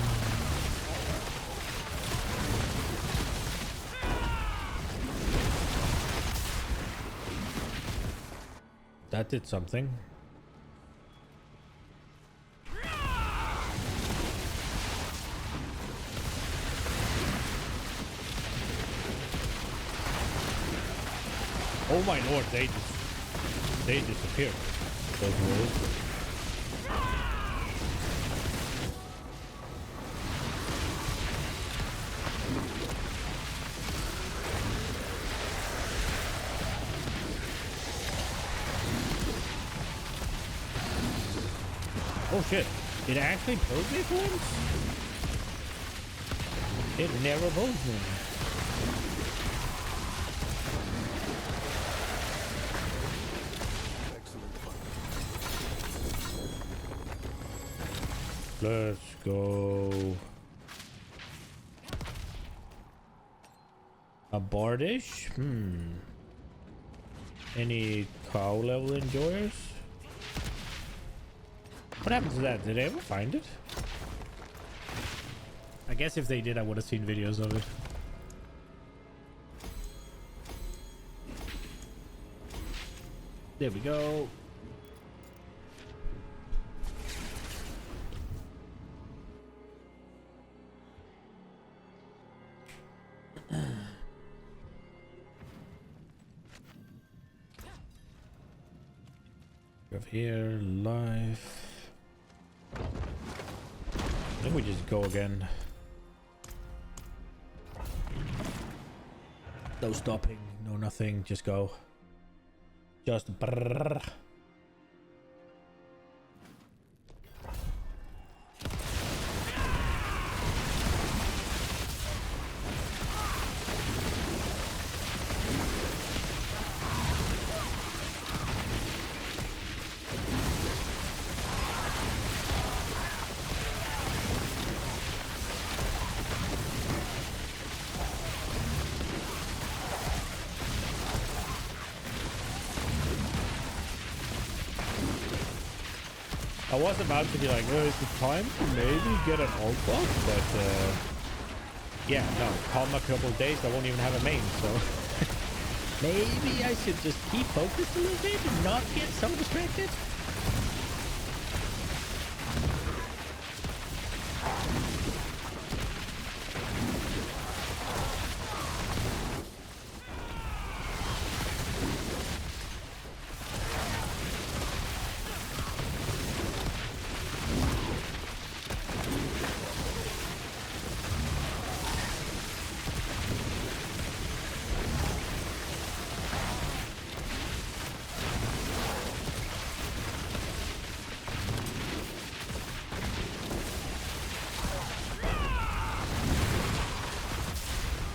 That did something. Oh my lord, they disappeared. Those wolves. Oh shit, it actually pulled me for once? It never pulls me. Let's go. A bardish? Any cow level enjoyers? What happened to that? Did they ever find it? I guess if they did, I would have seen videos of it. There we go. Of here, life. I think we just go again. No stopping, no nothing, just go. Just brrr. I was about to be like, well, is it time to maybe get an ult buff? But, yeah, no. Call a couple of days, I won't even have a main, so... maybe I should just keep focused a little bit and not get so distracted?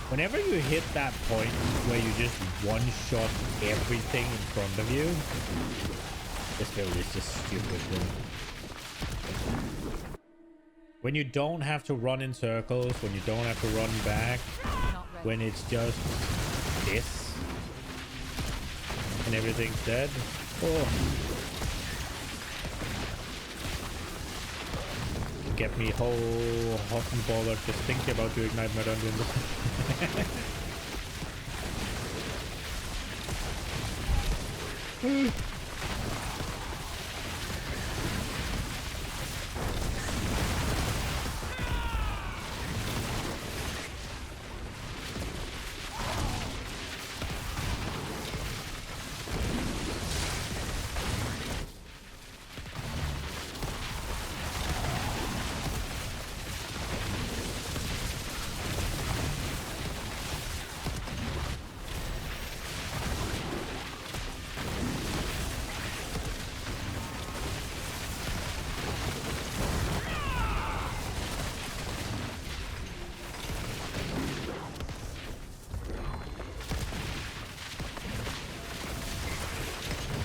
Whenever you hit that point where you just one-shot everything in front of you, this build is just stupid. When you don't have to run in circles, when you don't have to run back, Not ready. when it's just this and everything's dead. Oh. Get me whole hot and bothered just thinking about to ignite my dungeons.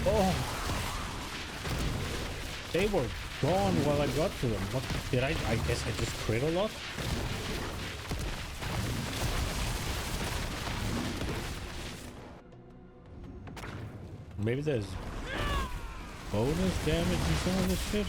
Oh, they were gone while I got to them. What did I guess I just crit a lot. Maybe there's bonus damage and some of this shit.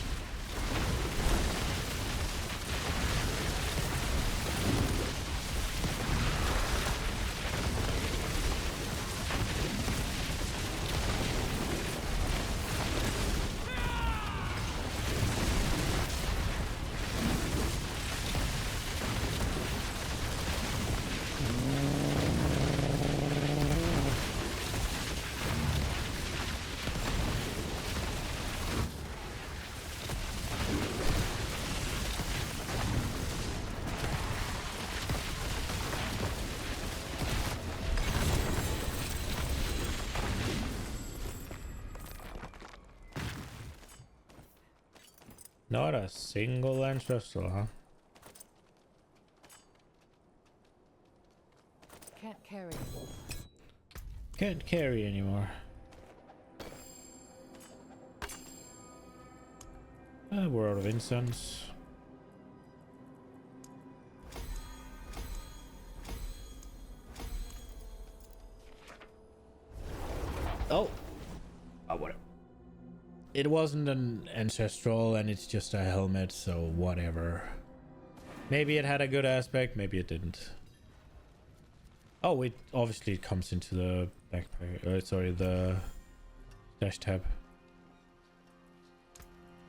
Not a single ancestral, huh? Can't carry. Can't carry anymore. We're out of incense. Oh, whatever. It wasn't an ancestral, and it's just a helmet, so whatever. Maybe it had a good aspect, maybe it didn't. Oh, it obviously comes into the backpack. Sorry, the dash tab.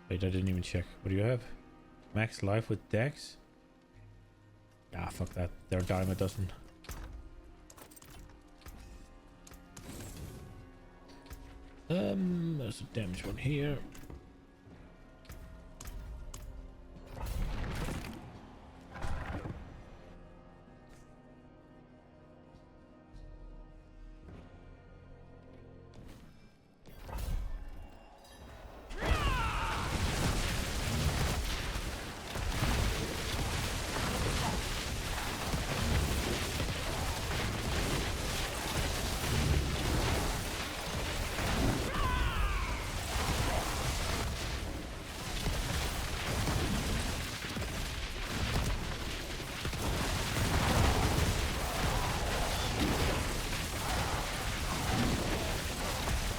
Wait, I didn't even check. What do you have? Max life with dex? Ah, fuck that. They're dime a dozen. There's a damage one here.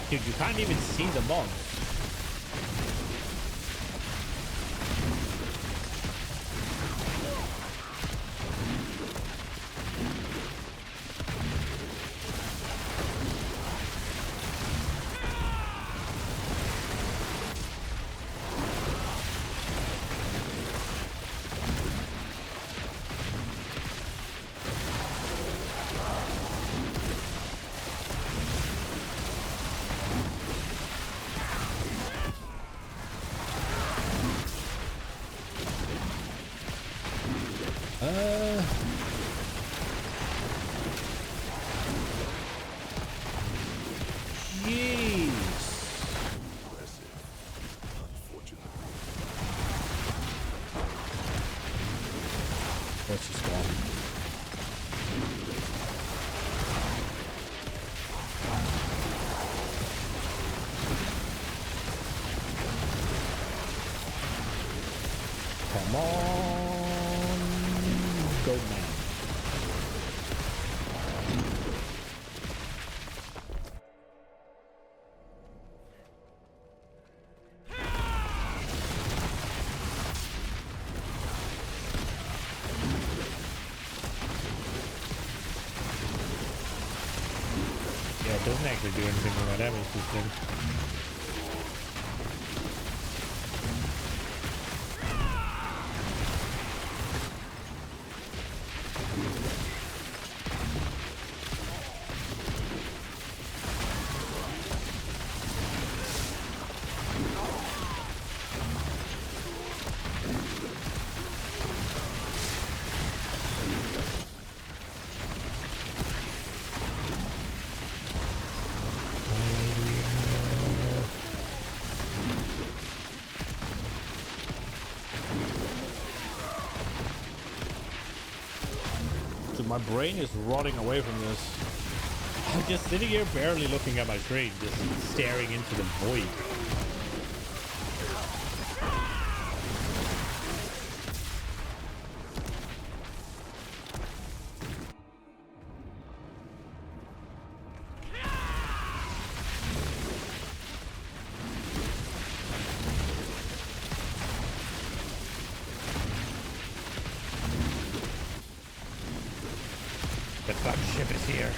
Dude, you can't even see the mobs. Jeez. Let's just go on. man. Yeah, it doesn't actually do anything with my damage system. Dude, my brain is rotting away from this. I'm just sitting here barely looking at my screen, just staring into the void. The fuck ship is here.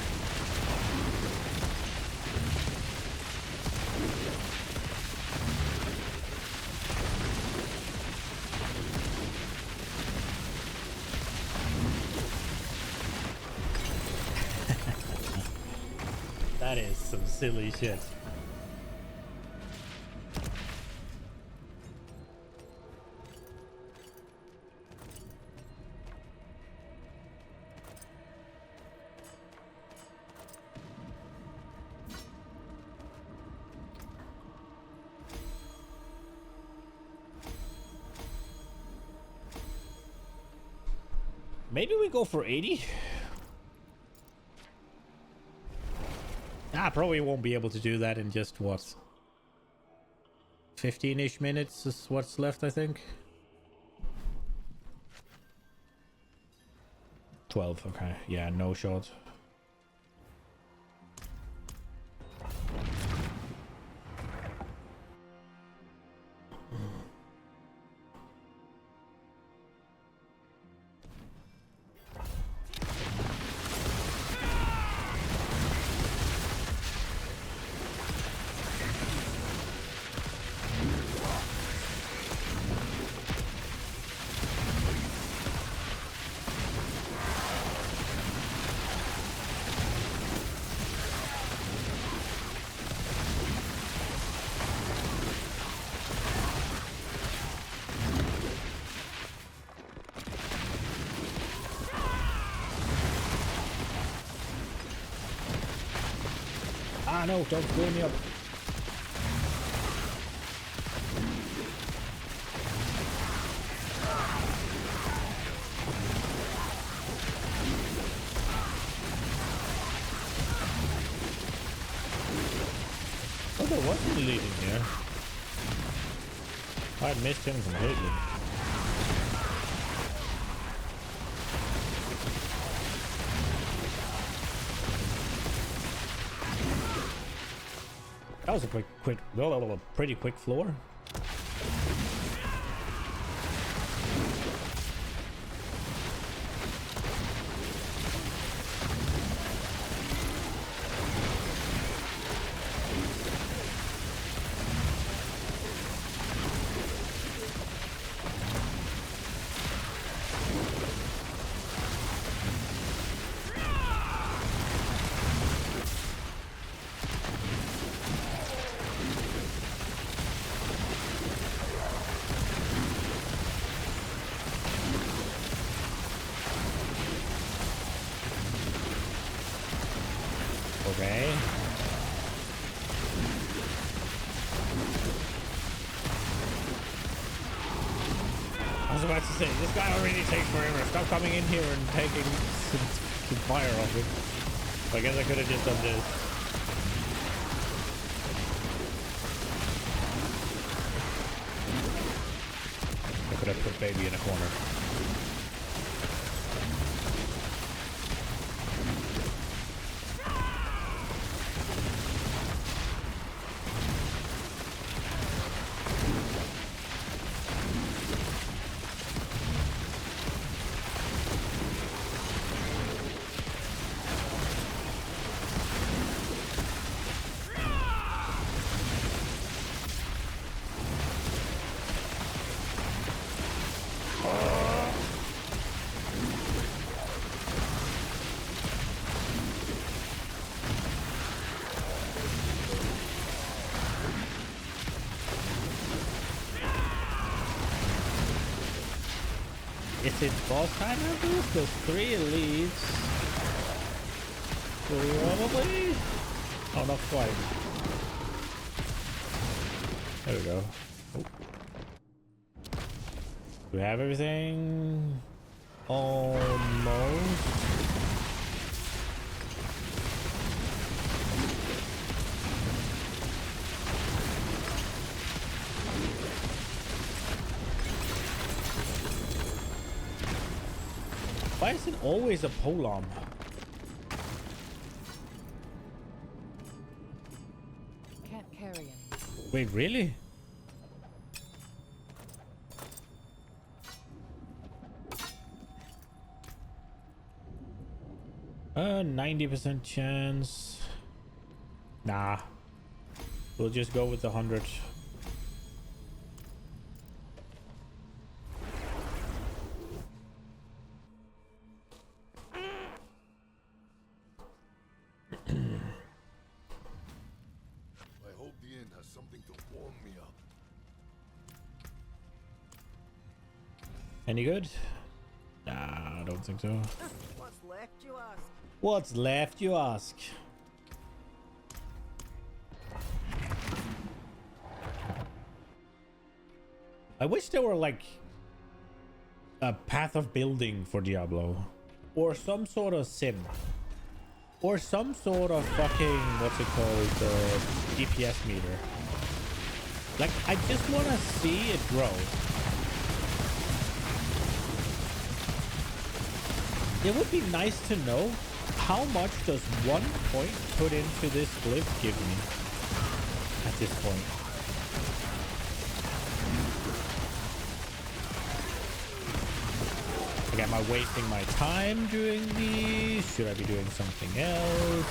That is some silly shit. Maybe we go for 80? I probably won't be able to do that in just what, 15-ish minutes is what's left, I think. 12, okay. Yeah, no shot. Ah, no, don't blow me up. Oh, there wasn't leading here. I missed him completely. That was a pretty quick floor. Okay. I was about to say, this guy already takes forever. Stop coming in here and taking some fire off him. I guess I could have just done this. I could have put baby in a corner. it boss kind of boost? There's 3 elites. Probably? Oh, not quite. There we go. Oh. Do we have everything? Almost. Why is it always a polearm? Can't carry any. Wait, really? 90% chance. Nah. We'll just go with the 100. I hope the inn has something to warm me up. Any good? Nah, I don't think so. What's left, you ask? What's left, you ask? I wish there were like a path of building for Diablo, or some sort of sim, or some sort of fucking, what's it called, DPS meter. Like, I just want to see it grow. It would be nice to know how much does 1 point put into this glyph give me at this point. Like, am I wasting my time doing these? Should I be doing something else?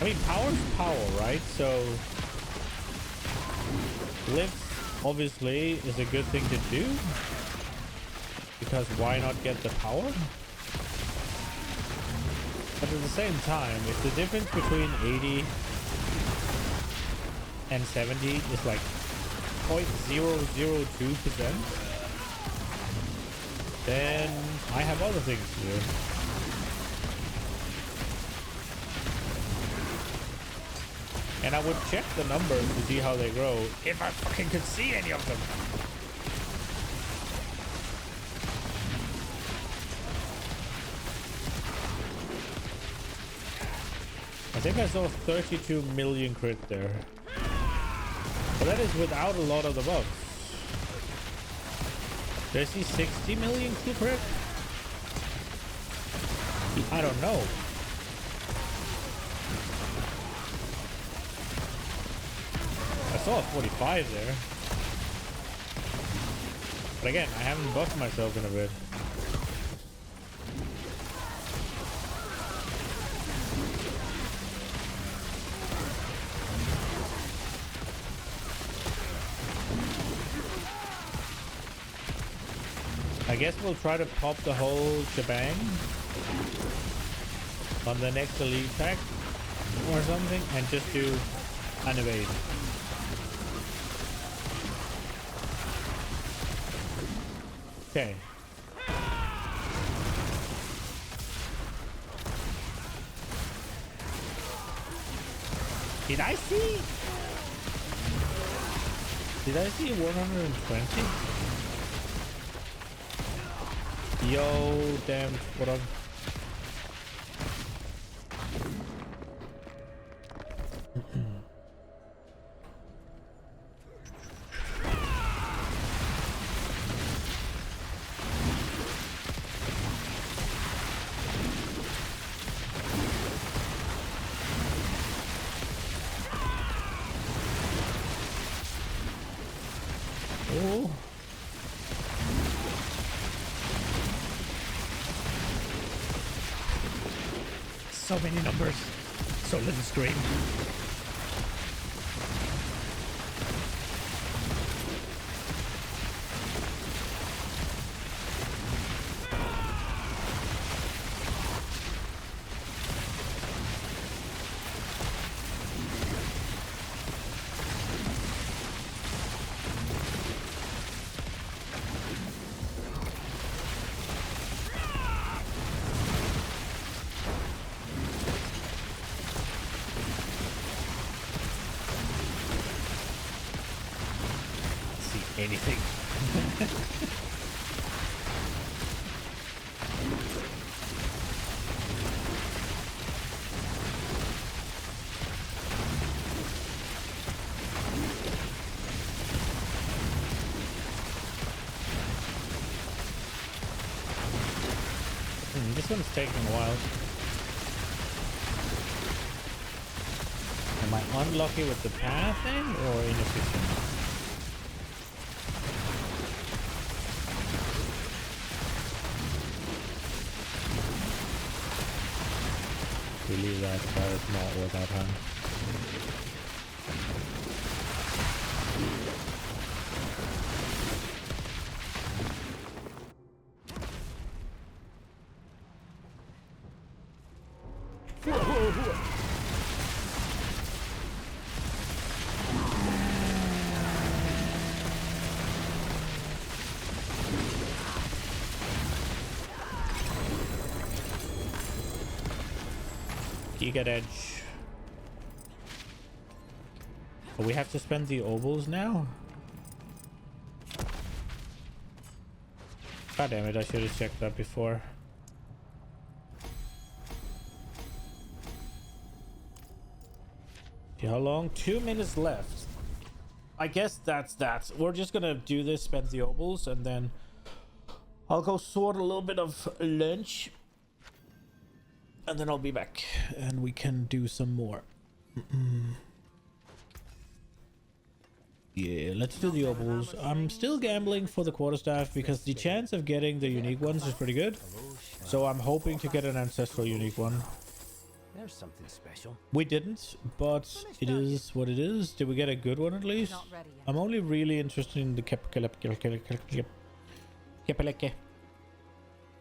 I mean, power's power, right? So, glyphs obviously is a good thing to do, because why not get the power? But at the same time, if the difference between 80 and 70 is like 0.002%, then I have other things to do. And I would check the numbers to see how they grow, if I fucking could see any of them. I think I saw 32 million crit there. But that is without a lot of the buffs. Did I see 60 million crit? I don't know. I saw a 45 there. But again, I haven't buffed myself in a bit. I guess we'll try to pop the whole shebang on the next elite pack or something and just do an evade. Okay. Did I see 120? Yo, damn, what up? Oh. So many numbers, so little screen. anything. This one's taking a while. Am I unlucky with the pathing or inefficient? Believe that is not worth our time. Giga Edge. Oh, we have to spend the obols now? God damn it, I should have checked that before. See how long? 2 minutes left. I guess that's that. We're just gonna do this, spend the obols, and then I'll go sort a little bit of lunch. And then I'll be back and we can do some more. Yeah, let's do the obols. I'm still gambling for the quarterstaff because the chance of getting the unique ones is pretty good. So I'm hoping to get an ancestral unique one. There's something special. We didn't, but it is what it is. Did we get a good one at least? Not ready yet. I'm only really interested in the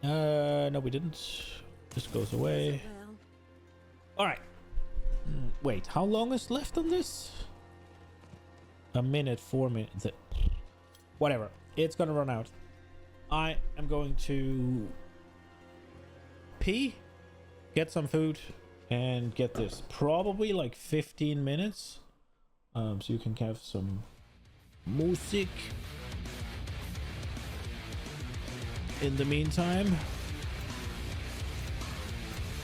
no, we didn't. This goes away. All right. Wait, how long is left on this? A minute, 4 minutes. Whatever. It's gonna run out. I am going to pee, get some food, and get this. Probably like 15 minutes. So you can have some music. In the meantime,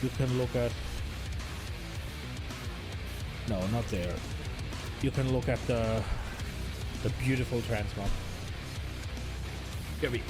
you can look at... No, not there. You can look at the beautiful transmog. Here we go.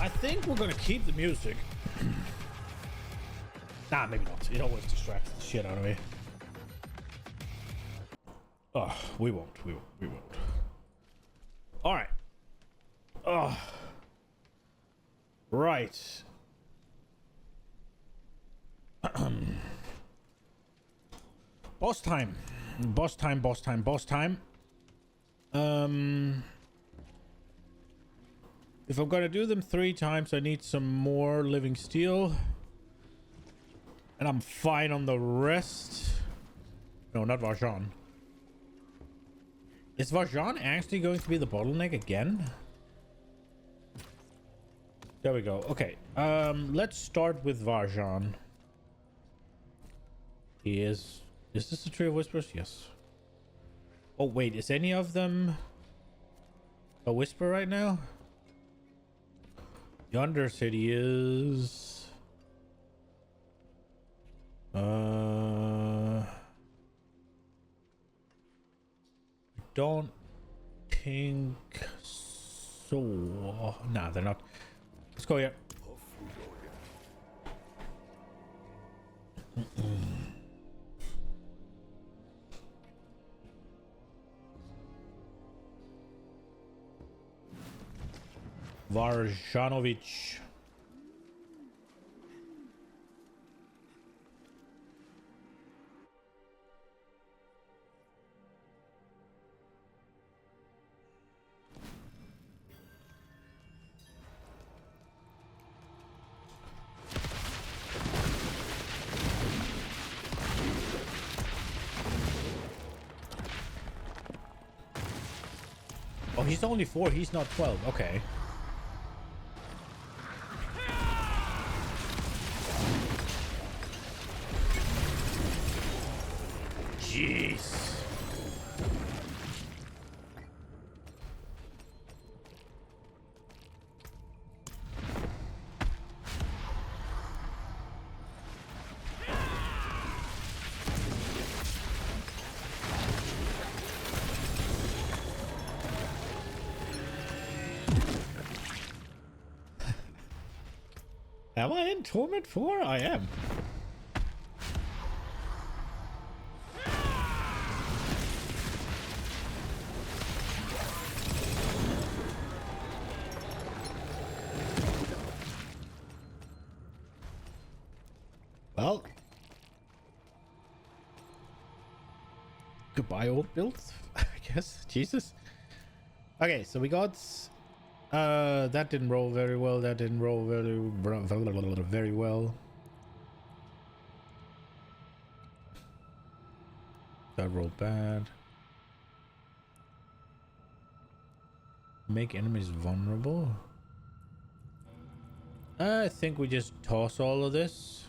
I think we're gonna keep the music. Nah, maybe not. It always distracts the shit out of me. Oh, we won't. We won't. All right. Oh. Right. Boss time. Boss time. Boss time. Boss time. If I'm gonna do them 3 times, I need some more living steel. And I'm fine on the rest. No, not Varjan. Is Varjan actually going to be the bottleneck again? There we go. Okay. Let's start with Varjan. He is... Is this the Tree of Whispers? Yes. Oh, wait. Is any of them a Whisper right now? Yonder City is... don't think so. Nah, they're not. Let's go here. Varjanovic. Oh, he's only 4. He's not 12. Okay. Jeez. Am I in Torment 4? I am. Well. Goodbye, old builds, I guess. Jesus. Okay, so we got... that didn't roll very well. That didn't roll very well. That rolled bad. Make enemies vulnerable. I think we just toss all of this.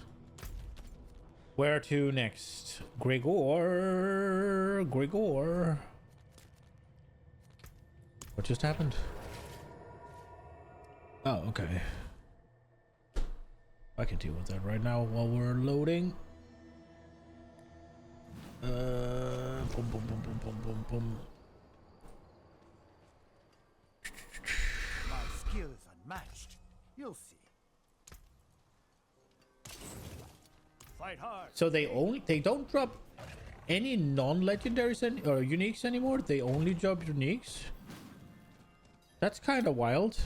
Where to next? Gregor. Gregor. What just happened? Oh, okay. I can deal with that right now while we're loading. Boom, boom, boom, boom, boom, boom, boom. My skill is unmatched. You'll see. Fight hard. So they don't drop any non-legendaries or uniques anymore. They only drop uniques. That's kind of wild.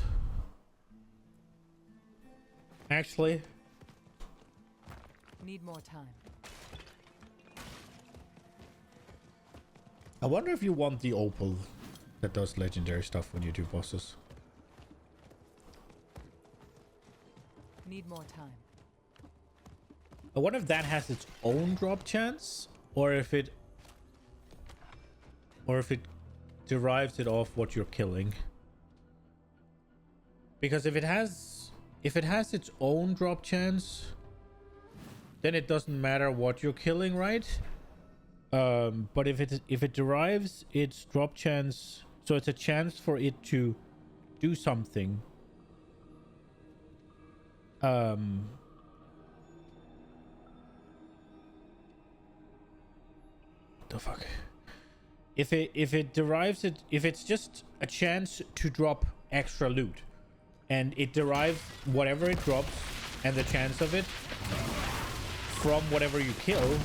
Actually, Need more time. I wonder if you want the opal that does legendary stuff when you do bosses. Need more time. I wonder if that has its own drop chance, or if it derives it off what you're killing. Because if it has its own drop chance, then it doesn't matter what you're killing, right? But if it derives its drop chance, so it's a chance for it to do something. What the fuck? If it derives it, if it's just a chance to drop extra loot, and it derives whatever it drops and the chance of it from whatever you kill,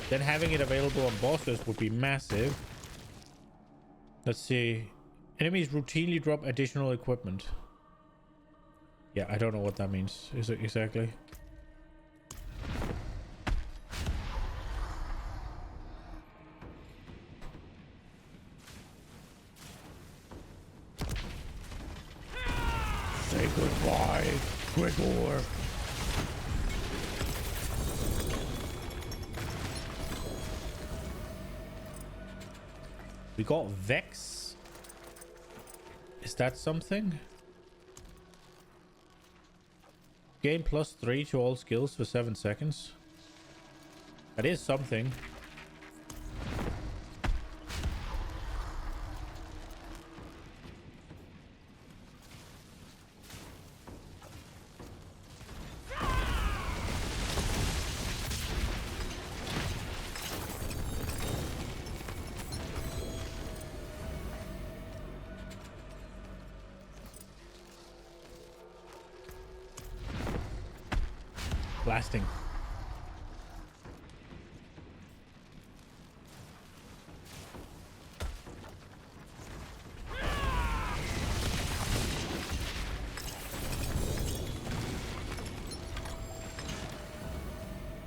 then having it available on bosses would be massive. Let's see. Enemies routinely drop additional equipment. Yeah, I don't know what that means. Is it exactly? Say goodbye, Gregor. We got Vex. Is that something? Gain +3 to all skills for 7 seconds. That is something. Blasting.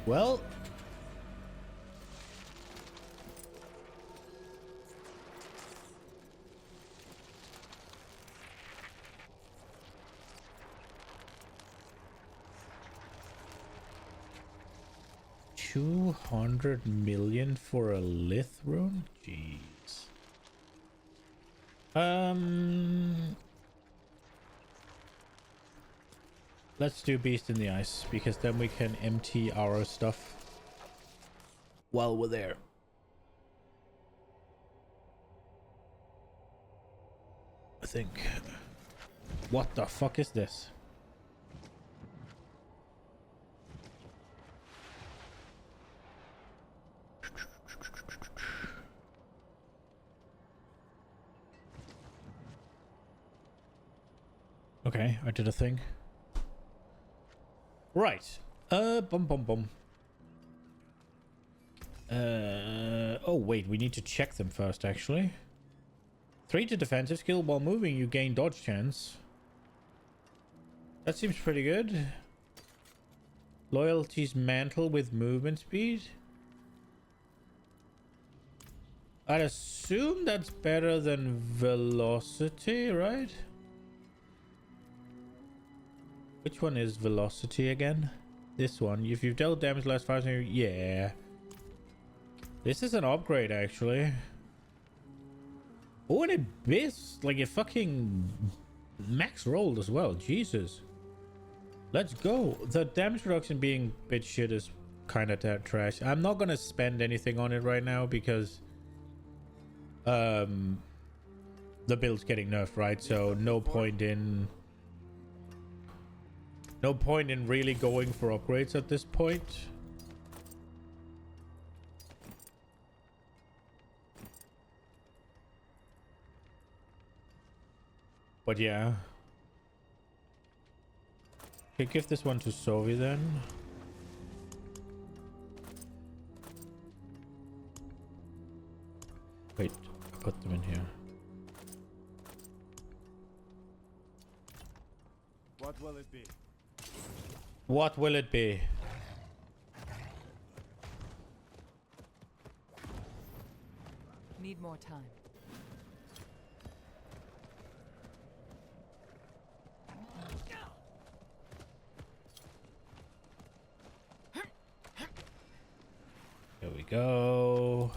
Well, $200 million for a Lith rune? Jeez. Let's do Beast in the Ice, because then we can empty our stuff while we're there. I think. What the fuck is this? Okay, I did a thing. Right. Bum. Oh wait, we need to check them first, actually. 3 to defensive skill. While moving, you gain dodge chance. That seems pretty good. Loyalty's mantle with movement speed. I'd assume that's better than velocity, right? Which one is velocity again? This one. If you've dealt damage last 5 seconds, yeah. This is an upgrade, actually. Oh, and it missed. Like, it fucking max rolled as well. Jesus. Let's go. The damage reduction being bit shit is kind of trash. I'm not gonna spend anything on it right now because the build's getting nerfed, right? So no point in really going for upgrades at this point. But yeah. Okay, give this one to Sovi then. Wait, I put them in here. What will it be? What will it be? Need more time. Here we go.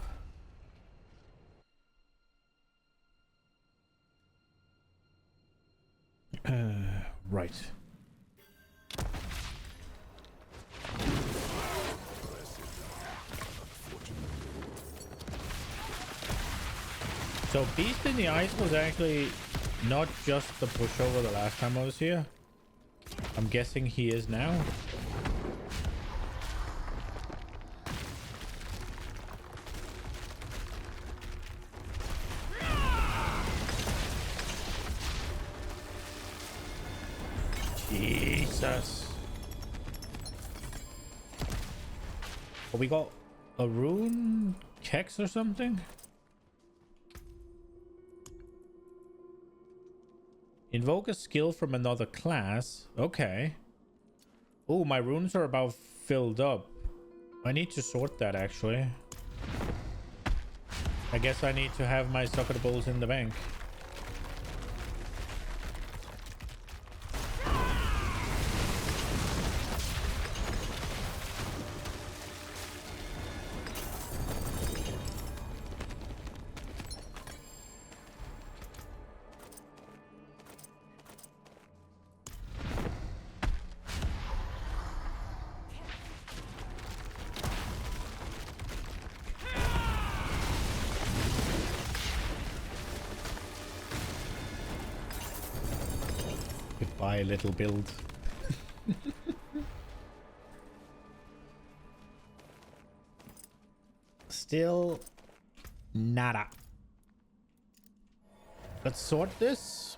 Right. So Beast in the Ice was actually not just the pushover the last time I was here. I'm guessing he is now. Jesus. Oh, we got a rune Kex or something? Invoke a skill from another class. Okay. Oh, my runes are about filled up. I need to sort that actually. I guess I need to have my socket balls in the bank. Goodbye, little build. Still nada. Let's sort this.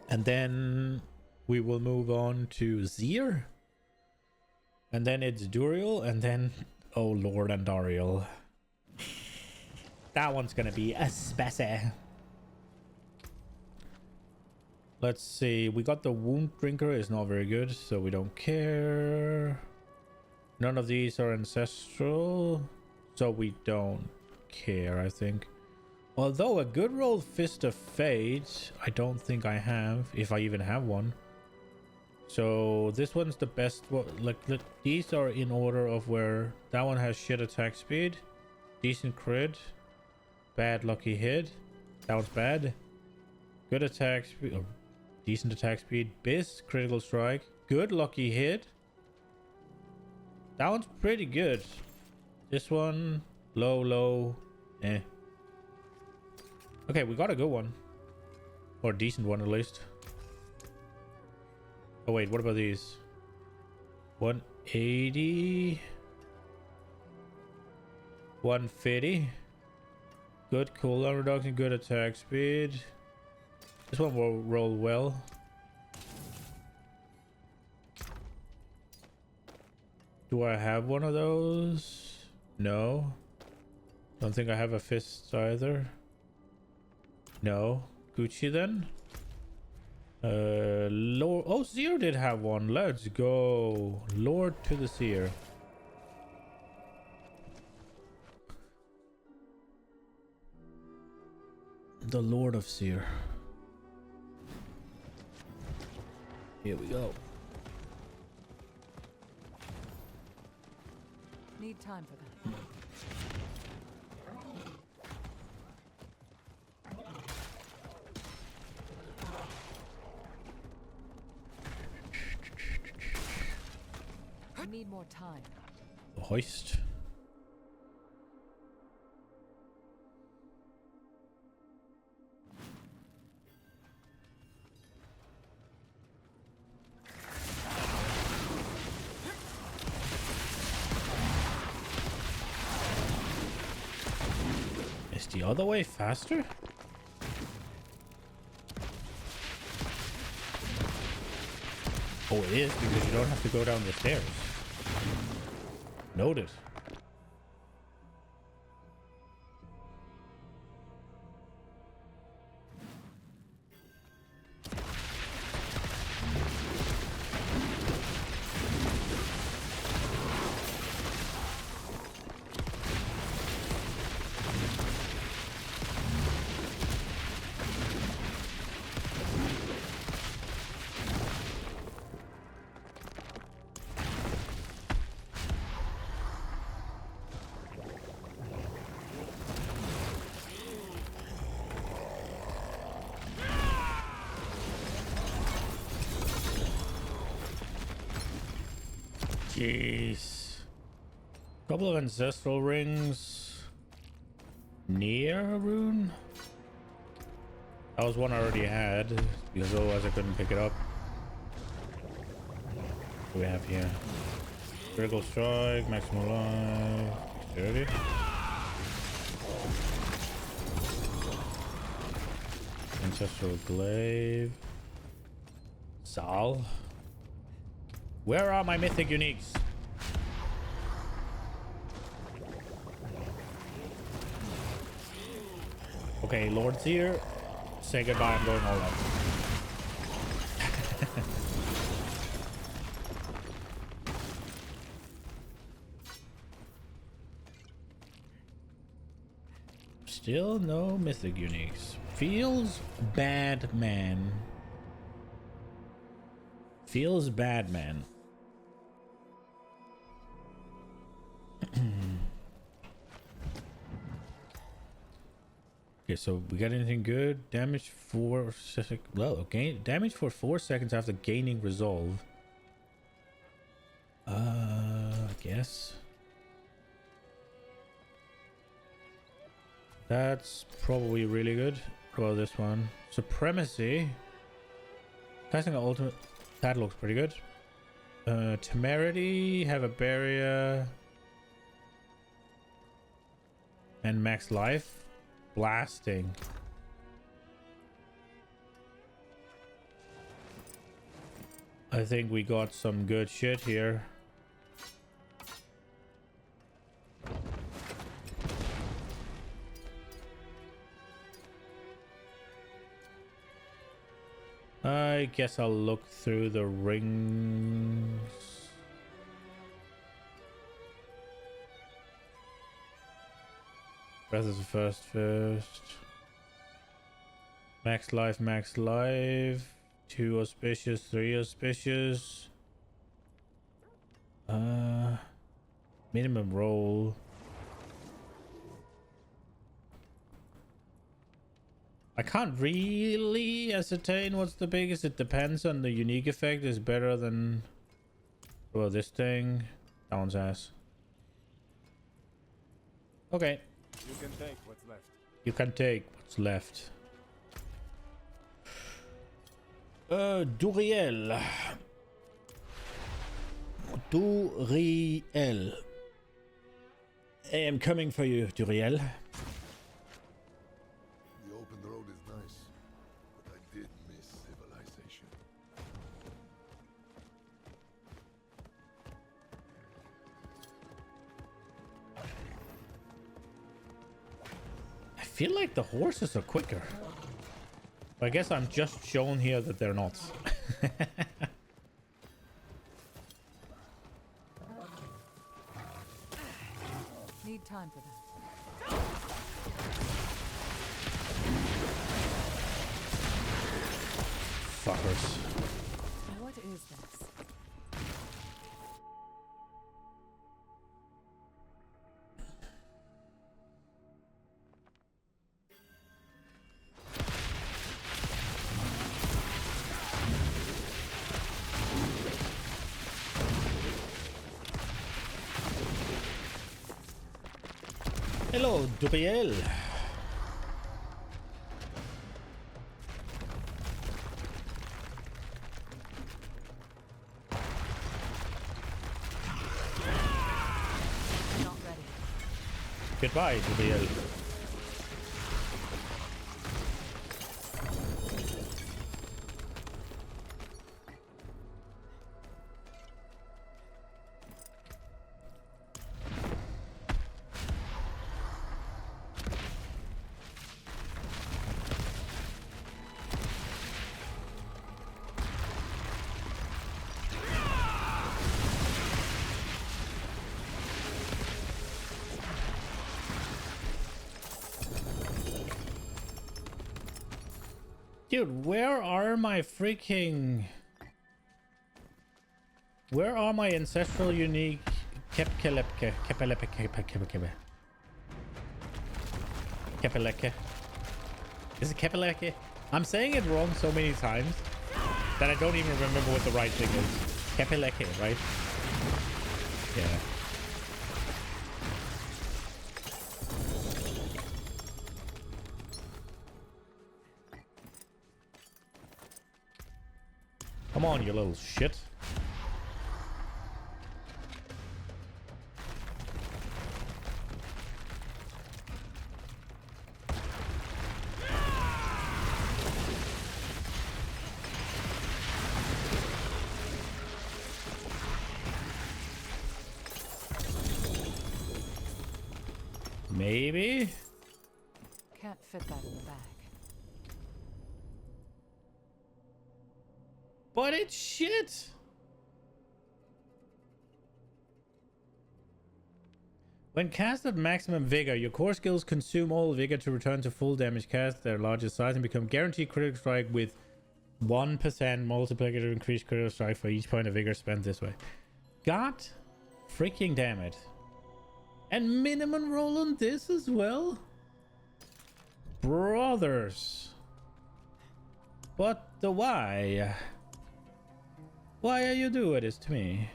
And then we will move on to Zir. And then it's Duriel. And then, oh Lord, Andariel. That one's gonna be a spicy. Let's see. We got the Wound Drinker. Is not very good, so we don't care. None of these are ancestral, so we don't care, I think. Although a good roll Fist of Fate, I don't think I have, if I even have one. So this one's the best one. Like, these are in order of where that one has shit attack speed, decent crit, bad lucky hit. That one's bad. Good attack speed, or decent attack speed, Biss, critical strike, good lucky hit. That one's pretty good. This one, low, eh. Okay, we got a good one. Or a decent one at least. Oh wait, what about these? 180. 150. Good cooldown reduction, good attack speed. This one will roll well. Do I have one of those? No. Don't think I have a fist either. No. Gucci then. Lord. Oh, Seer did have one. Let's go. Lord to the Seer. The Lord of Seer. Here we go. Need time for that. I need more time. The hoist. Is the other way faster? Oh, it is, because you don't have to go down the stairs. Noted. Jeez. Couple of ancestral rings. Near a rune? That was one I already had, because otherwise I couldn't pick it up. What do we have here? Critical strike, maximum life, 30. Ancestral glaive. Zal. Where are my mythic uniques? Okay, Lord's here. Say goodbye, I'm going all out. Still no mythic uniques. Feels bad, man. Feels bad, man. Okay, so we got anything good? Damage for well, okay, damage for 4 seconds after gaining resolve. I guess that's probably really good. What about this one? Supremacy. Casting an ultimate. That looks pretty good. Temerity, have a barrier, and max life. Blasting. I think we got some good shit here. I guess I'll look through the rings. Breath is the first. Max life, max life. 2 auspicious, 3 auspicious. Minimum roll. I can't really ascertain what's the biggest. It depends on the unique effect is better than, well, this thing. That one's ass. Okay. You can take what's left. You can take what's left. Duriel. Duriel. I am coming for you, Duriel. The open road is nice, but I did miss civilization. I feel like the horses are quicker. I guess I'm just shown here that they're not. Need time for that. Fuckers. What is this? Hello, Duriel. Not ready. Goodbye, Duriel. Dude, where are my freaking... Where are my ancestral unique... Kepelepke. Is it Kepelepke? I'm saying it wrong so many times that I don't even remember what the right thing is. Kepelepke, right? Yeah. Come on, you little shit. Maybe. Can't fit that in the bag. But it's shit. When cast at maximum vigor, your core skills consume all vigor to return to full damage cast at their largest size and become guaranteed critical strike with 1% multiplier to increase critical strike for each point of vigor spent this way. God freaking damn it. And minimum roll on this as well? Brothers. What the why? Why are you doing this to me?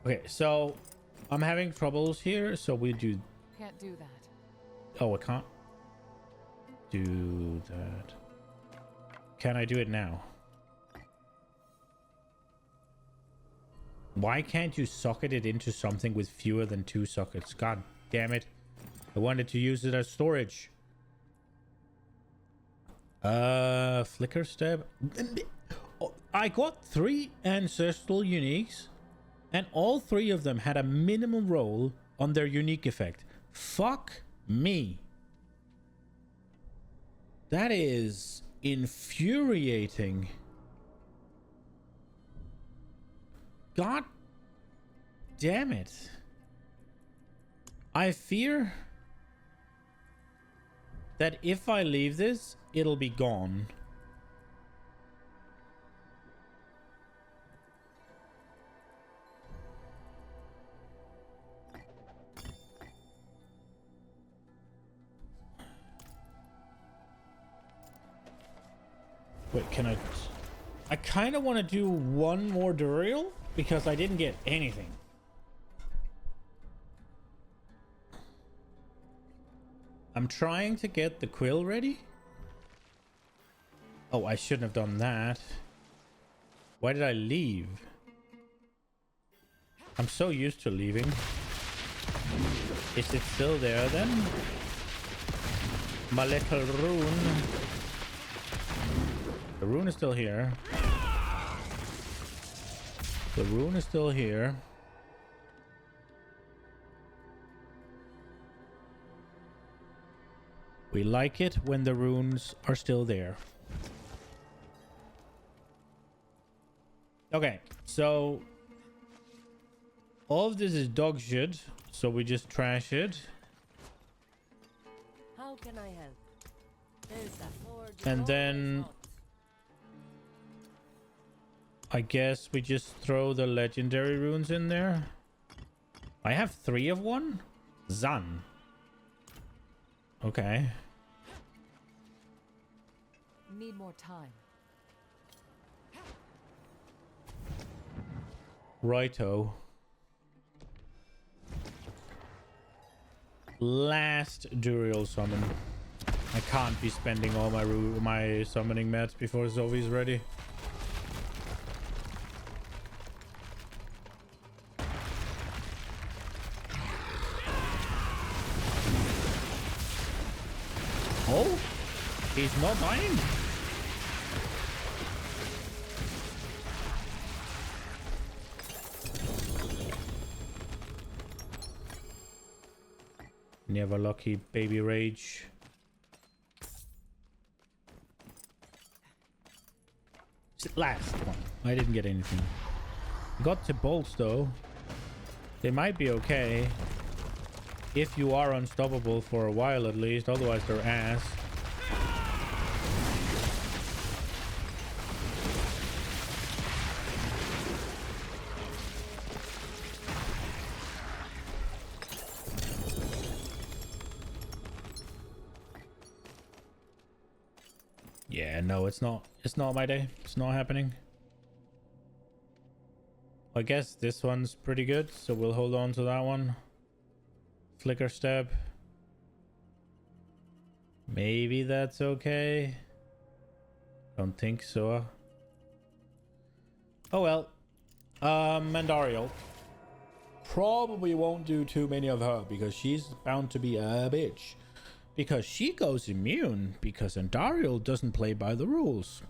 Okay, so I'm having troubles here, so we do... Can't do that. Oh, I can't do that. Can I do it now? Why can't you socket it into something with fewer than 2 sockets? God damn it. I wanted to use it as storage. Flicker stab. I got 3 ancestral uniques, and all 3 of them had a minimum roll on their unique effect. Fuck me. That is infuriating. God damn it. I fear that if I leave this, it'll be gone. Wait, can I kind of want to do one more Duriel because I didn't get anything. I'm trying to get the quill ready. Oh, I shouldn't have done that. Why did I leave? I'm so used to leaving. Is it still there then? My little rune. The rune is still here. The rune is still here. We like it when the runes are still there. Okay, so all of this is dog shit, so we just trash it. How can I help? There's a forge And then I guess we just throw the legendary runes in there. I have 3 of one. Zan. Okay. Need more time. Righto. Last Duriel summon. I can't be spending all my summoning mats before Zoe's ready. Oh, he's not dying. Never lucky baby rage. Last one. I didn't get anything. Got to bolts though. They might be okay. If you are unstoppable for a while at least, otherwise they're ass. Yeah, no, it's not my day. It's not happening. I guess this one's pretty good, so we'll hold on to that one. Flicker stab. Maybe that's okay. Don't think so. Oh well. Mandariel. Probably won't do too many of her because she's bound to be a bitch. Because she goes immune because Andariel doesn't play by the rules.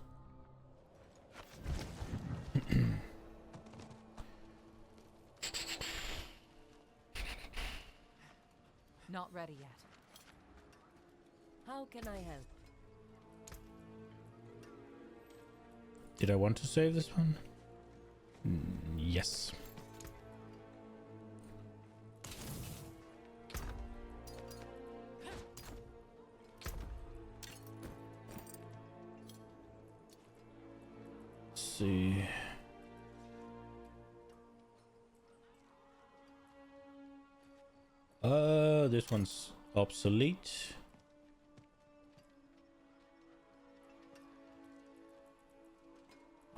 Not ready yet. How can I help? Did I want to save this one? Yes. Let's see. This one's obsolete.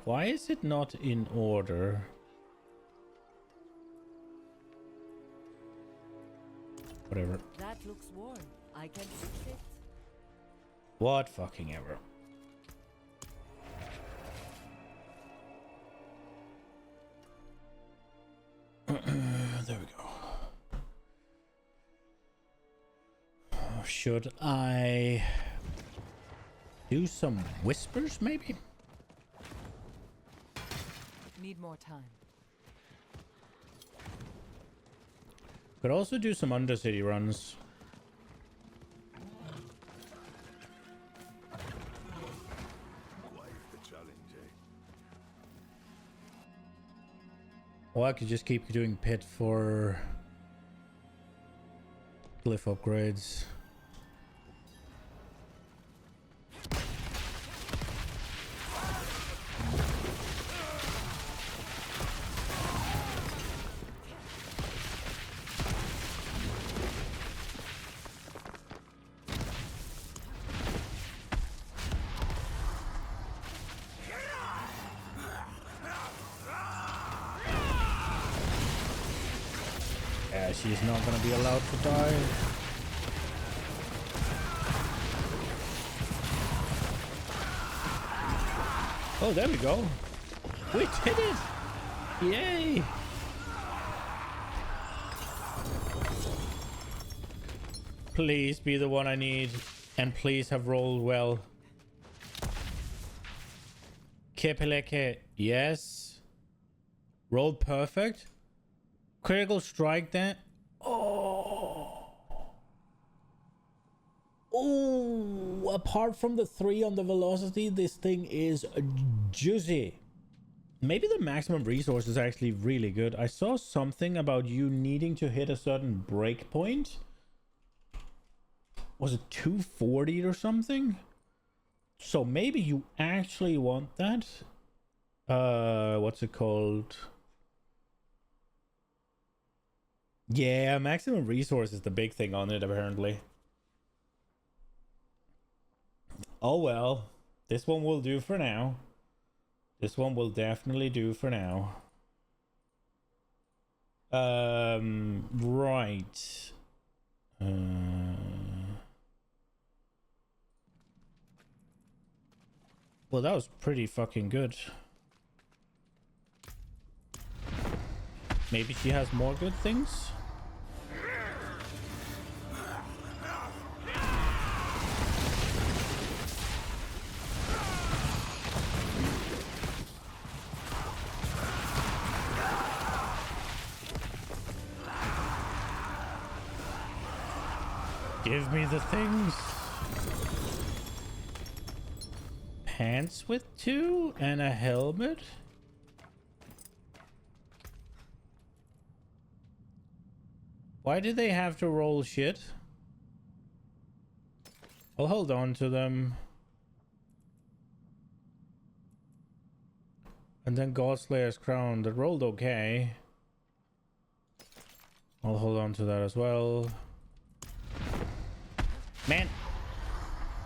Why is it not in order? Whatever. That looks worn. I can fix it. What fucking ever. There we go. Should I do some whispers maybe? Need more time. Could also do some Undercity runs. Quite the challenge, eh? Or I could just keep doing pit for glyph upgrades. Yeah, she's not gonna be allowed to die. Oh, there we go. We did it! Yay! Please be the one I need. And please have rolled well. Kepeleke, yes. Rolled perfect. Critical strike then. Oh. Oh, apart from the 3 on the velocity, this thing is juicy. Maybe the maximum resource is actually really good. I saw something about you needing to hit a certain breakpoint. Was it 240 or something? So maybe you actually want that. What's it called? Yeah, maximum resource is the big thing on it, apparently. Oh well, this one will do for now. This one will definitely do for now. Right. Well, that was pretty fucking good. Maybe she has more good things? Give me the things. Pants with 2 and a helmet. Why did they have to roll shit? I'll hold on to them. And then Godslayer's crown that rolled okay. I'll hold on to that as well. Man,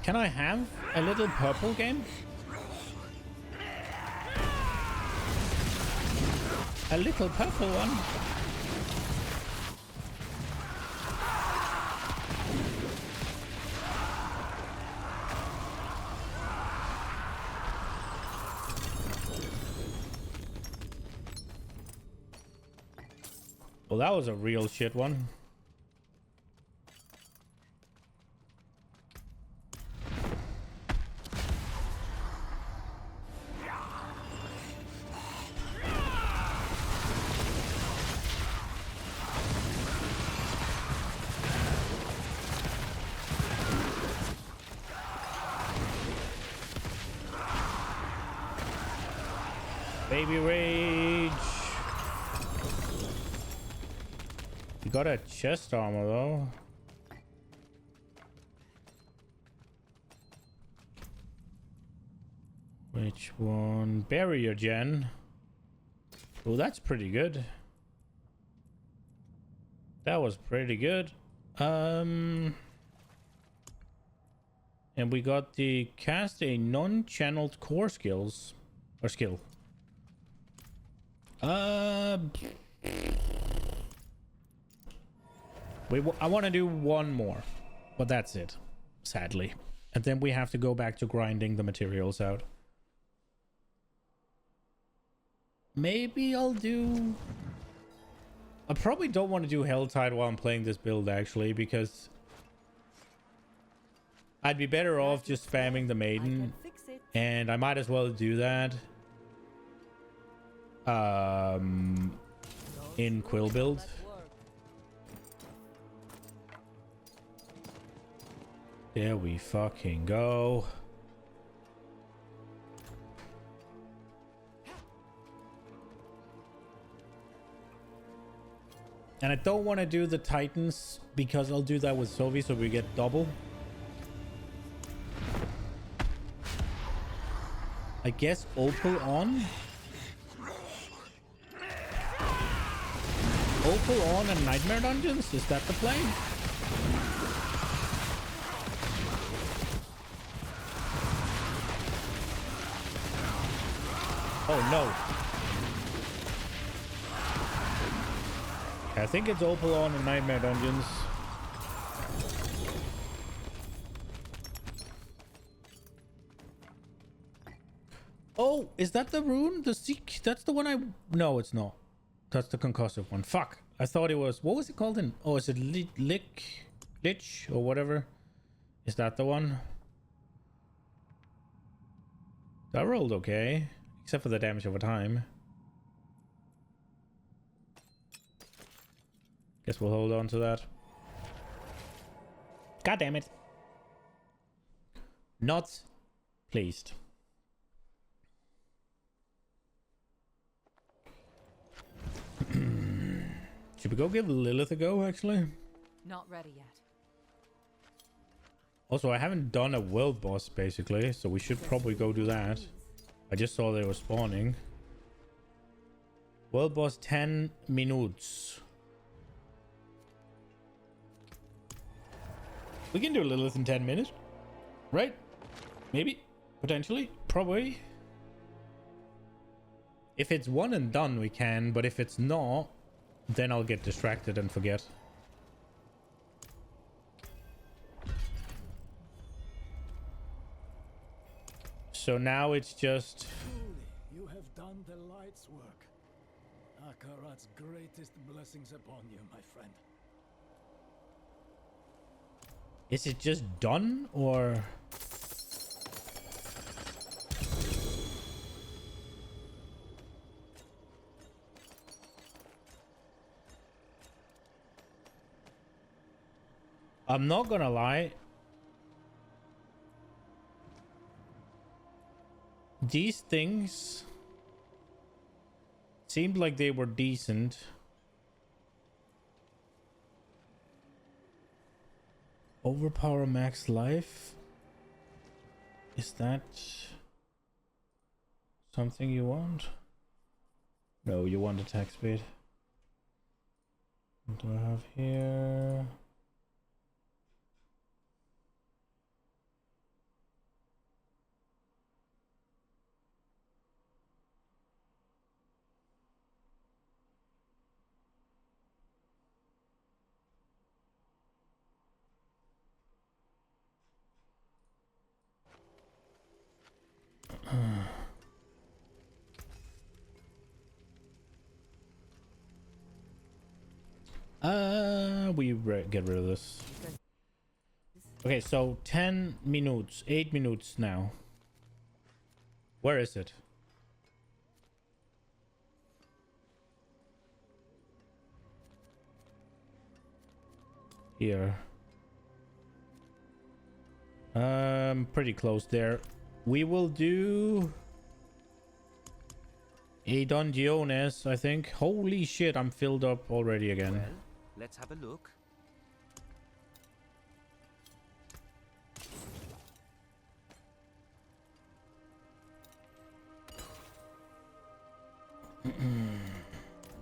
can I have a little purple game? A little purple one? Well, that was a real shit one. Baby rage. You got a chest armor though. Which one? Barrier gen. Oh, that's pretty good. That was pretty good. And we got the cast a non-channeled core skills or skill. I want to do one more, but that's it, sadly. And then we have to go back to grinding the materials out. Maybe I'll do... I probably don't want to do Helltide while I'm playing this build, actually, because I'd be better off just spamming the Maiden, and I might as well do that in Quill build. There we fucking go. And I don't want to do the Titans because I'll do that with Sovi so we get double. I guess Opal on. Opal on and Nightmare Dungeons? Is that the play? Oh no. I think it's Opal on and Nightmare Dungeons. Oh, is that the rune? The Seek? That's the one I... No, it's not. That's the concussive one. Fuck. I thought it was... What was it called in... Oh, is it Lich or whatever? Is that the one? That rolled okay. Except for the damage over time. Guess we'll hold on to that. God damn it. Not pleased. Should we go give Lilith a go, actually? Not ready yet. Also, I haven't done a world boss, basically, so we should probably go do that. I just saw they were spawning. World boss 10 minutes. We can do Lilith in 10 minutes. Right? Maybe. Potentially. Probably. If it's one and done, we can. But if it's not, then I'll get distracted and forget. So now it's just... Truly, you have done the light's work. Akarat's greatest blessings upon you, my friend. Is it just done, or... I'm not gonna lie. These things seemed like they were decent. Overpower max life? Is that something you want? No, you want attack speed. What do I have here? Get rid of this. Okay, so 10 minutes, 8 minutes now. Where is it? Here. Pretty close there. We will do A Donjones, I think. Holy shit, I'm filled up already again. Well, let's have a look.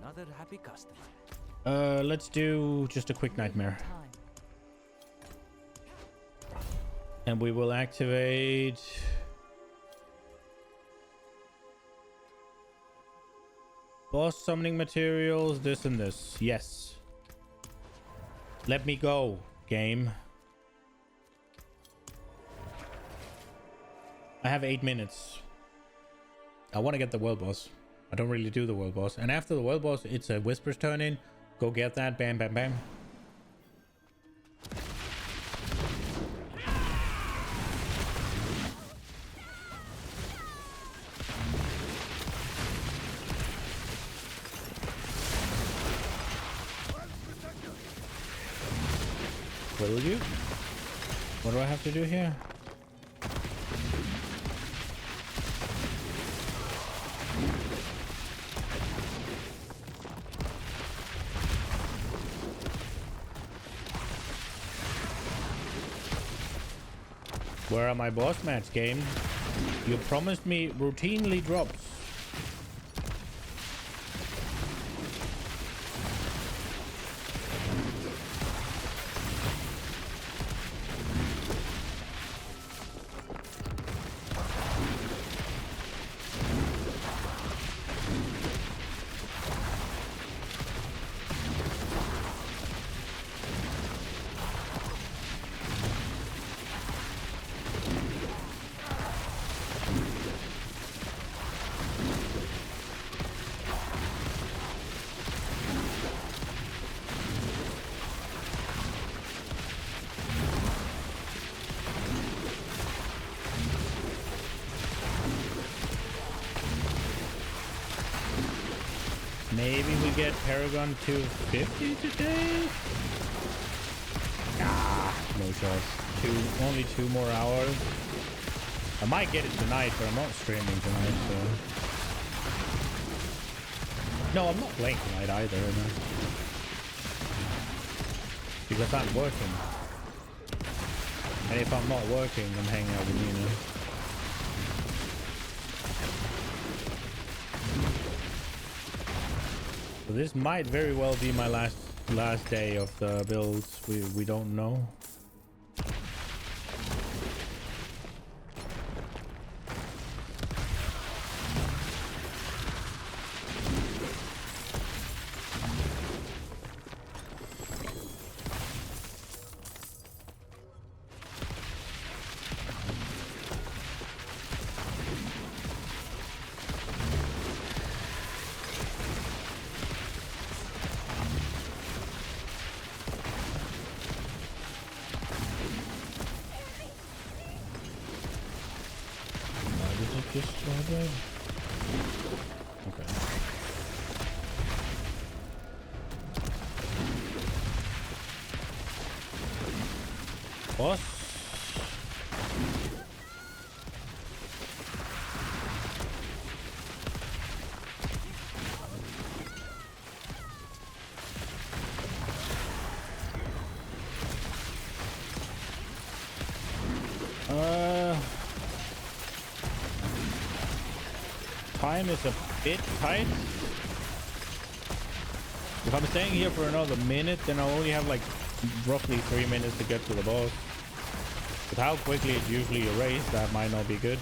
Another happy customer. Let's do just a quick Need more nightmare. time. And we will activate... boss summoning materials, this and this. Yes. Let me go, game. I have 8 minutes. I want to get the world boss. I don't really do the world boss. And after the world boss, it's a Whisper's turn in. Go get that. Bam, bam, bam. Will you? What do I have to do here? Where are my boss mats, game? You promised me routinely drops. Maybe we get Paragon 250 today? Ah, no chance. Only 2 more hours. I might get it tonight, but I'm not streaming tonight, so... No, I'm not playing tonight either, no. Because I'm working. And if I'm not working, I'm hanging out with Nina. So this might very well be my last day of the builds. We don't know. Okay. Boss. Time is a bit tight. If I'm staying here for another minute, then I only have like roughly 3 minutes to get to the boss. With how quickly it's usually erased, that might not be good.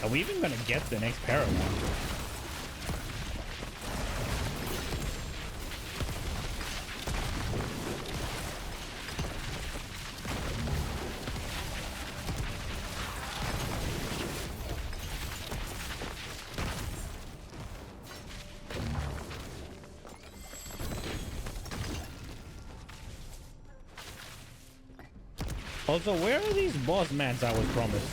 Are we even gonna get the next Paragon? Also, where are these boss mats I was promised?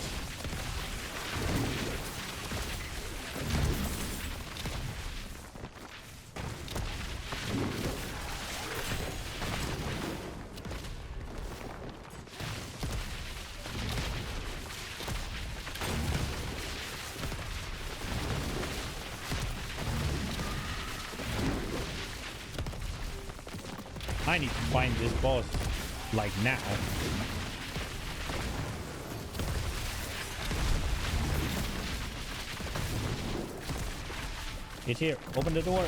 I need to find this boss, like, now. It's here. Open the door.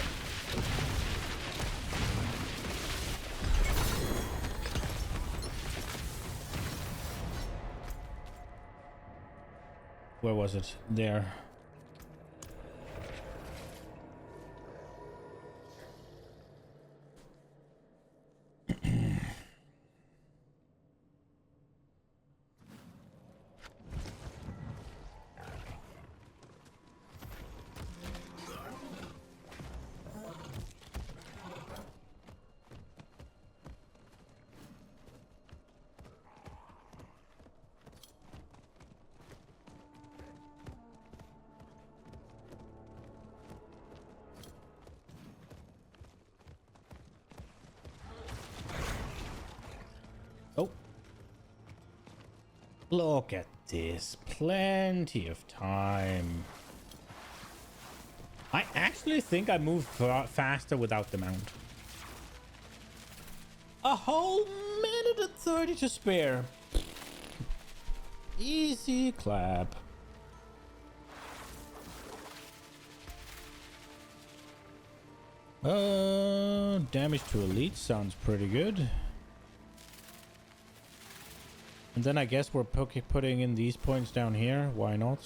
Where was it? There. Oh. Look at this. Plenty of time. I actually think I moved faster without the mount. A whole minute and 30 to spare. Easy clap. Damage to elite sounds pretty good. And then I guess we're putting in these points down here. Why not?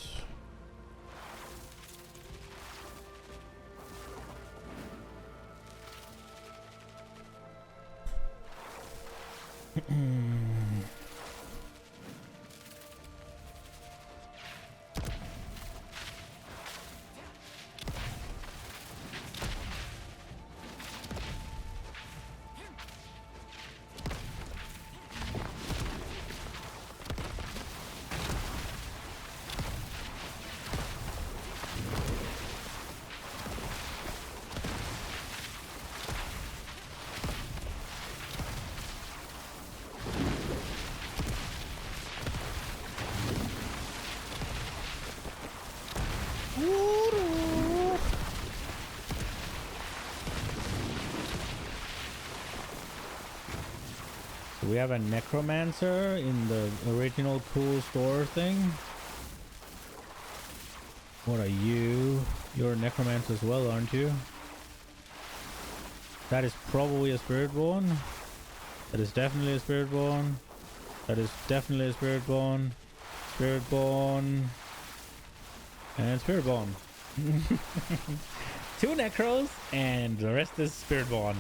We have a necromancer in the original cool store thing. What are you? You're a necromancer as well, aren't you? That is probably a spiritborn. That is definitely a spiritborn. That is definitely a spiritborn. Spiritborn. And spiritborn. Two necros and the rest is spiritborn.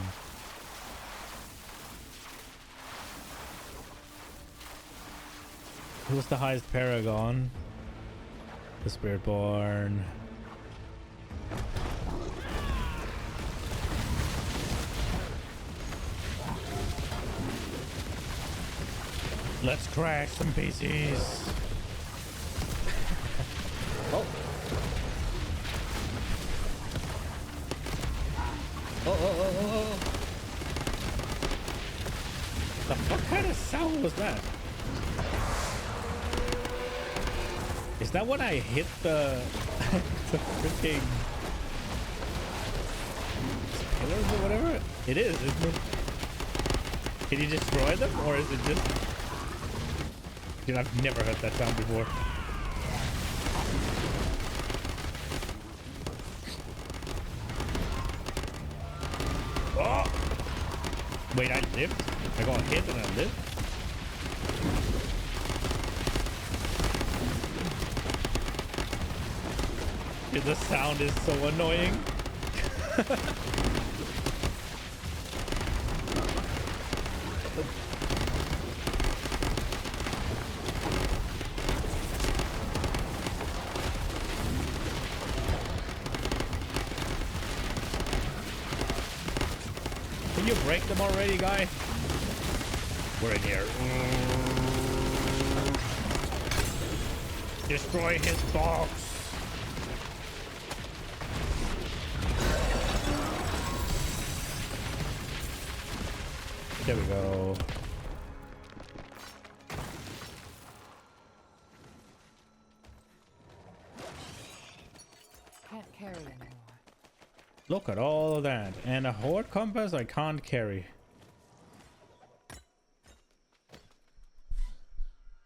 Who's the highest paragon? The spiritborn. Let's crash some PCs. Oh. Oh. The fuck kind of sound was that? Is that when I hit the the freaking pillars or whatever? It is, isn't it? Can you destroy them, or is it just... Dude, I've never heard that sound before. Oh! Wait, I lived? I got hit and I lived? Dude, the sound is so annoying. Can you break them already, guy? We're in here. Destroy his box. There we go. Can't carry anymore. Look at all of that. And a horde compass I can't carry.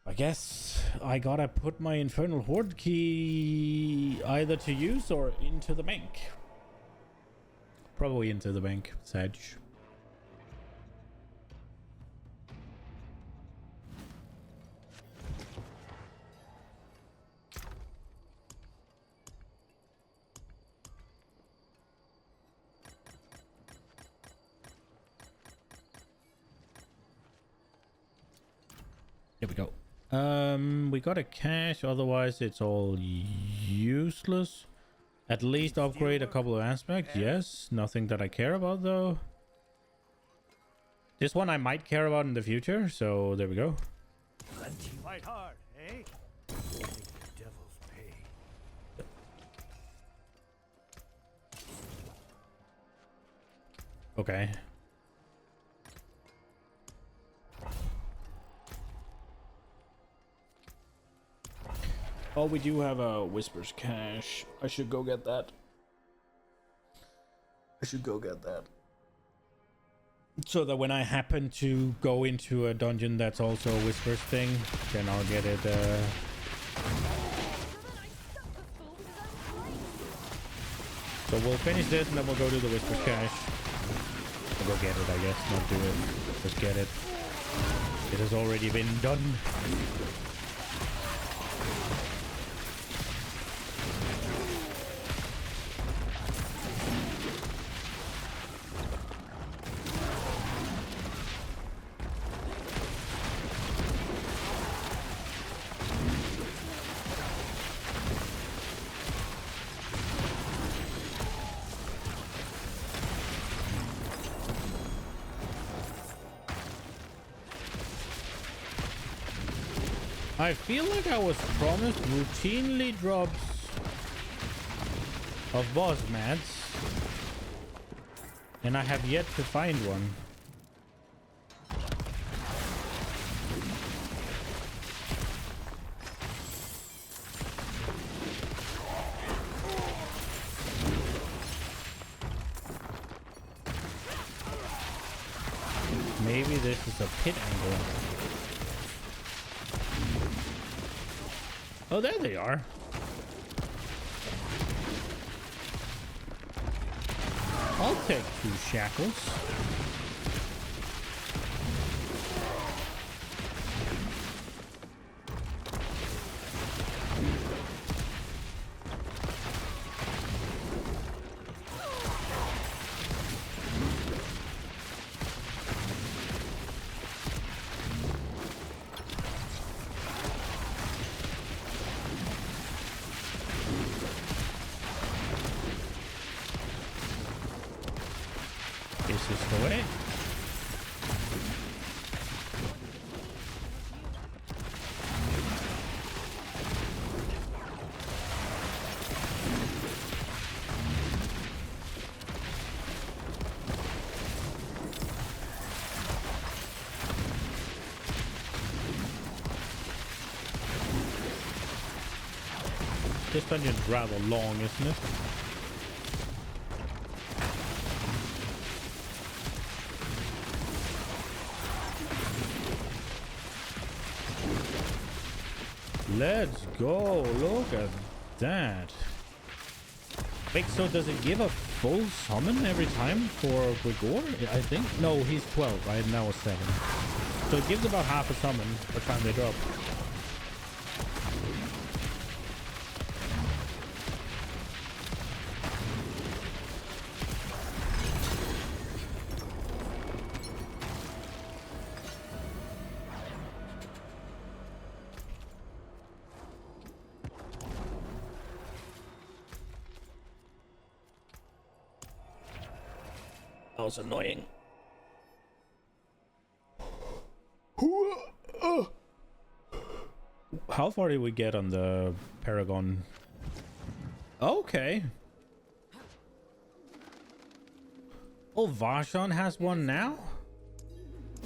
I guess I gotta put my infernal horde key either to use or into the bank. Probably into the bank, Sag. There we go. We got a cache, otherwise it's all useless. At least upgrade a couple of aspects. Yes, nothing that I care about though. This one I might care about in the future, so there we go. Fight hard, eh? Take the devil's pay. Okay. Oh, we do have a Whispers cache. I should go get that. So that when I happen to go into a dungeon that's also a Whispers thing, then I'll get it. So we'll finish this and then we'll go to the Whispers cache. We'll go get it, I guess. Not do it. Just get it. It has already been done. I feel like I was promised routinely drops of boss mats, and I have yet to find one. Maybe this is a pit angle. Oh, there they are. I'll take 2 shackles. This is the way. This dungeon's rather long, isn't it? Let's go. Look at that. Wait, so does it give a full summon every time for Grigor? I think. No, he's 12, right? Now it's 7. So it gives about half a summon per time they drop. That was annoying. How far did we get on the Paragon? Okay. Oh, Vashon has one now?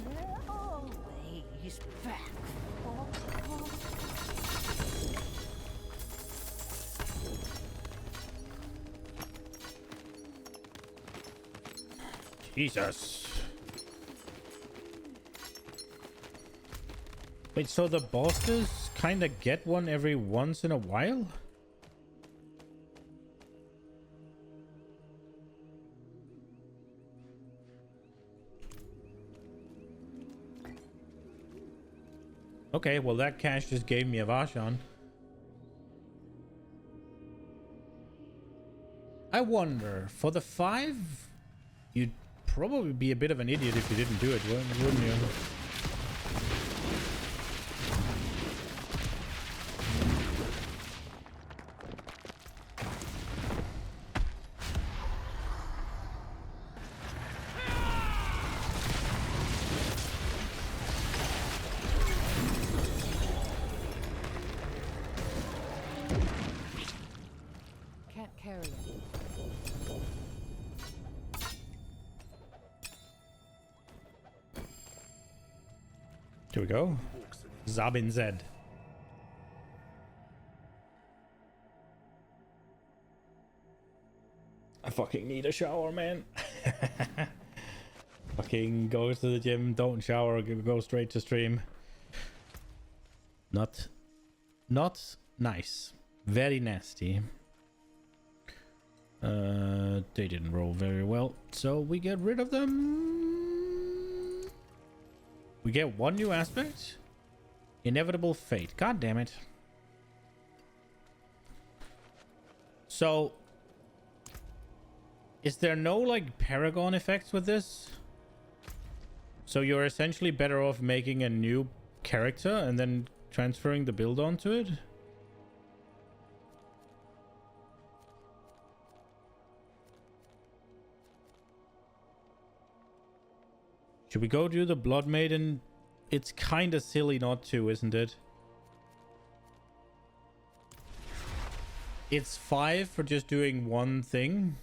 They're always back. Jesus. Wait, so the bosses kind of get one every once in a while? Okay, well that cash just gave me a Vashon. I wonder, for the 5, you'd probably be a bit of an idiot if you didn't do it, wouldn't you? Can't carry it. Here we go. Zabin Zed. I fucking need a shower, man. Fucking goes to the gym, don't shower, go straight to stream. Not nice. Very nasty. They didn't roll very well, so we get rid of them. We get one new aspect. Inevitable fate. God damn it. So, is there no like Paragon effects with this? So you're essentially better off making a new character and then transferring the build onto it? Should we go do the Blood Maiden? It's kind of silly not to, isn't it? It's 5 for just doing one thing.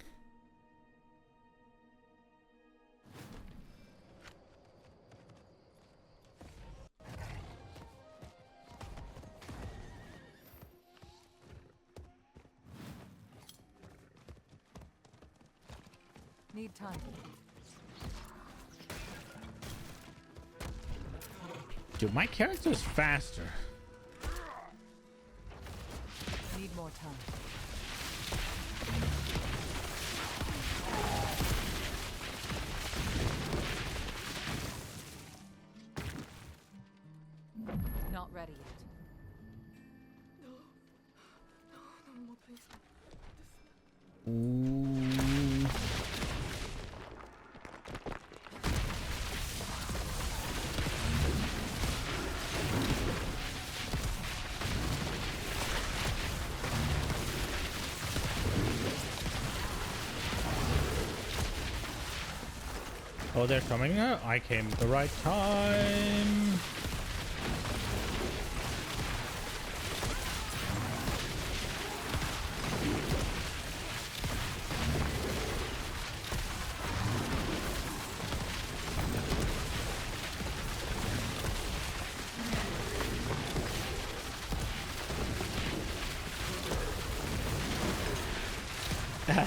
Need time. Dude, my character's faster. Need more time. Not ready yet. Ooh. Oh, they're coming. I came at the right time.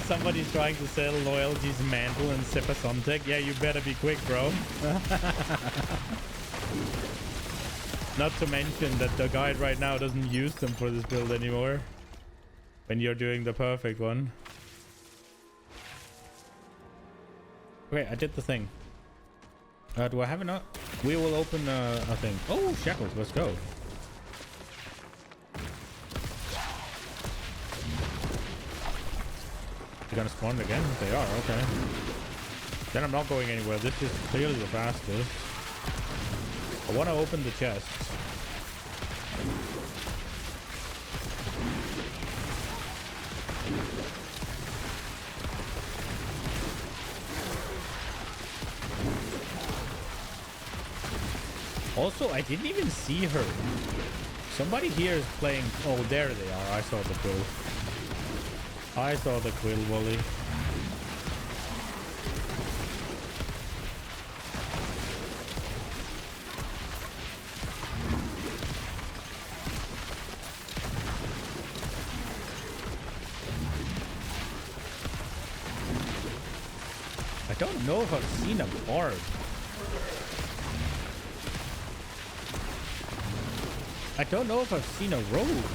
Somebody's trying to sell Loyalty's mantle and Sepasomtech. Yeah, you better be quick, bro. Not to mention that the guide right now doesn't use them for this build anymore. When you're doing the perfect one. Okay, I did the thing. Do I have enough? We will open a thing. Oh, shackles, let's go. They're gonna spawn again? They are, okay. Then I'm not going anywhere. This is clearly the fastest. I want to open the chest. Also, I didn't even see her. Somebody here is playing. Oh, there they are. I saw the quill. I saw the quill volley. I don't know if I've seen a bard. I don't know if I've seen a rogue.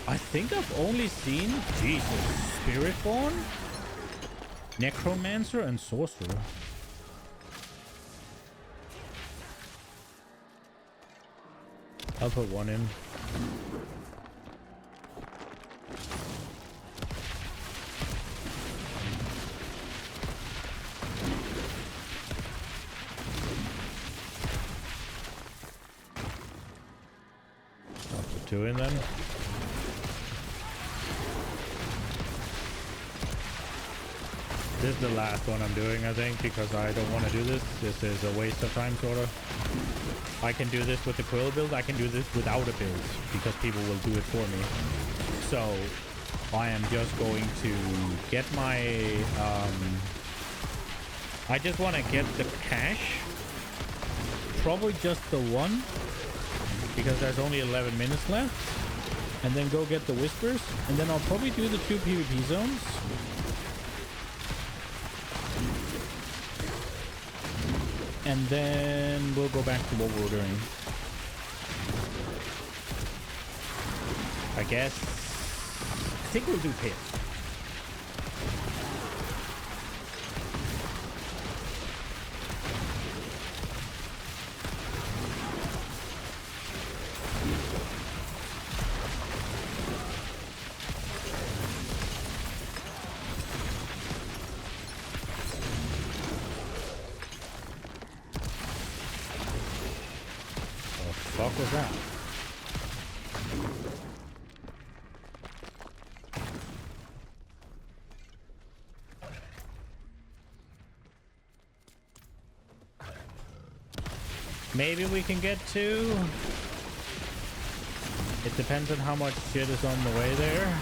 I think I've only seen, Jesus, Spiritborn, Necromancer, and Sorcerer. I'll put one in. I'll put two in then. This is the last one I'm doing, I think, because I don't want to do this. This is a waste of time, sort of. I can do this with the quill build. I can do this without a build, because people will do it for me. So, I am just going to get my... I just want to get the cash. Probably just the one, because there's only 11 minutes left. And then go get the whispers. And then I'll probably do the 2 PvP zones. And then we'll go back to what we're doing. I guess. I think we'll do pit. What was that? Maybe we can get to. It depends on how much shit is on the way there.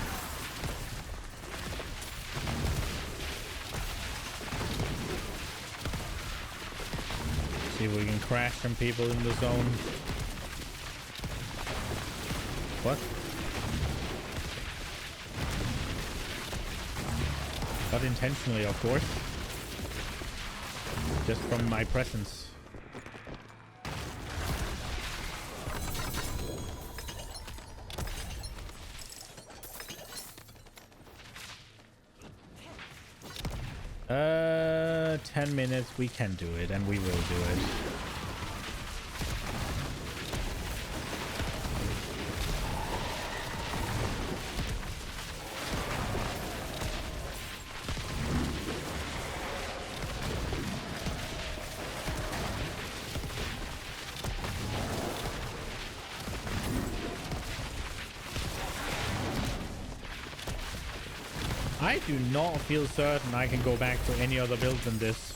See if we can crash some people in the zone. What? Not intentionally, of course. Just from my presence. Uh, 10 minutes. We can do it, and we will do it. I do not feel certain I can go back to any other build than this.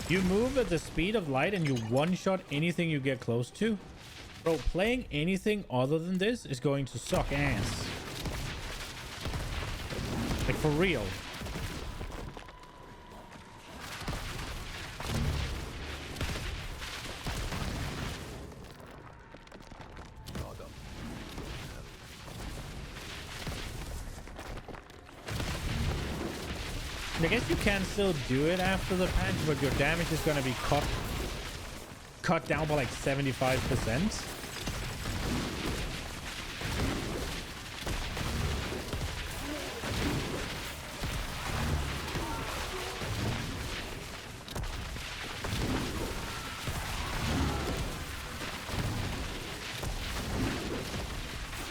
You move at the speed of light and you one-shot anything you get close to. Bro, playing anything other than this is going to suck ass. Like, for real. I guess you can still do it after the patch, but your damage is going to be cut down by like 75%.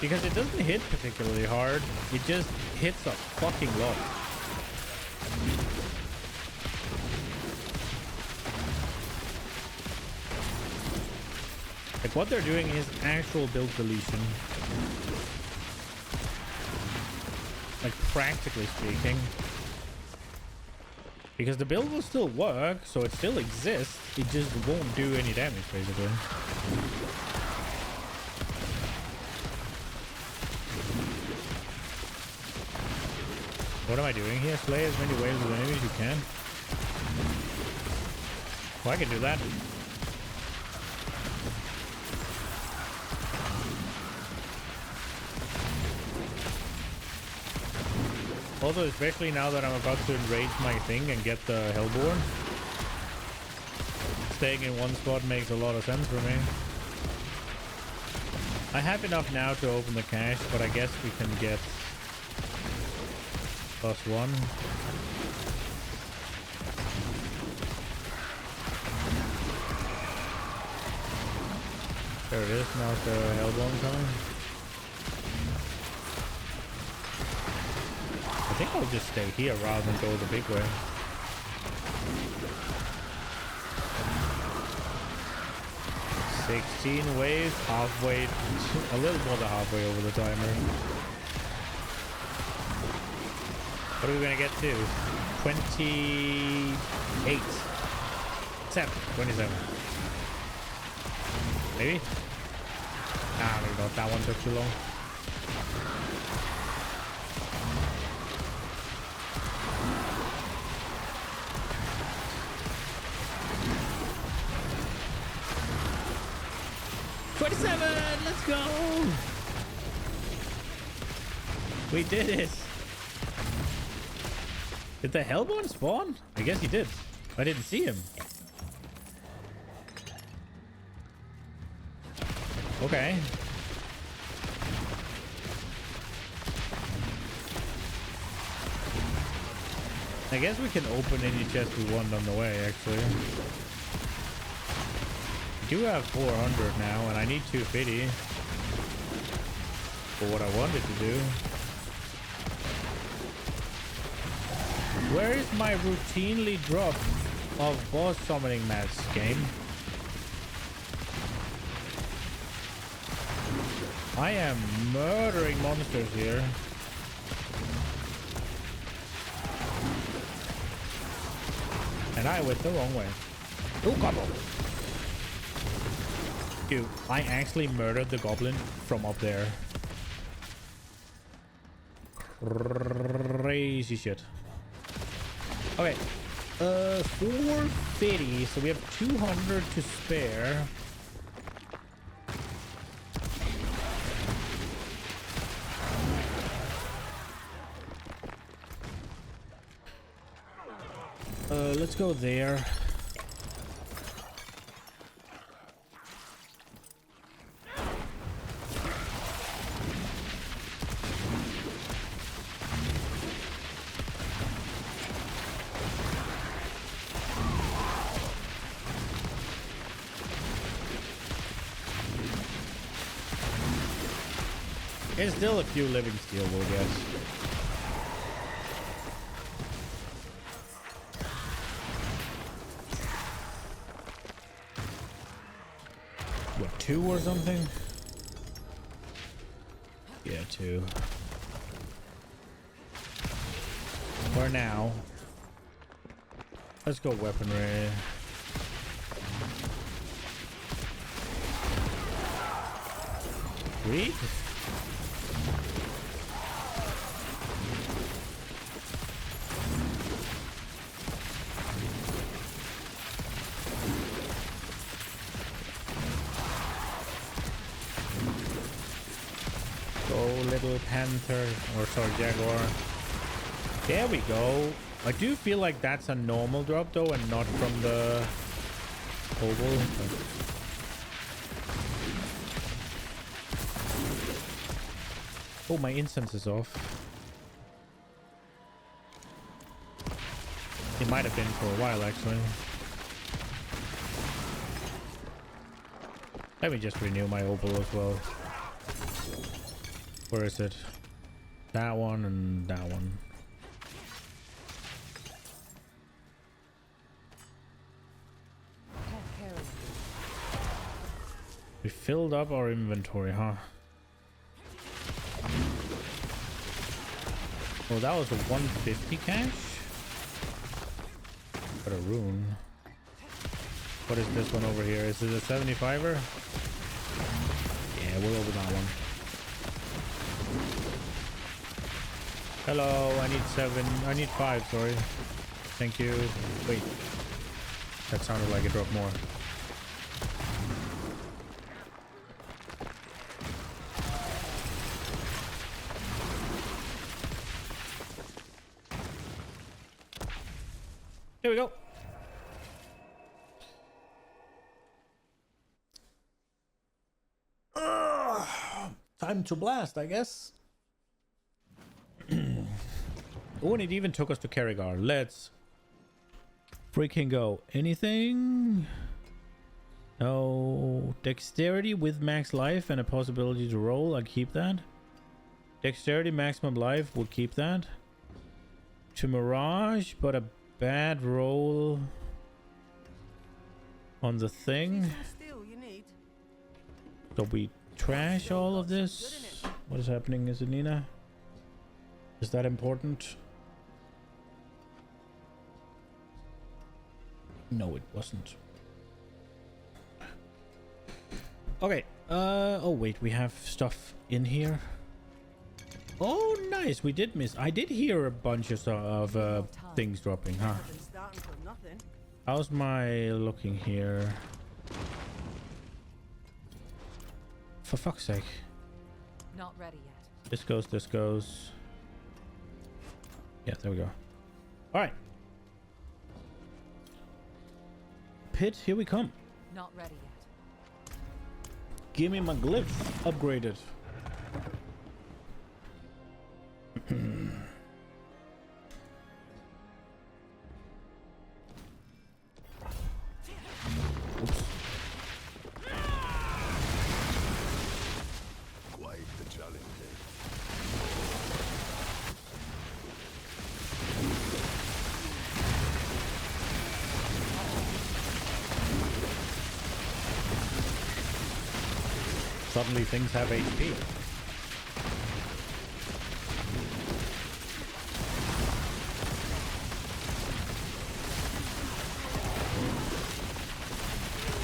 Because it doesn't hit particularly hard, it just hits a fucking lot. Like, what they're doing is actual build deletion. Like, practically speaking. Because the build will still work, so it still exists. It just won't do any damage, basically. What am I doing here? Slay as many waves of enemies as you can. Oh, I can do that. Also, especially now that I'm about to enrage my thing and get the Hellborn, staying in one spot makes a lot of sense for me. I have enough now to open the cache, but I guess we can get +1. There it is, now the Hellborn coming. I think I'll just stay here rather than go the big way. $16 waves, halfway, a little more than halfway over the timer. What are we gonna get to? 28. 27. Maybe? Ah, maybe not. That one took too long. Let's go! We did it! Did the Hellborn spawn? I guess he did. I didn't see him. Okay. I guess we can open any chest we want on the way, actually. I do have 400 now, and I need 250 for what I wanted to do. Where is my routinely drop of boss summoning mats, game? I am murdering monsters here. And I went the wrong way. Oh, combo! Dude, I actually murdered the goblin from up there. Crazy shit. Okay. 450, so we have 200 to spare. Let's go there. There's still a few living steel, we'll guess. What, 2 or something? Yeah, 2. For now. Let's go weaponry. Sweet. Little panther, or sorry, jaguar. There we go. I do feel like that's a normal drop though, and not from the oval. Oh, my incense is off. It might have been for a while actually. Let me just renew my oval as well. Where is it? That one and that one. Can't carry. We filled up our inventory, huh? Oh, that was a 150 cache? got a rune. What is this one over here? Is it a 75er? Yeah, we'll open that one. Hello, I need 7. I need 5, sorry. Thank you. Wait. That sounded like it dropped more. Here we go. Time to blast, I guess. Oh, and it even took us to Kerrigar. Let's freaking go. Anything? No. Dexterity with max life and a possibility to roll. I'll keep that. Dexterity maximum life. We'll keep that. To Mirage, but a bad roll on the thing. So we trash all of this. What is happening? Is it Nina? Is that important? No, it wasn't. Okay. Oh wait, we have stuff in here. Oh, nice. We did miss. I did hear a bunch of things dropping, huh? How's my looking here? For fuck's sake. Not ready yet. This goes, this goes. Yeah, there we go. All right. Pit, here we come. Not ready yet. Give me my glyph upgraded. Oops. Quite the challenge. Suddenly things have HP.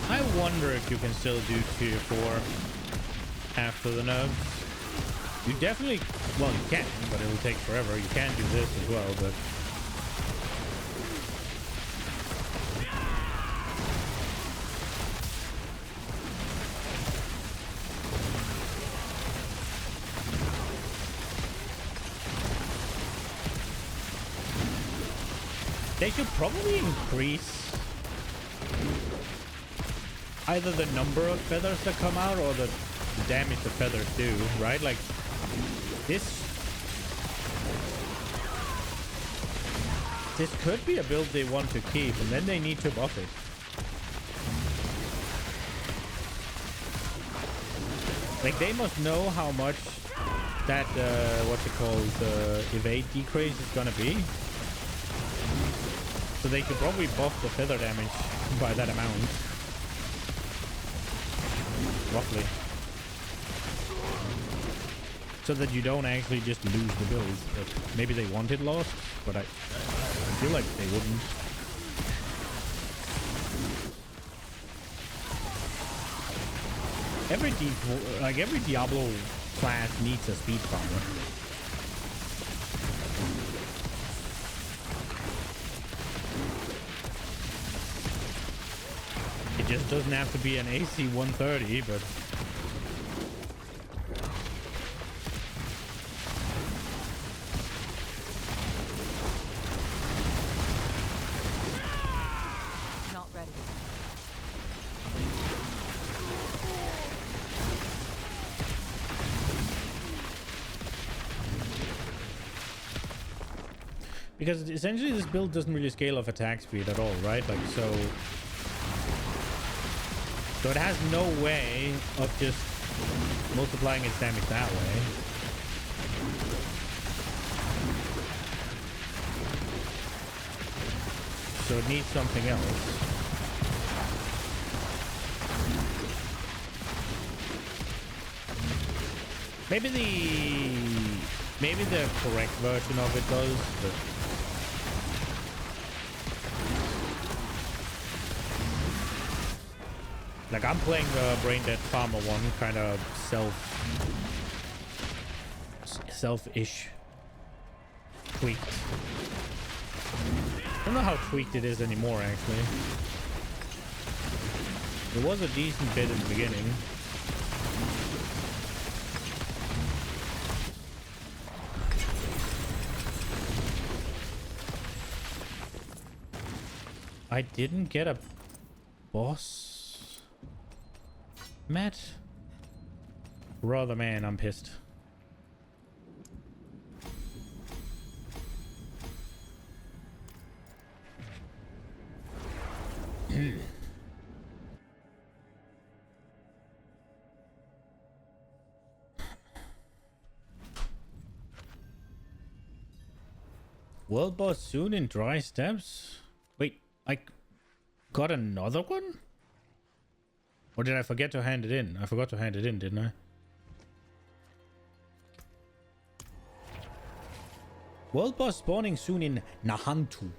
I wonder if you can still do tier 4 after the nerfs. You definitely, well, you can, but it'll take forever. You can do this as well, but they should probably increase either the number of feathers that come out or the damage the feathers do, right? Like this could be a build they want to keep, and then they need to buff it. Like they must know how much that what's it called, evade decrease is gonna be. So they could probably buff the feather damage by that amount. Roughly. So that you don't actually just lose the build. But maybe they want it lost, but I feel like they wouldn't. Every Diablo class needs a speed farmer. It just doesn't have to be an AC 130, but Not ready. because essentially this build doesn't really scale off attack speed at all, right? Like so it has no way of just multiplying its damage that way. So it needs something else. Maybe the correct version of it does, but Like, I'm playing the Brain Dead Farmer one, kind of selfish. Tweaked. I don't know how tweaked it is anymore, actually. It was a decent bit in the beginning. I didn't get a boss Matt? Brother man, I'm pissed. World boss soon in dry steps? Wait, I got another one? Or did I forget to hand it in? I forgot to hand it in, didn't I? World boss spawning soon in Nahantu.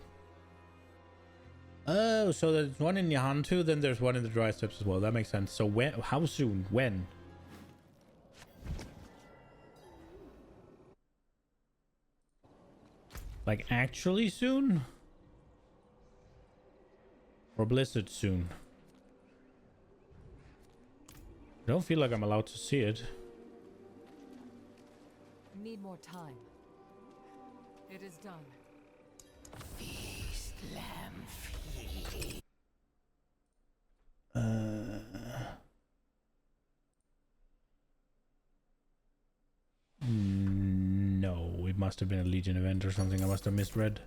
Oh, so there's one in Nahantu, then there's one in the dry steppes as well. That makes sense. So when? How soon? When? Like actually soon? Or Blizzard soon? I don't feel like I'm allowed to see it. Need more time. It is done. Feast, lamb, feast. No, it must have been a Legion event or something. I must have misread.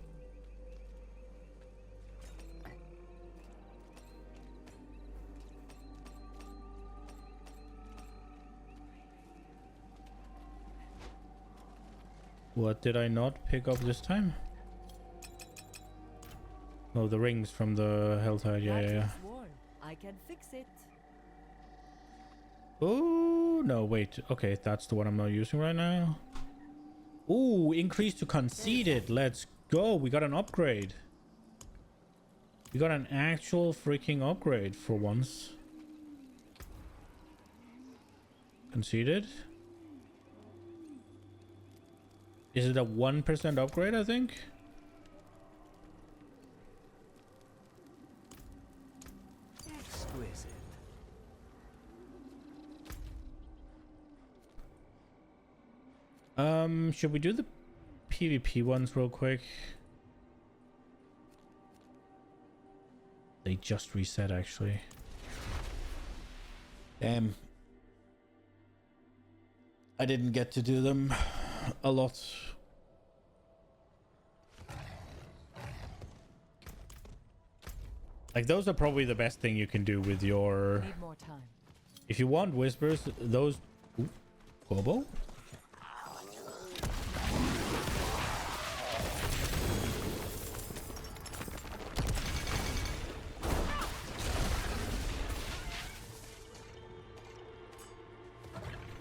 What did I not pick up this time? Oh, the rings from the Helltide. Yeah. I can fix it. Oh, no, wait. Okay, that's the one I'm not using right now. Ooh, increase to conceded. Let's go. We got an upgrade. We got an actual freaking upgrade for once. Conceded. Is it a 1% upgrade, I think? Exquisite. Should we do the PvP ones real quick? They just reset, actually. Damn. I didn't get to do them a lot. Like, those are probably the best thing you can do with your... Need more time. If you want whispers, those... Ooh, Kobo?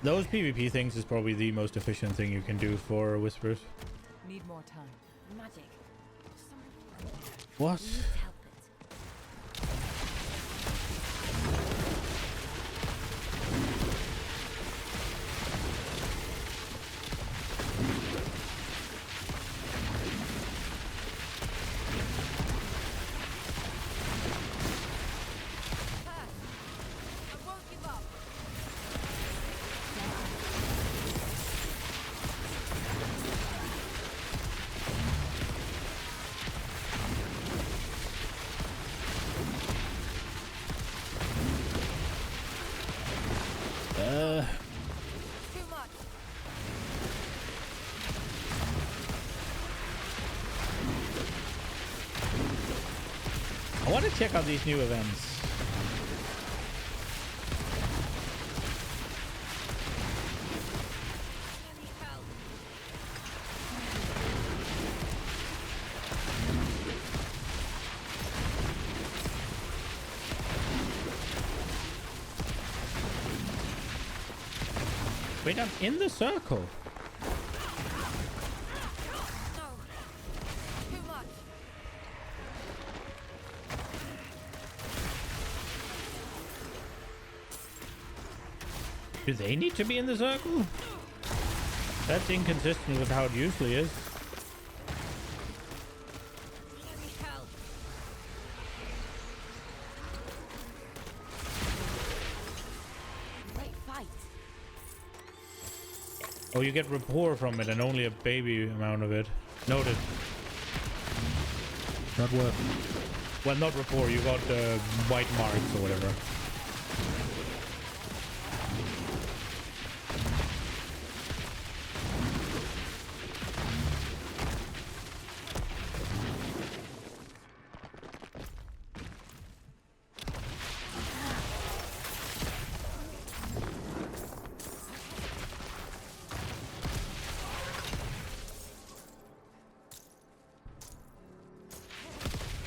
Those PvP things is probably the most efficient thing you can do for whispers. Need more time. Magic. What? Needs help it. I won't give up. Too much. I want to check out these new events. I need help. Wait, I'm in the circle. No. Too much. Do they need to be in the circle? That's inconsistent with how it usually is. Oh, you get rapport from it and only a baby amount of it. Noted. Not worth. Well, not rapport. You got white marks or whatever.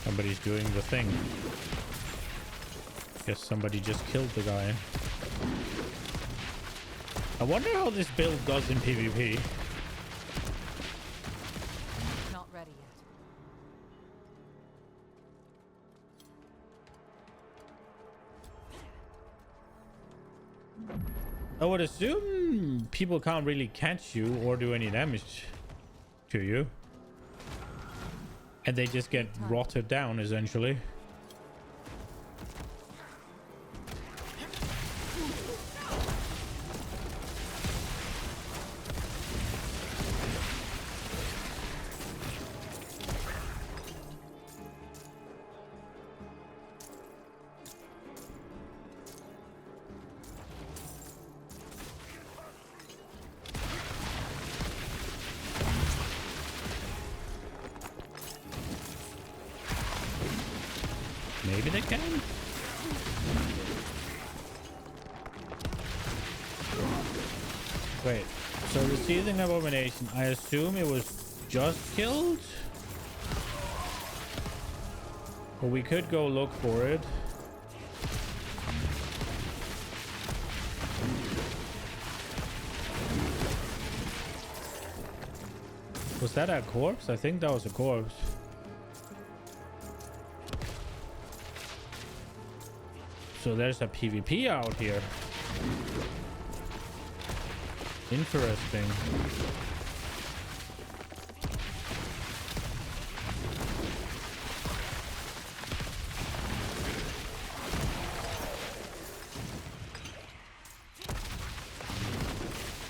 Somebody's doing the thing. Guess somebody just killed the guy. I wonder how this build does in PvP. Not ready yet. I would assume people can't really catch you or do any damage to you. And they just get rotted down, essentially. Maybe they can. Wait, so the seething abomination, I assume it was just killed? Or we could go look for it. Was that a corpse? I think that was a corpse. So there's a PvP out here. Interesting.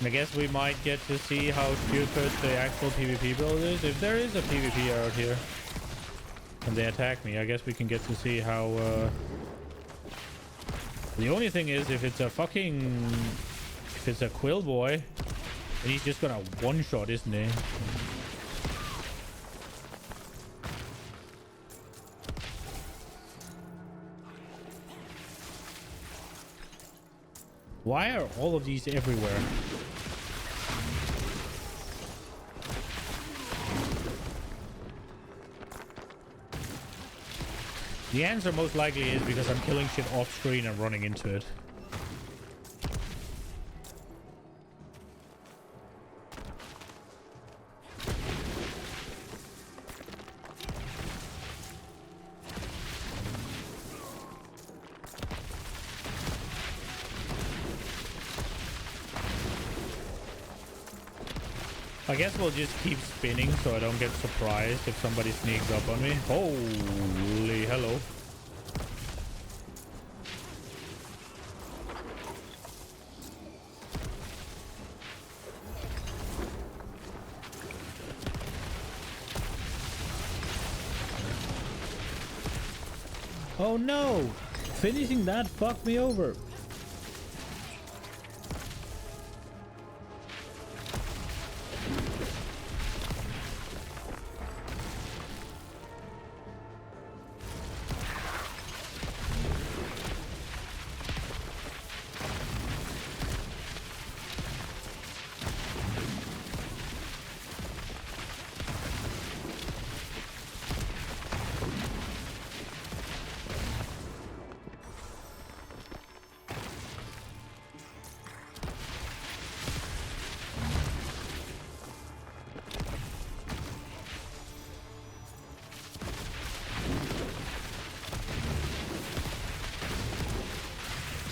I guess we might get to see how stupid the actual PvP build is. If there is a PvP out here and they attack me, I guess we can get to see how... The only thing is, if it's a Quill boy, then he's just gonna one-shot, isn't he? Why are all of these everywhere? The answer most likely is because I'm killing shit off screen and running into it. I guess we'll just keep spinning so I don't get surprised if somebody sneaks up on me. Holy hello. Oh no! Finishing that fucked me over.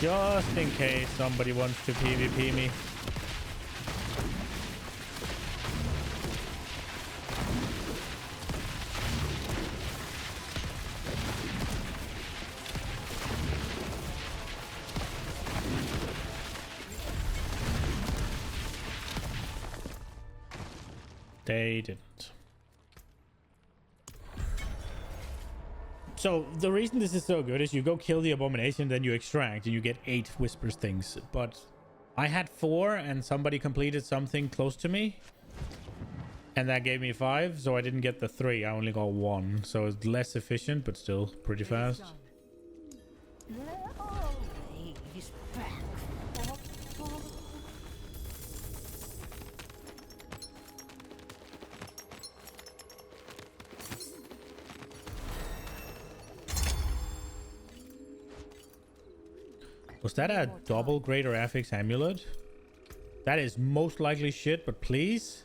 Just in case somebody wants to PvP me. They didn't. So the reason this is so good is you go kill the abomination, then you extract and you get 8 whispers things. But I had 4 and somebody completed something close to me. And that gave me 5, so I didn't get the 3. I only got 1. So it's less efficient, but still pretty fast. He's back. Was that a double greater affix amulet? That is most likely shit, but please.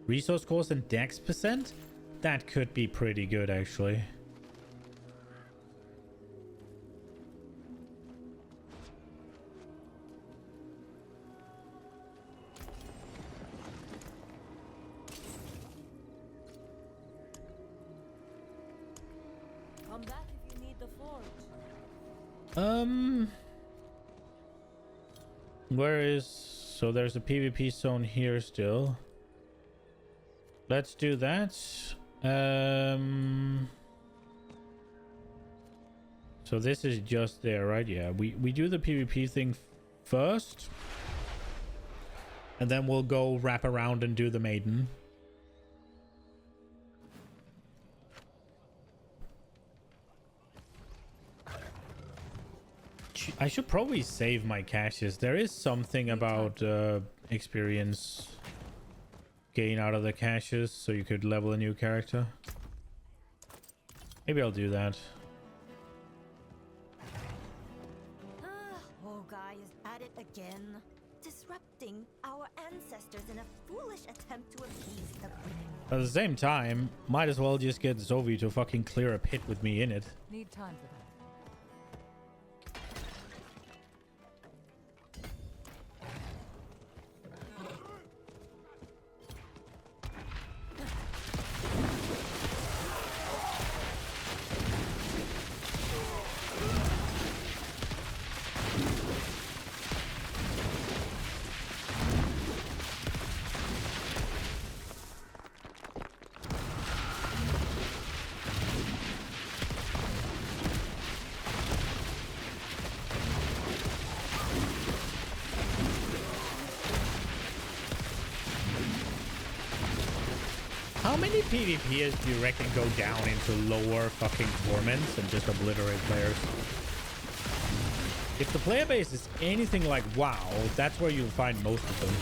Resource cost and dex percent? That could be pretty good, actually. Come back if you need the forge. Where is... So there's a PvP zone here still. Let's do that. So this is just there, right? Yeah, we do the PvP thing first. And then we'll go wrap around and do the maiden. I should probably save my caches. There is something about experience gain out of the caches, so you could level a new character. Maybe I'll do that. Guy is at it again, disrupting our ancestors in a foolish attempt to appease the Queen. At the same time, might as well just get Zoe to fucking clear a pit with me in it. Need time for that. How many PvPers do you reckon go down into lower fucking torments and just obliterate players? If the player base is anything like WoW, that's where you'll find most of them.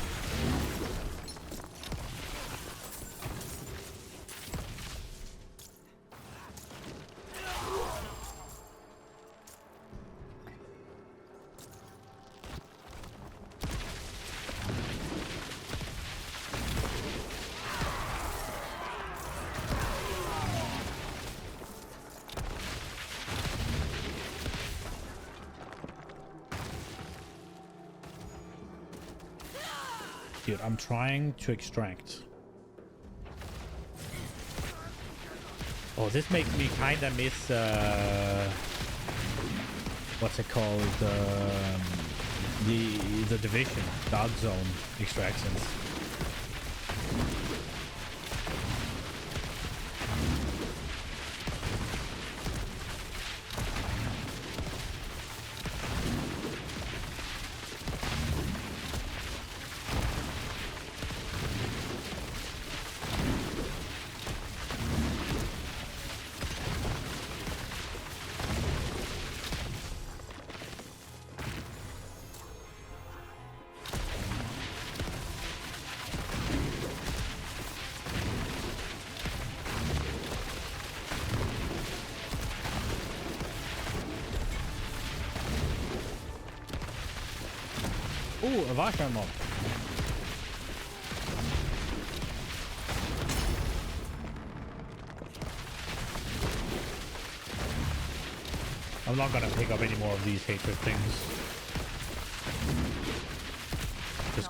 Dude, I'm trying to extract. Oh, this makes me kind of miss, what's it called? The Division, Dark Zone extractions. Ooh, a Vashar mob. I'm not gonna pick up any more of these hatred things.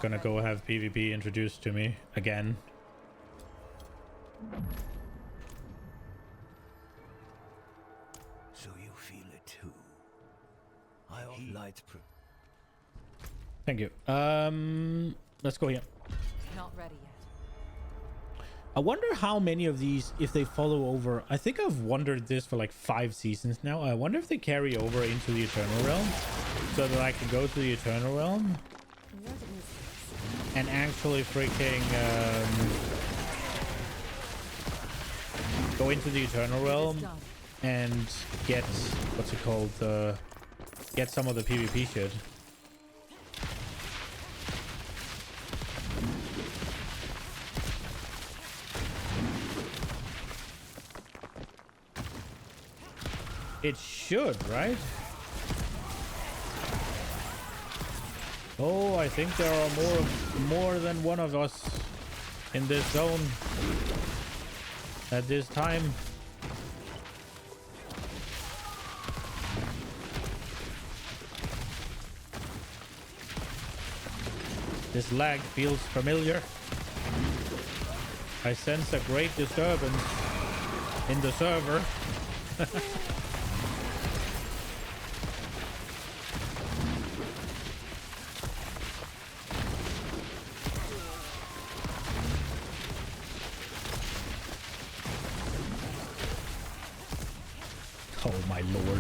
gonna go have PvP introduced to me again. So you feel it too. Lights. Thank you. Let's go here. Not ready yet. I wonder how many of these, if they follow over. I think I've wondered this for like 5 seasons now. I wonder if they carry over into the Eternal Realm, so that I can go to the Eternal Realm and actually freaking go into the Eternal Realm and get, what's it called, get some of the PvP shit. It should, right? Oh, I think there are more than one of us in this zone at this time. This lag feels familiar. I sense a great disturbance in the server. Oh my lord.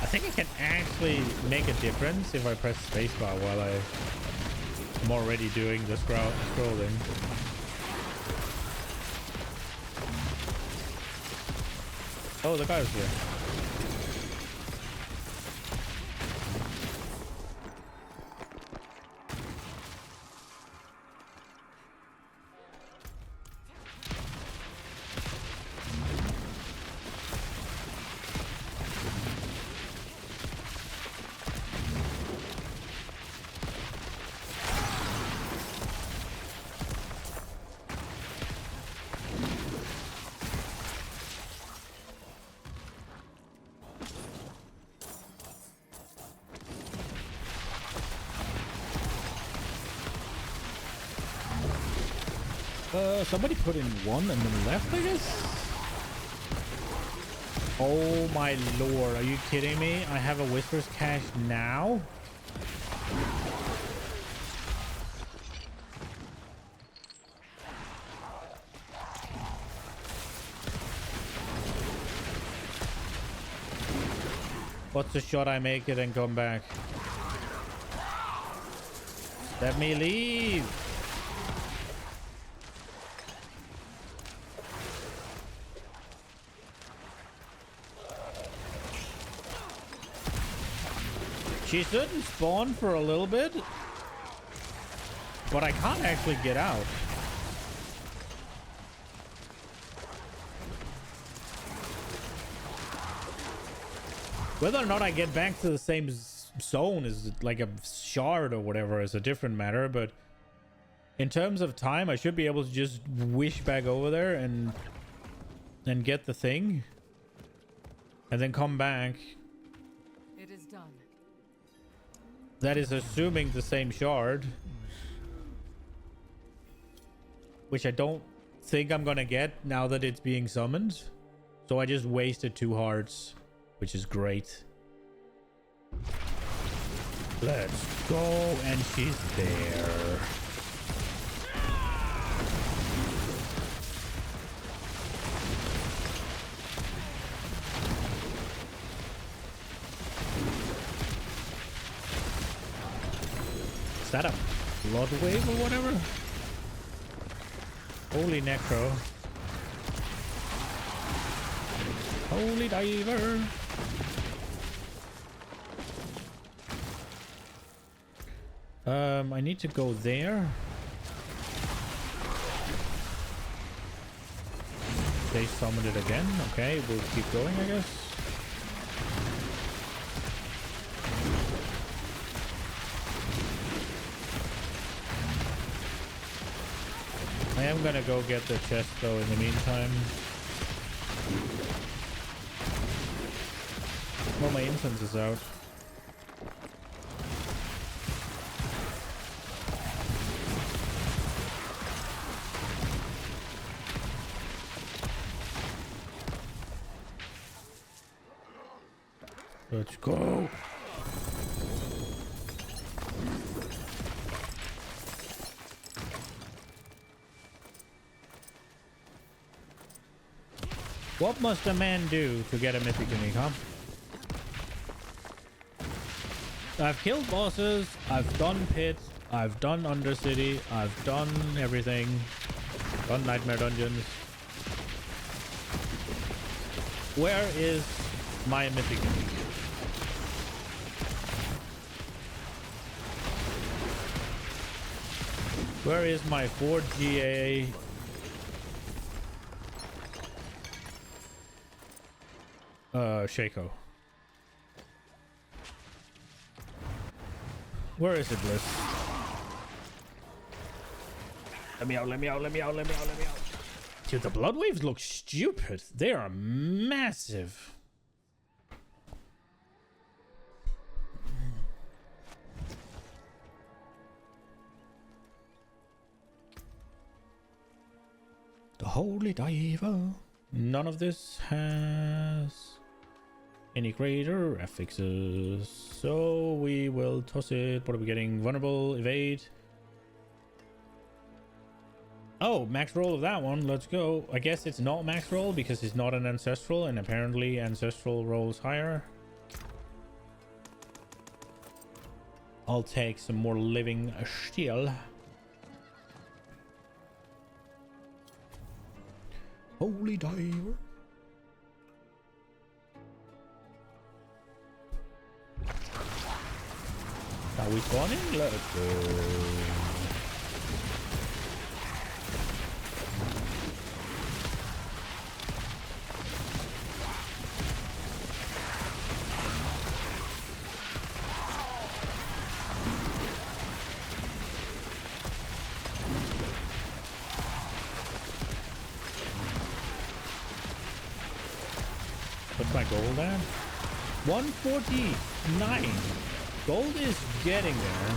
I think I can actually make a difference if I press spacebar while I'm already doing the scrolling. Oh, the guy's here. Somebody put in one and then left, I guess? Oh my lord, are you kidding me? I have a Whisper's Cache now? What's the shot I make it and come back? Let me leave! She shouldn't spawn for a little bit, but I can't actually get out. Whether or not I get back to the same zone is like a shard or whatever is a different matter, but in terms of time, I should be able to just wish back over there and get the thing and then come back. It is done. That is assuming the same shard, which I don't think I'm gonna get now that it's being summoned. So I just wasted 2 hearts, which is great. Let's go, and she's there. Is that a blood wave or whatever? Holy necro. Holy diver. I need to go there. They summoned it again. Okay, we'll keep going, I guess. I am gonna go get the chest though in the meantime. Well, my incense is out. Let's go. What must a man do to get a mythic unique, huh? I've killed bosses, I've done pits, I've done Undercity, I've done everything. Done Nightmare Dungeons. Where is my mythic unique? Where is my 4GA? Shaco. Where is it, Bliss? Let me out, let me out, let me out, let me out, let me out. Dude, the blood waves look stupid. They are massive. The Holy Diver. None of this has any greater affixes, so we will toss it. What are we getting? Vulnerable, evade. Oh, max roll of that one. Let's go. I guess it's not max roll because it's not an ancestral, and apparently ancestral rolls higher. I'll take some more living steel. Holy Diver. Are we spawning? Let's go. Put my gold at 149. Gold is getting there.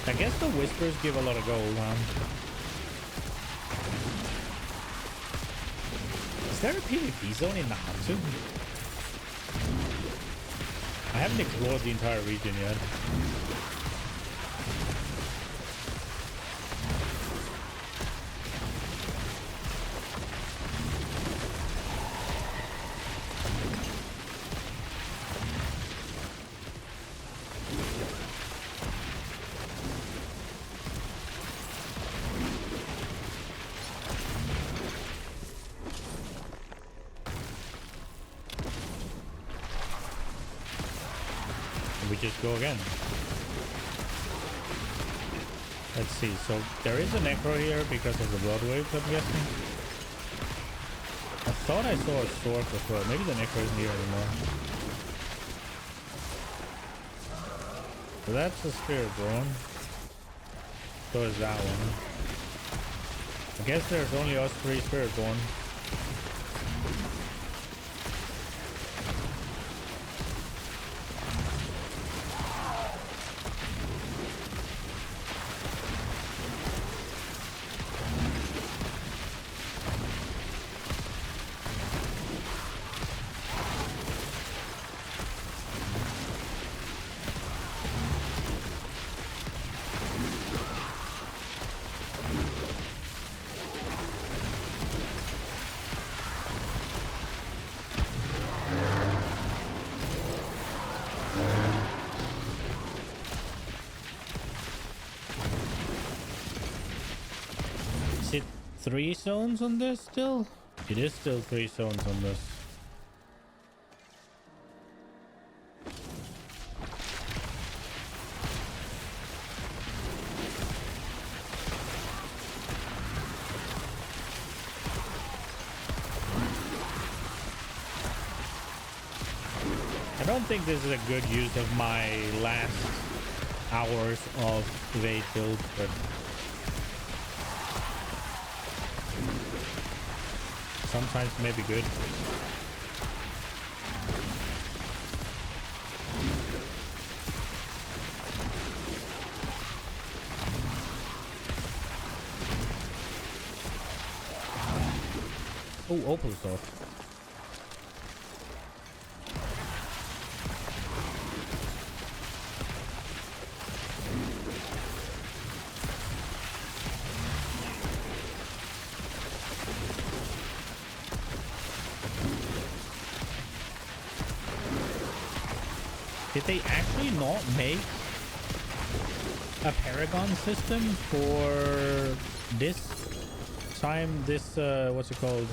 I guess the whispers give a lot of gold, huh? Is there a PvP zone in Nahatsu? I haven't explored the entire region yet. We just go again. Let's see. So there is a necro here because of the blood waves, I'm guessing. I thought I saw a sword before. Maybe the necro isn't here anymore. So that's the spirit bone. So is that one. I guess there's only us three spirit bone. Is it 3 zones on this still? It is still 3 zones on this. I don't think this is a good use of my last hours of evade build, but sometimes may be good. Oh, Opal sword. Did they actually not make a Paragon system for this time? This, what's it called?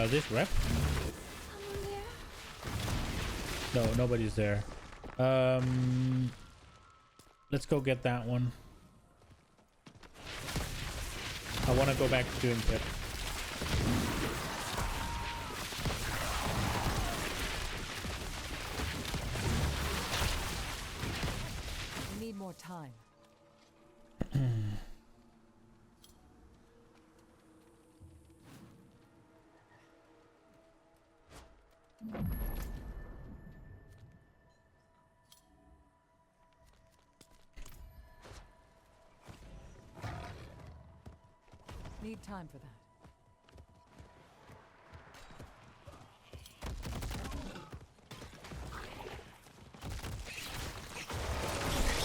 This rep? No, nobody's there. Let's go get that one. I want to go back to doing pip. We need more time. Need time for that.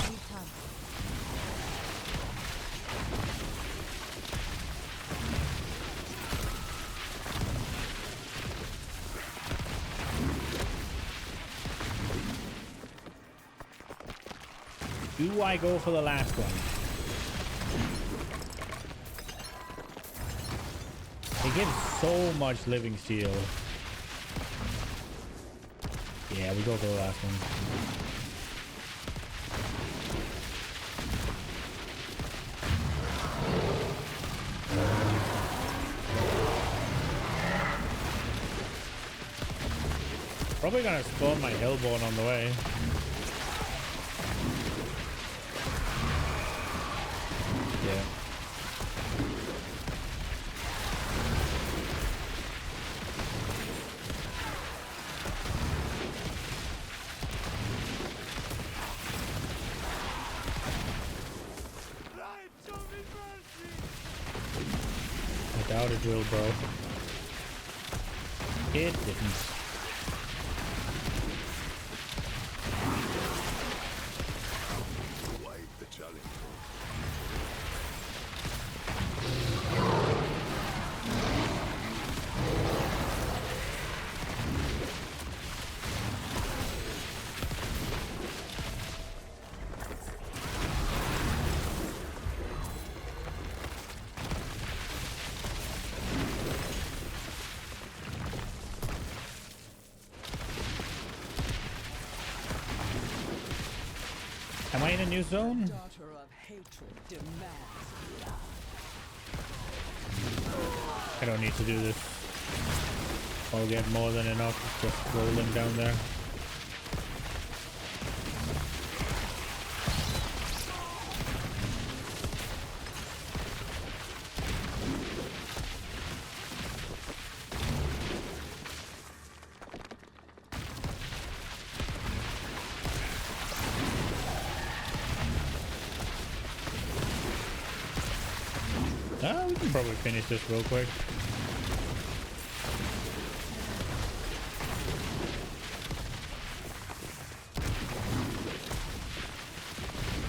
Need time. Do I go for the last one? It gives so much living steel. Yeah, we go for the last one. Probably gonna spawn my hellborn on the way. Yeah. I doubt it will, bro. It didn't. Why the challenge? Am I in a new zone? Daughter of hatred demands blood. I don't need to do this. I'll get more than enough just rolling down there. We can probably finish this real quick.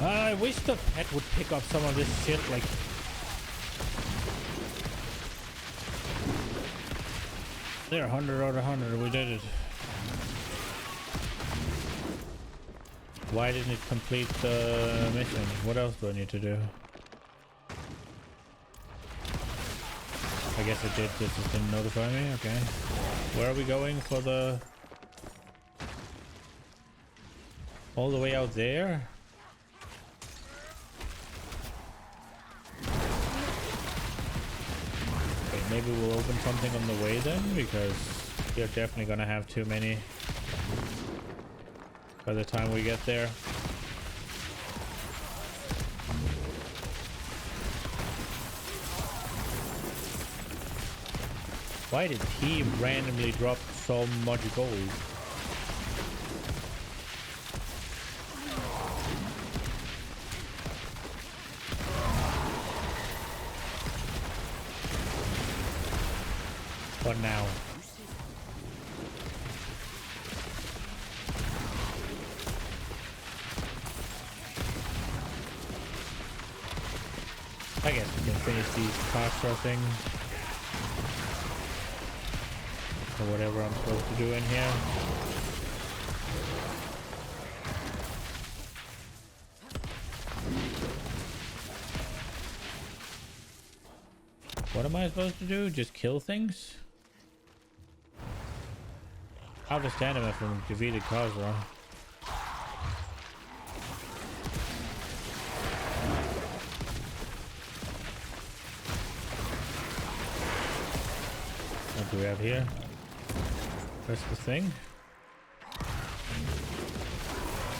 I wish the pet would pick up some of this shit, like... There, 100 out of 100, we did it. Why didn't it complete the mission? What else do I need to do? I guess it did, this just didn't notify me, okay. Where are we going for the... All the way out there? Okay, maybe we'll open something on the way then, because we're definitely gonna have too many by the time we get there. Why did he randomly drop so much gold? What now? I guess we can finish these Kastra things. Or whatever I'm supposed to do in here. What am I supposed to do? Just kill things? How to stamina from defeated Khazra? What do we have here? Press the thing.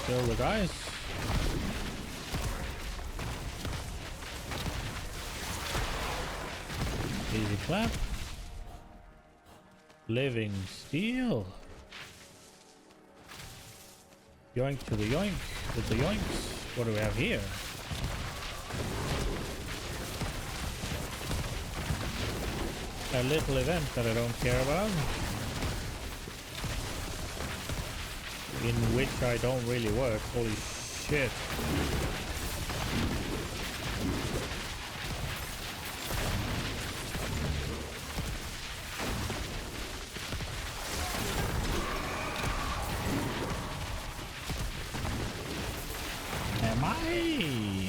Kill the guys. Easy clap. Living steel. Yoink to the yoink with the yoinks. What do we have here? A little event that I don't care about. In which I don't really work. Holy shit. Am I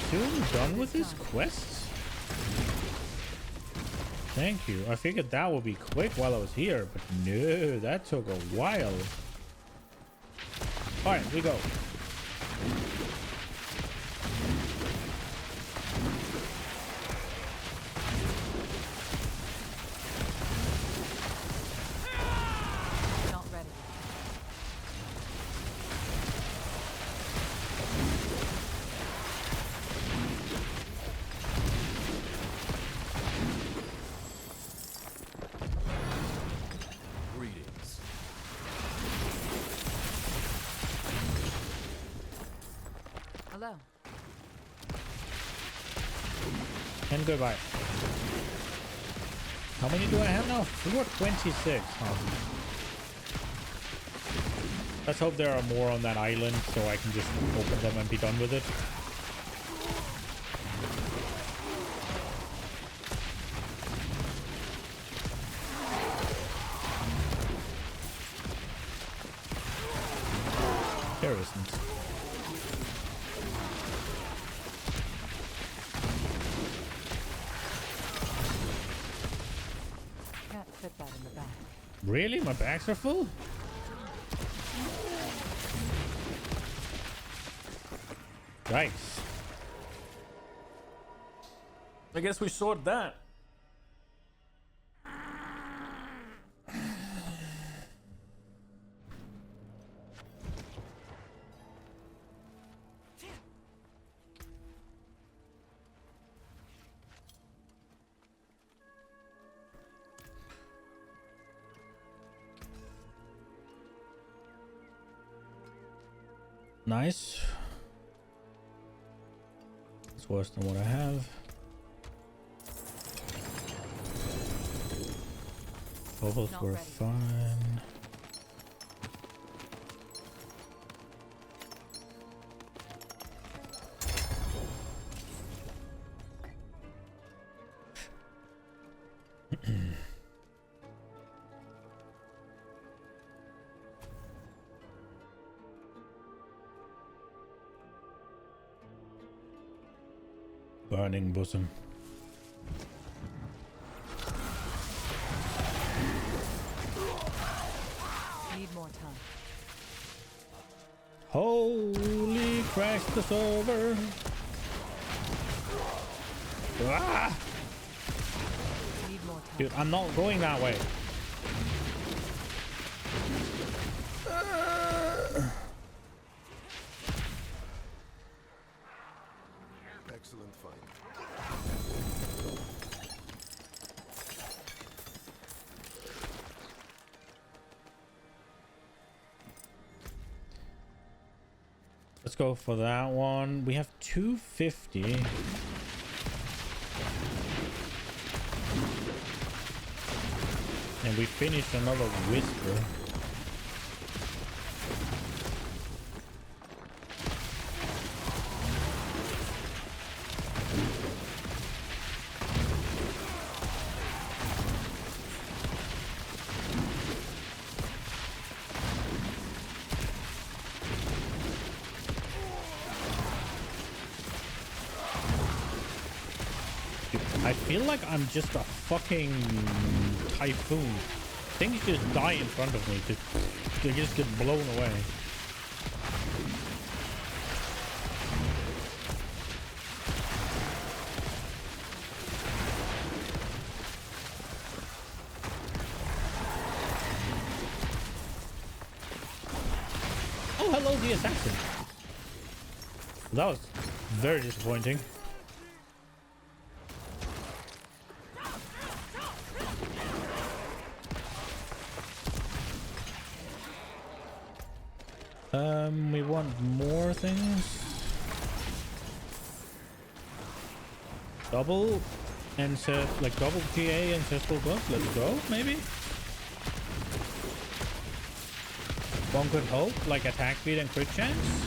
soon done with this quest? Thank you. I figured that would be quick while I was here, but no, that took a while. Alright, we go. Not ready. Greetings. Hello. And goodbye. How many do I have now? We got 26. Oh. Let's hope there are more on that island so I can just open them and be done with it. There isn't. Can't fit that in the back. Really? My bags are full? Yikes. I guess we sorted that. Nice. It's worse than what I have. Bubbles Not were ready. fine. Burning bosom. Need more time. Holy crash the server. Ah! Need more time. Dude, I'm not going that way. Excellent find. let's go for that one. We have 250. And we finished another whisper. I feel like I'm just a fucking typhoon. Things just die in front of me. They just get blown away. Oh, hello, the assassin. That was very disappointing. We want more things. Double like double GA ancestral buff. Let's go, maybe. One could hope, like attack speed and crit chance.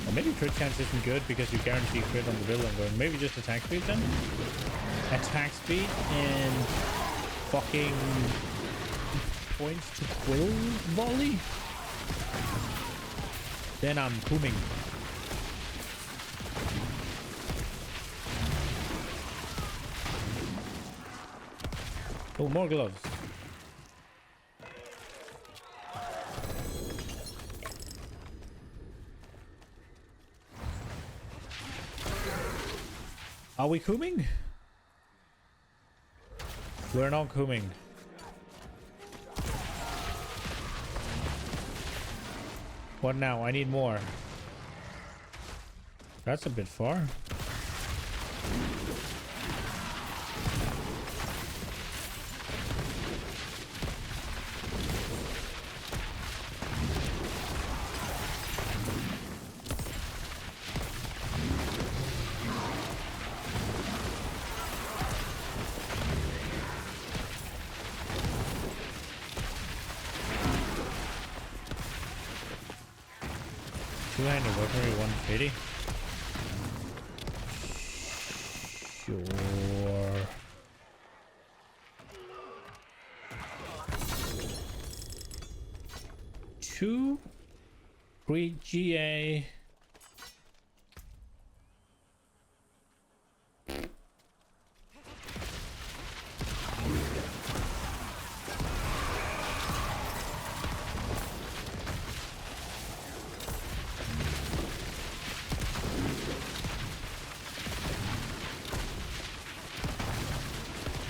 Or maybe crit chance isn't good because you guarantee crit on the villain going. Maybe just attack speed then. Attack speed and fucking points to quill volley. Then I'm booming. Oh, more gloves. Are we cooming? We're not cooming. What now? I need more. That's a bit far. Two-handed weaponry 150. Sure. Two 3 GA.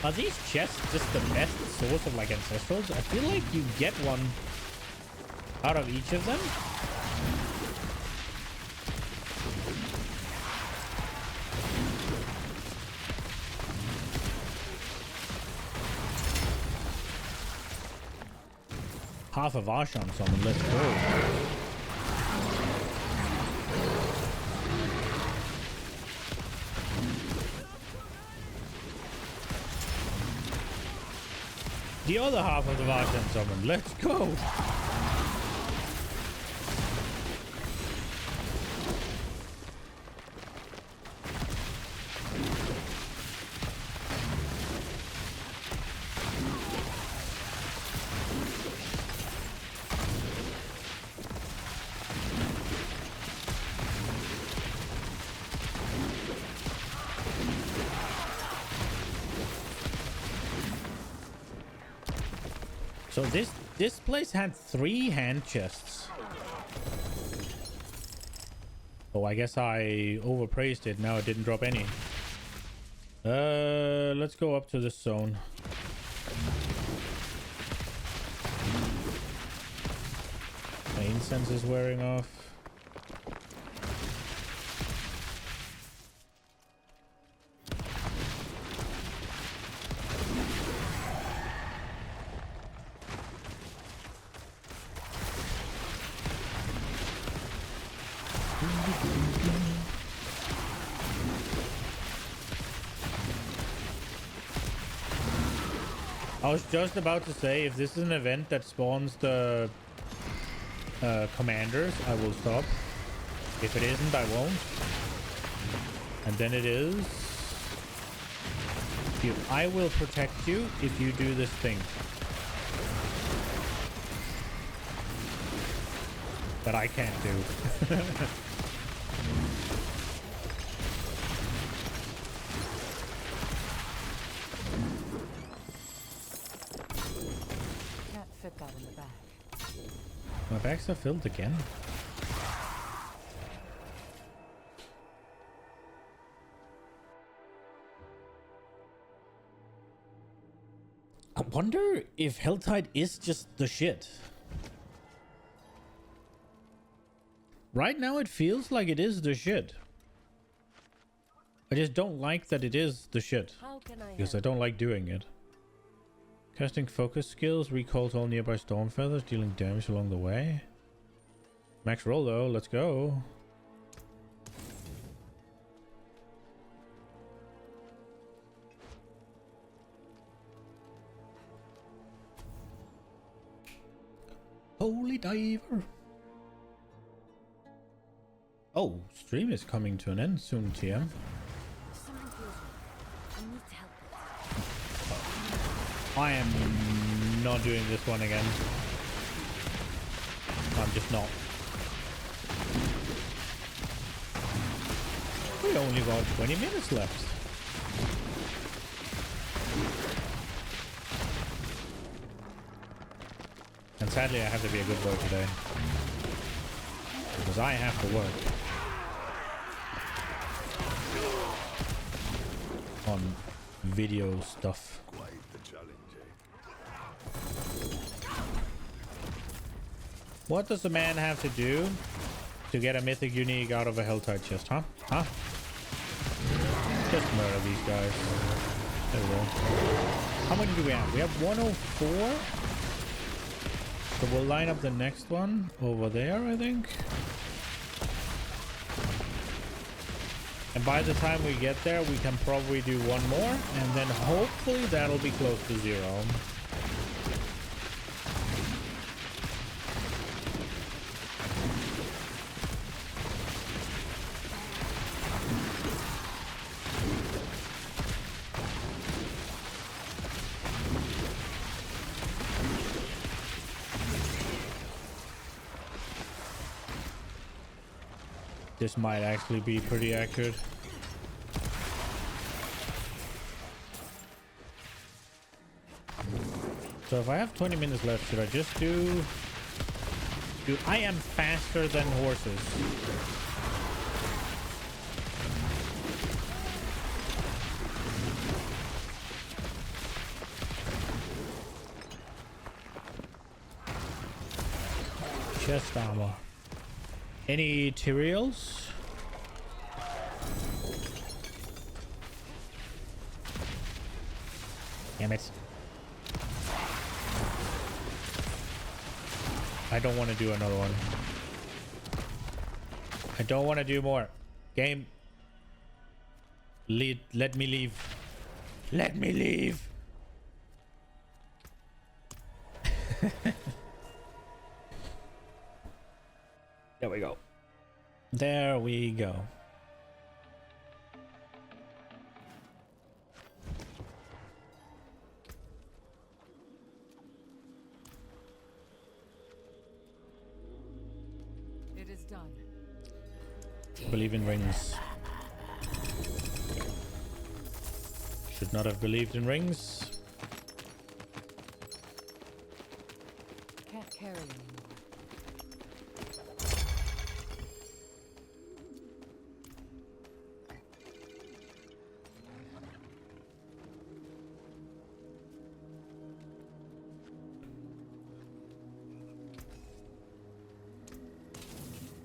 Are these chests just the best source of like ancestrals? I feel like you get one out of each of them. Half of Arshan summon, let's go. The other half of the Varshan summon. Let's go. So this place had 3 hand chests. Oh, I guess I overpraised it. Now it didn't drop any. Let's go up to this zone. My incense is wearing off. I was just about to say, if this is an event that spawns the commanders, I will stop. If it isn't, I won't. And then it is. I will protect you if you do this thing. That I can't do. Can't fit that in the bag. My bags are filled again. I wonder if Helltide is just the shit. Right now it feels like it is the shit. I just don't like that it is the shit. How can I Because I help? don't like doing it. Casting focus skills recalls all nearby storm feathers, dealing damage along the way. Max roll though, let's go. Holy diver. Oh, stream is coming to an end soon, TM. Someone feels weak. I need to help. I am not doing this one again. I'm just not. We only got 20 minutes left. And sadly I have to be a good boy today. Because I have to work. On video stuff. Quite the challenge, eh? What does a man have to do to get a mythic unique out of a Helltide chest, huh? Huh? Just murder these guys. There we go. How many do we have? We have 104. So we'll line up the next one over there, I think. And by the time we get there, we can probably do one more. And then hopefully that'll be close to 0. This might actually be pretty accurate. So if I have 20 minutes left, should I just do... Dude, I am faster than horses. Chest armor. Any Tyraels? Damn it. I don't want to do another one. I don't want to do more. Game. Let me leave. Let me leave. There we go. There we go. It is done. Believe in rings. Should not have believed in rings. Can't carry anymore.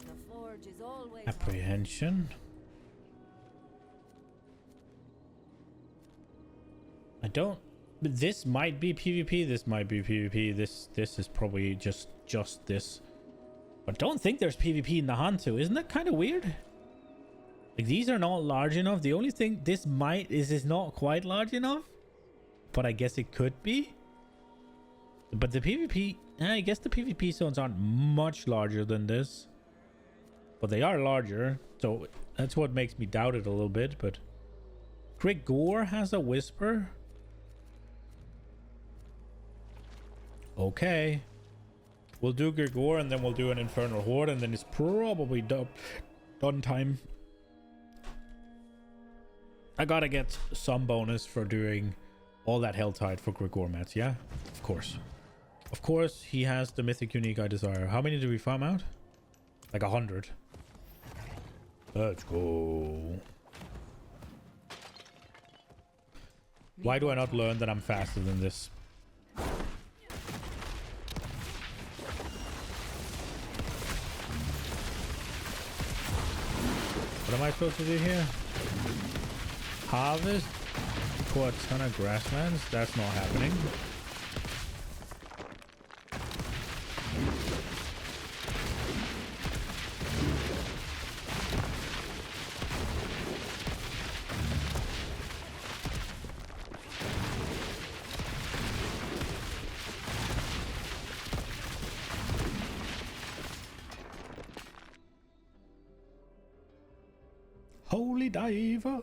The forge is always Apprehension. I don't. This might be PvP. This might be PvP. This is probably just this. But don't think there's PvP in the Hantu. Isn't that kind of weird? Like these are not large enough. The only thing this might is not quite large enough. But I guess it could be. But the PvP, I guess the PvP zones aren't much larger than this. But they are larger, so that's what makes me doubt it a little bit. But Grigor has a whisper. Okay. We'll do Grigor and then we'll do an Infernal Horde and then it's probably done time. I gotta get some bonus for doing all that Helltide for Grigor mats, yeah? Of course. Of course, he has the Mythic Unique I desire. How many did we farm out? Like 100. Let's go. Why do I not learn that I'm faster than this? What am I supposed to do here? Harvest for a ton of grasslands? That's not happening. Holy diver.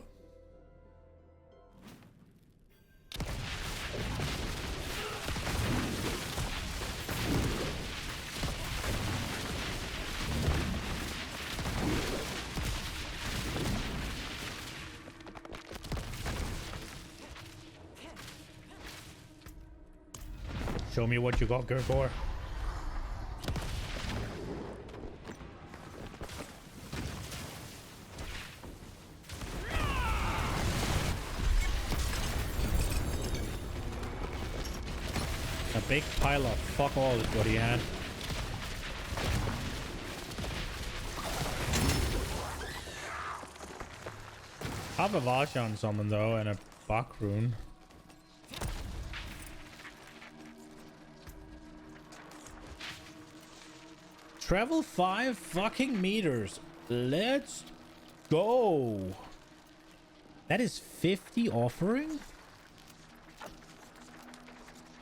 Show me what you got, Gergor. A big pile of fuck all is what he had. I have a Varshan summon though and a Bach rune. Travel 5 fucking meters. Let's go. That is 50 offering?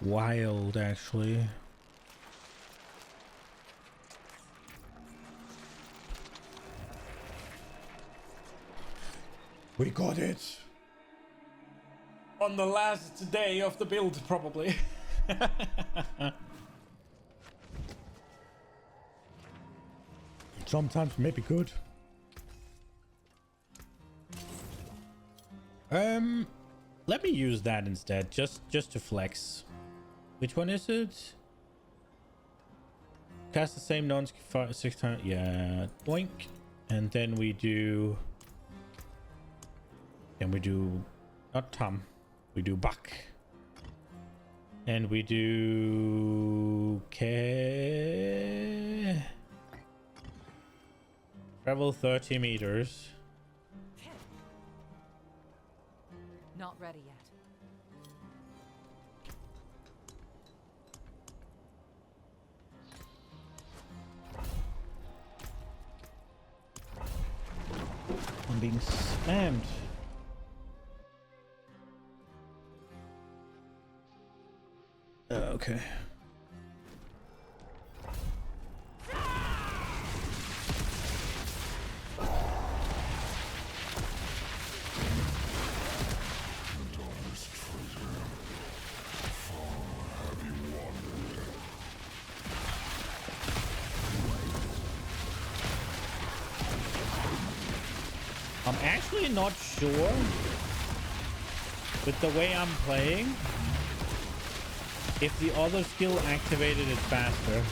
Wild, actually. We got it. On the last day of the build, probably. Sometimes maybe good. Let me use that instead, just to flex. Which one is it? Cast the same non 6 times. Yeah, boink. And then we do. Then we do not Tom. We do Buck. And we do K. Travel 30 meters. Not ready yet. I'm being spammed. Okay. I'm actually not sure with the way I'm playing if the other skill activated it faster.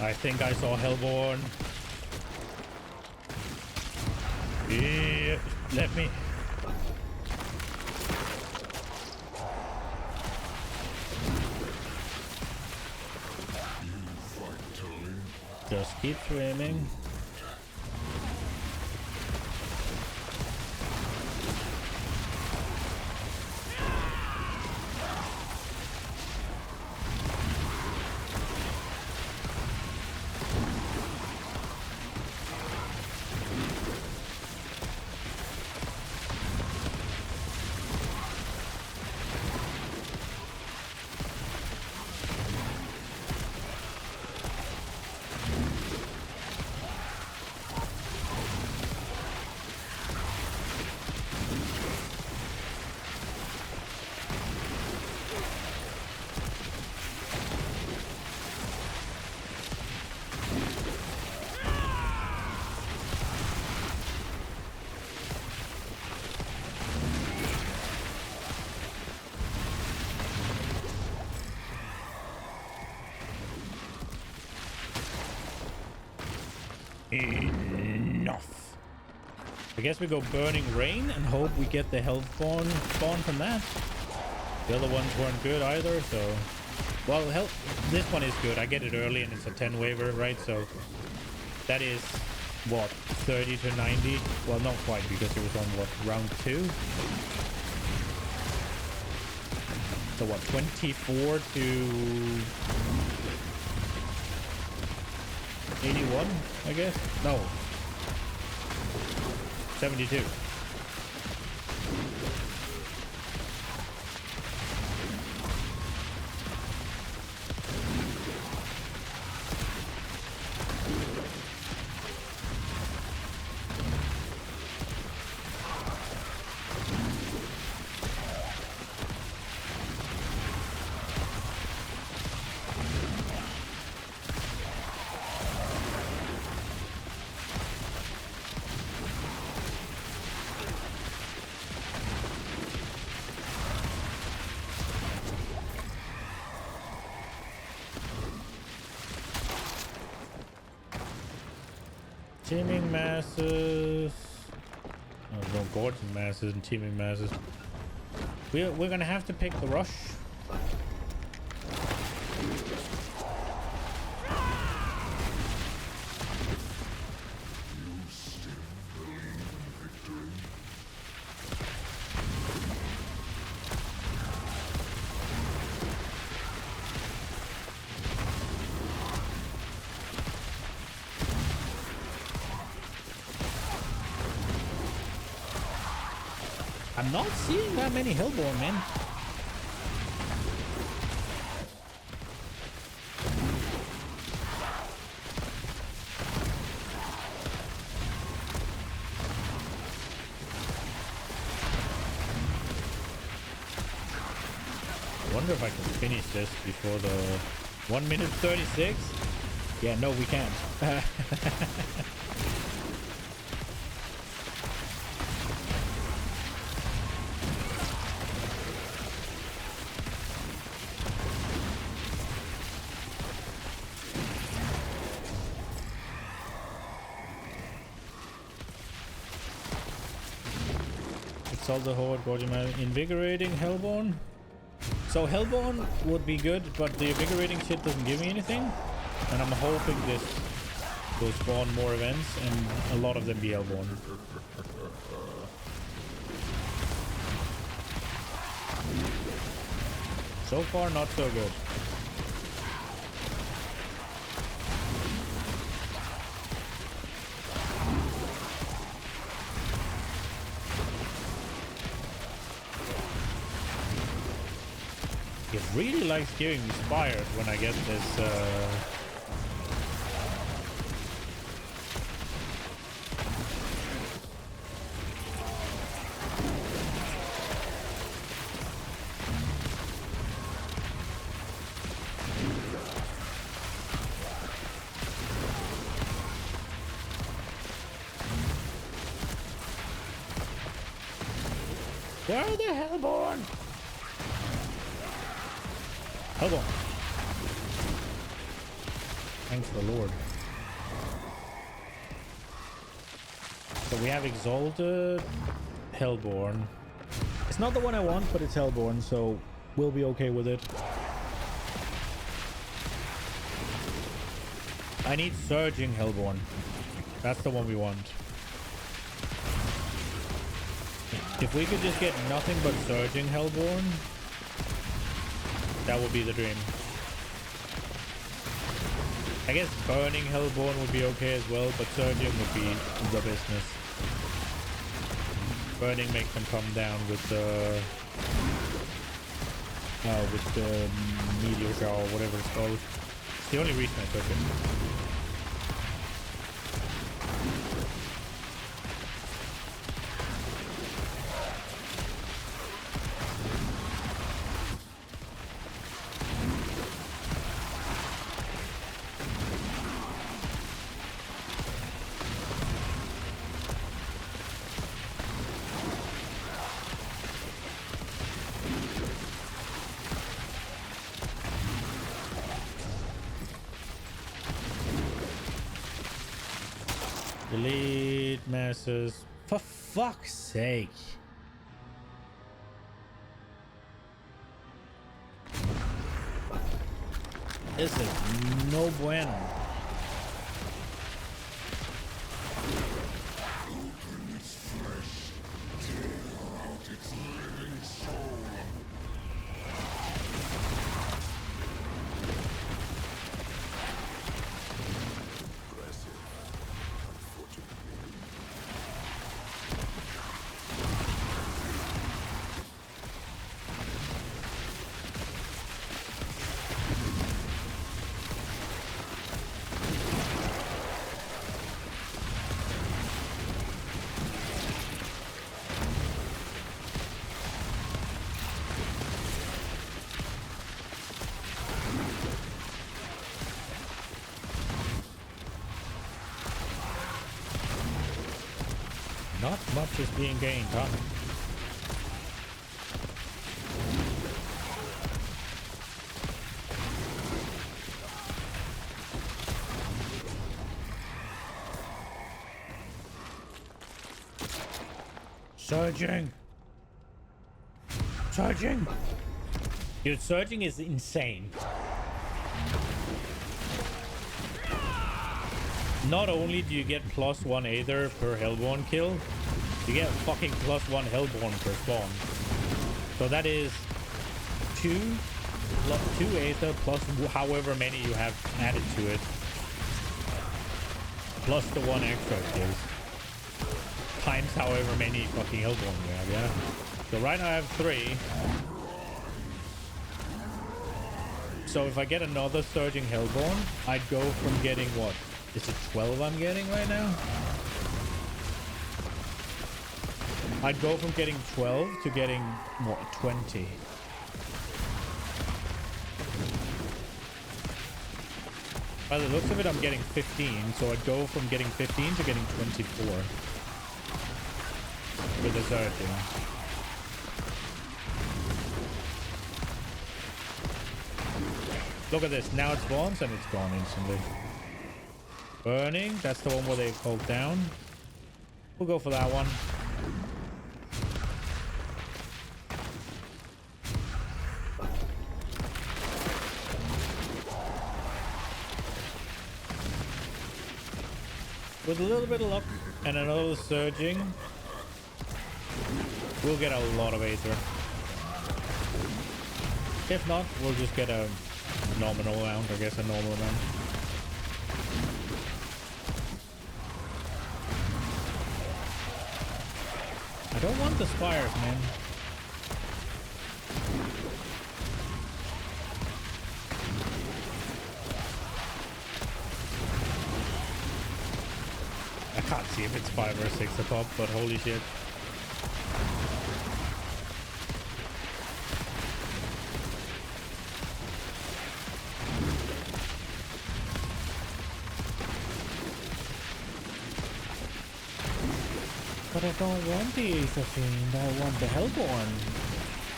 I think I saw Hellborn. Yeah, let me. Just keep swimming. Enough. I guess we go Burning Rain and hope we get the health spawn from that. The other ones weren't good either, so... Well, this one is good. I get it early and it's a 10 waiver, right? So that is, what, 30 to 90? Well, not quite, because it was on, what, round 2? So what, 24 to... 81, I guess? No. 72. Teaming masses. Oh, no, gorging masses and teaming masses. We're gonna have to pick the rush. I'm not seeing that many Hellborn, man. I wonder if I can finish this before the 1 minute 36. Yeah, no, we can't. Exalt the Horde, Gorgeous Man, Invigorating Hellborn. So Hellborn would be good, but the Invigorating shit doesn't give me anything. And I'm hoping this will spawn more events and a lot of them be Hellborn. So far, not so good. It really likes giving me Spires when I get this Where are the Hellborn? Hellborn. Thanks the Lord. So we have Exalted, Hellborn. It's not the one I want, but it's Hellborn, so we'll be okay with it. I need Surging Hellborn. That's the one we want. If we could just get nothing but Surging Hellborn, that would be the dream. I guess Burning Hellborn would be okay as well, but Surging would be the business. Burning makes them come down with the meteor shower or whatever it's called. It's the only reason I took it. Delete masses. For fuck's sake. This is no bueno. Not much is being gained, huh? Surging! Surging! Dude, surging is insane. Not only do you get +1 Aether per Hellborn kill, you get fucking +1 Hellborn per spawn. So that is 2 Aether plus however many you have added to it. Plus the 1 extra it gives. Times however many fucking Hellborn you have, yeah? So right now I have 3. So if I get another Surging Hellborn, I'd go from getting what? Is it 12 I'm getting right now? I'd go from getting 12 to getting, what, 20. By the looks of it, I'm getting 15. So I'd go from getting 15 to getting 24. With the Surging. Look at this. Now it spawns and it's gone instantly. Burning, that's the one where they hold down. We'll go for that one. With a little bit of luck and another Surging, we'll get a lot of Aether. If not, we'll just get a nominal amount, I guess a normal amount. I don't want the spires, man. I can't see if it's 5 or 6 above, but holy shit. But I don't want the Aether Fiend, I want the Hellborn.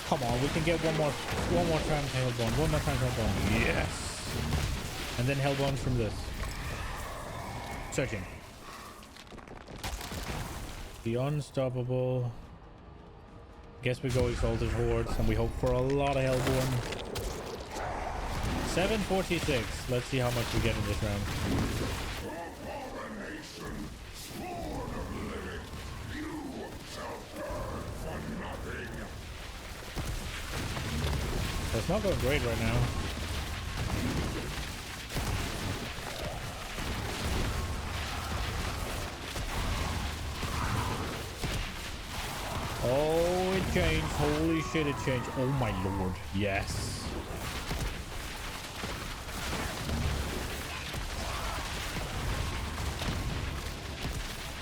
Come on, we can get one more time Hellborn. One more time Hellborn. Yes! And then Hellborn from this. Searching. The unstoppable. Guess we go Exalted Hordes and we hope for a lot of Hellborn. 746. Let's see how much we get in this round. It's not going great right now. Oh, it changed. Holy shit, it changed. Oh my lord. Yes.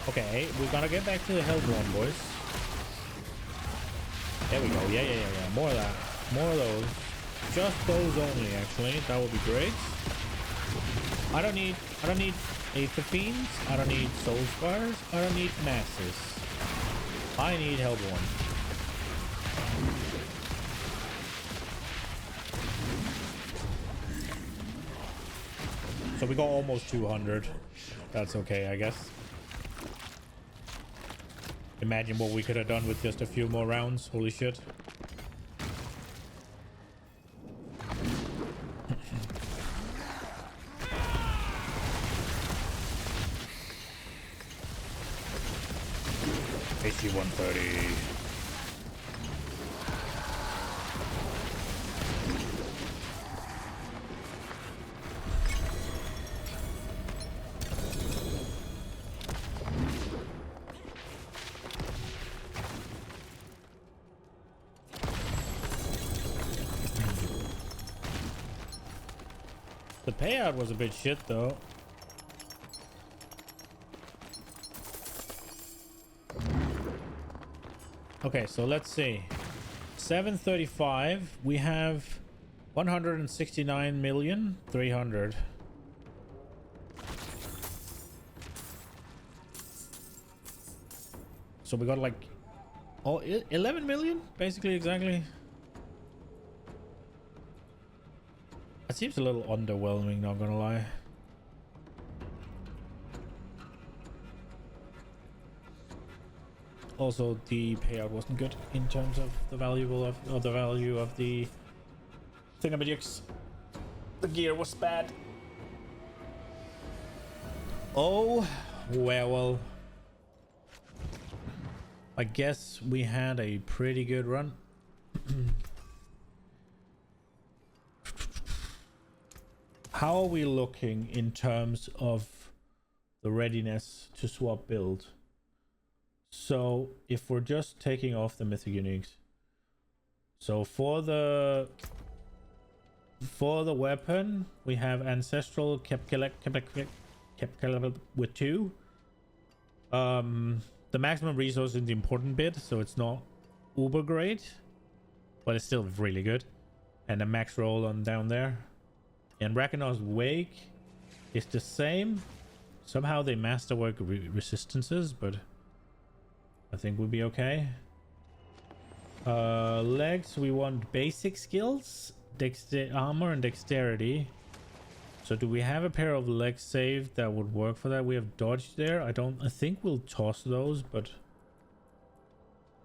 Okay, we're gonna get back to the Hellborn, boys. There we go. Yeah. More of that. More of those. Just those only, actually. That would be great. I don't need Aether Fiends. I don't need Soul Spires. I don't need Masses. I need Hellborn. So we got almost 200. That's okay, I guess. Imagine what we could have done with just a few more rounds. Holy shit. AC 130. The payout was a bit shit though. Okay, so let's see. 735. We have 169,300,000. So we got like 11 million, basically, exactly. That seems a little underwhelming, not gonna lie. Also, the payout wasn't good in terms of the value of the thingamajigs. The gear was bad. Oh, well. I guess we had a pretty good run. How are we looking in terms of the readiness to swap build? So if we're just taking off the mythic uniques, so for the weapon we have ancestral kept with 2. The maximum resource is the important bit, so it's not uber great, but it's still really good. And the max roll on down there. And Rakenar's Wake is the same. Somehow they masterwork resistances, but I think we'll be okay. Legs, we want basic skills, armor and dexterity. So do we have a pair of legs saved that would work for that? We have dodge there. I think we'll toss those, but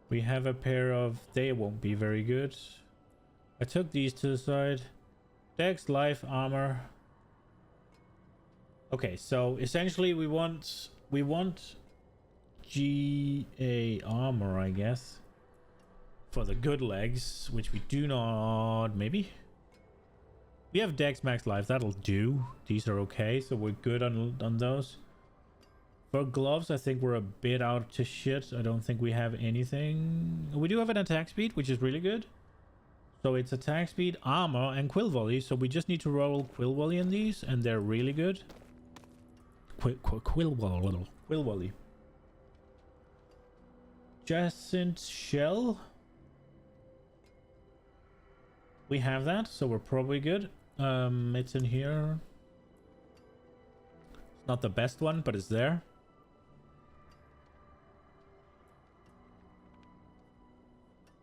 we have a pair of, they won't be very good. I took these to the side. Dex, life, armor. Okay, so essentially we want GA armor, I guess, for the good legs, which we do not. Maybe we have Dex, max life, that'll do. These are okay, so we're good on those. For gloves, I think we're a bit out to shit. I don't think we have anything. We do have an attack speed, which is really good. So it's attack speed, armor, and quill volley. So we just need to roll quill volley in these, and they're really good. Quill volley. Jacinth shell. We have that, so we're probably good. It's in here. It's not the best one, but it's there.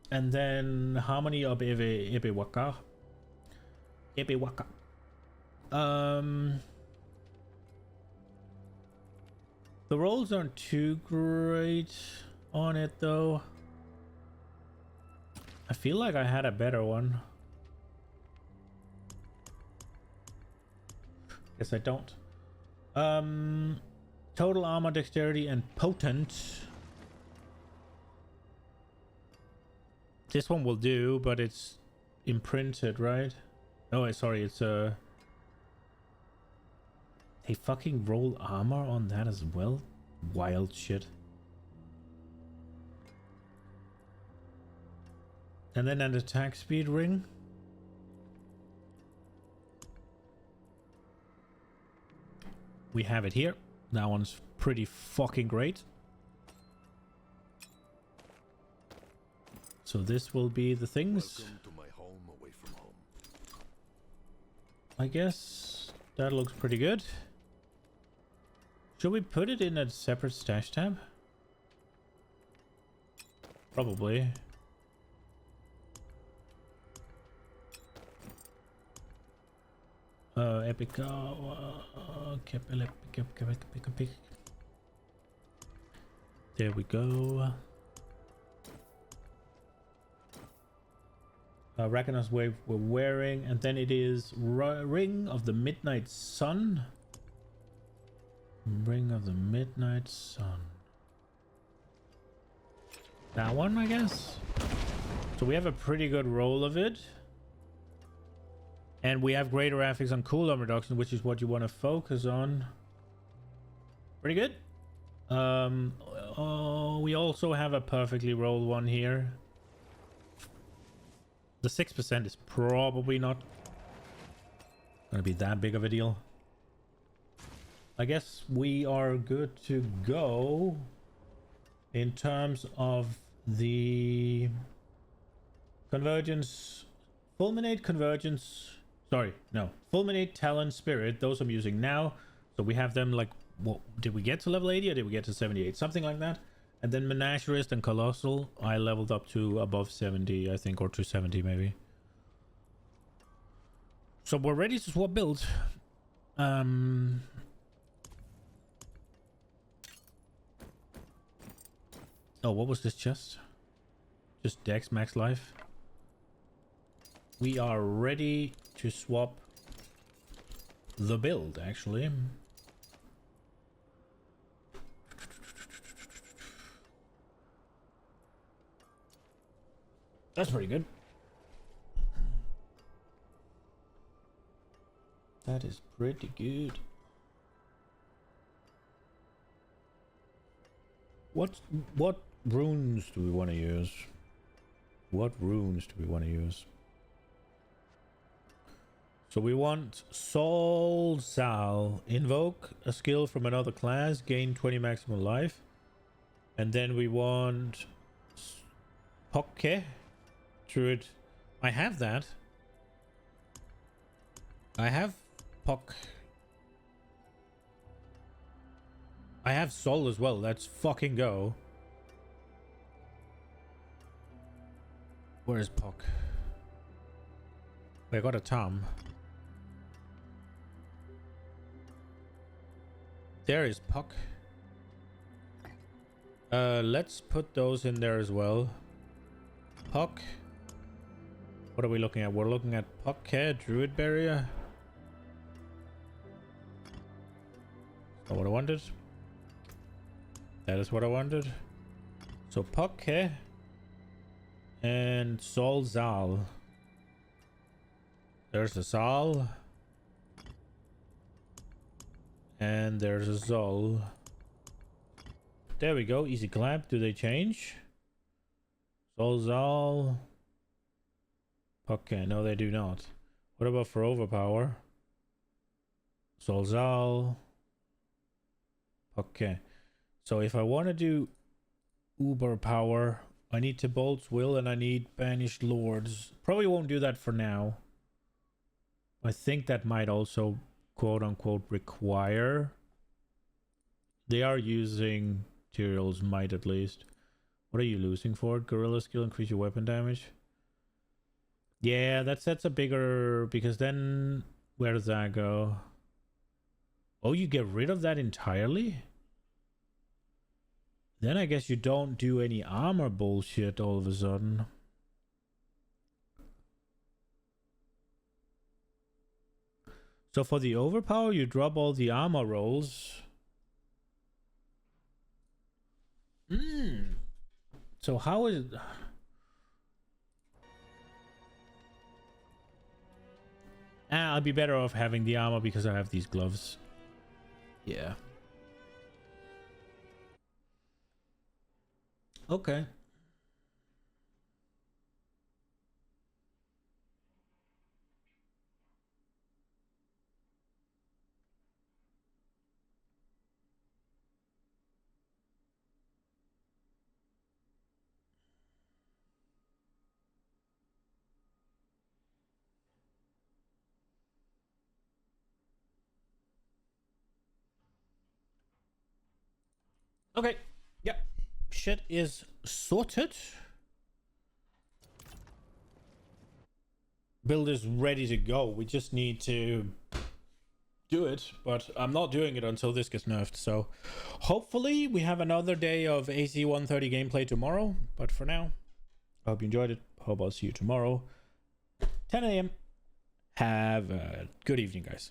And then Harmony of Ebewaka. The rolls aren't too great on it though. I feel like I had a better one. Guess I don't. Total armor, dexterity, and potent. This one will do, but it's imprinted, right? Oh, sorry, it's they fucking roll armor on that as well? Wild shit. And then an attack speed ring. We have it here. That one's pretty fucking great. So this will be the things. Welcome to my home away from home. I guess that looks pretty good. Should we put it in a separate stash tab? Probably. Epic. Epic. There we go. Ragna's Wave we're wearing, and then it is Ring of the Midnight Sun. Ring of the Midnight Sun. That one, I guess. So we have a pretty good roll of it. And we have greater affix on cooldown reduction, which is what you want to focus on. Pretty good. We also have a perfectly rolled one here. The 6% is probably not gonna be that big of a deal. I guess we are good to go in terms of the convergence, fulminate, convergence. Sorry, no, fulminate, talent, spirit. Those I'm using now. So we have them like, what did we get to level 80 or did we get to 78? Something like that. And then Menagerist and Colossal, I leveled up to above 70, I think, or to 70 maybe. So we're ready to swap builds. Oh, what was this chest? Just Dex max life. We are ready to swap the build, actually. That's pretty good. That is pretty good. What runes do we want to use? What runes do we want to use? So we want Sol Sal. Invoke a skill from another class, gain 20 maximum life. And then we want Pokke. Druid. I have that. I have Pock. I have Sol as well. Let's fucking go. Where is Pock? I got a Tom. There is Puck. Let's put those in there as well. Puck. What are we looking at? We're looking at Puck, Druid Barrier. Is that what I wanted? That is what I wanted. So Puck, and Sol Zal. There's the Zal. And there's a Zol. There we go. Easy clap. Do they change? Sol Zal. Okay, no they do not. What about for overpower? Sol Zal. Okay. So if I want to do Uber power, I need to Bolt's Will and I need Banished Lords. Probably won't do that for now. I think that might also quote unquote require. They are using Tyrell's Might at least. What are you losing for? Gorilla skill, increase your weapon damage. Yeah, that's a bigger, because then where does that go? Oh, you get rid of that entirely? Then I guess you don't do any armor bullshit all of a sudden. So for the overpower, you drop all the armor rolls. So how is... I'll be better off having the armor because I have these gloves. Yeah. Okay. Okay. Yep. Shit is sorted. Build is ready to go. We just need to do it, but I'm not doing it until this gets nerfed. So hopefully we have another day of AC 130 gameplay tomorrow. But for now, I hope you enjoyed it. Hope I'll see you tomorrow, 10 a.m. Have a good evening, guys.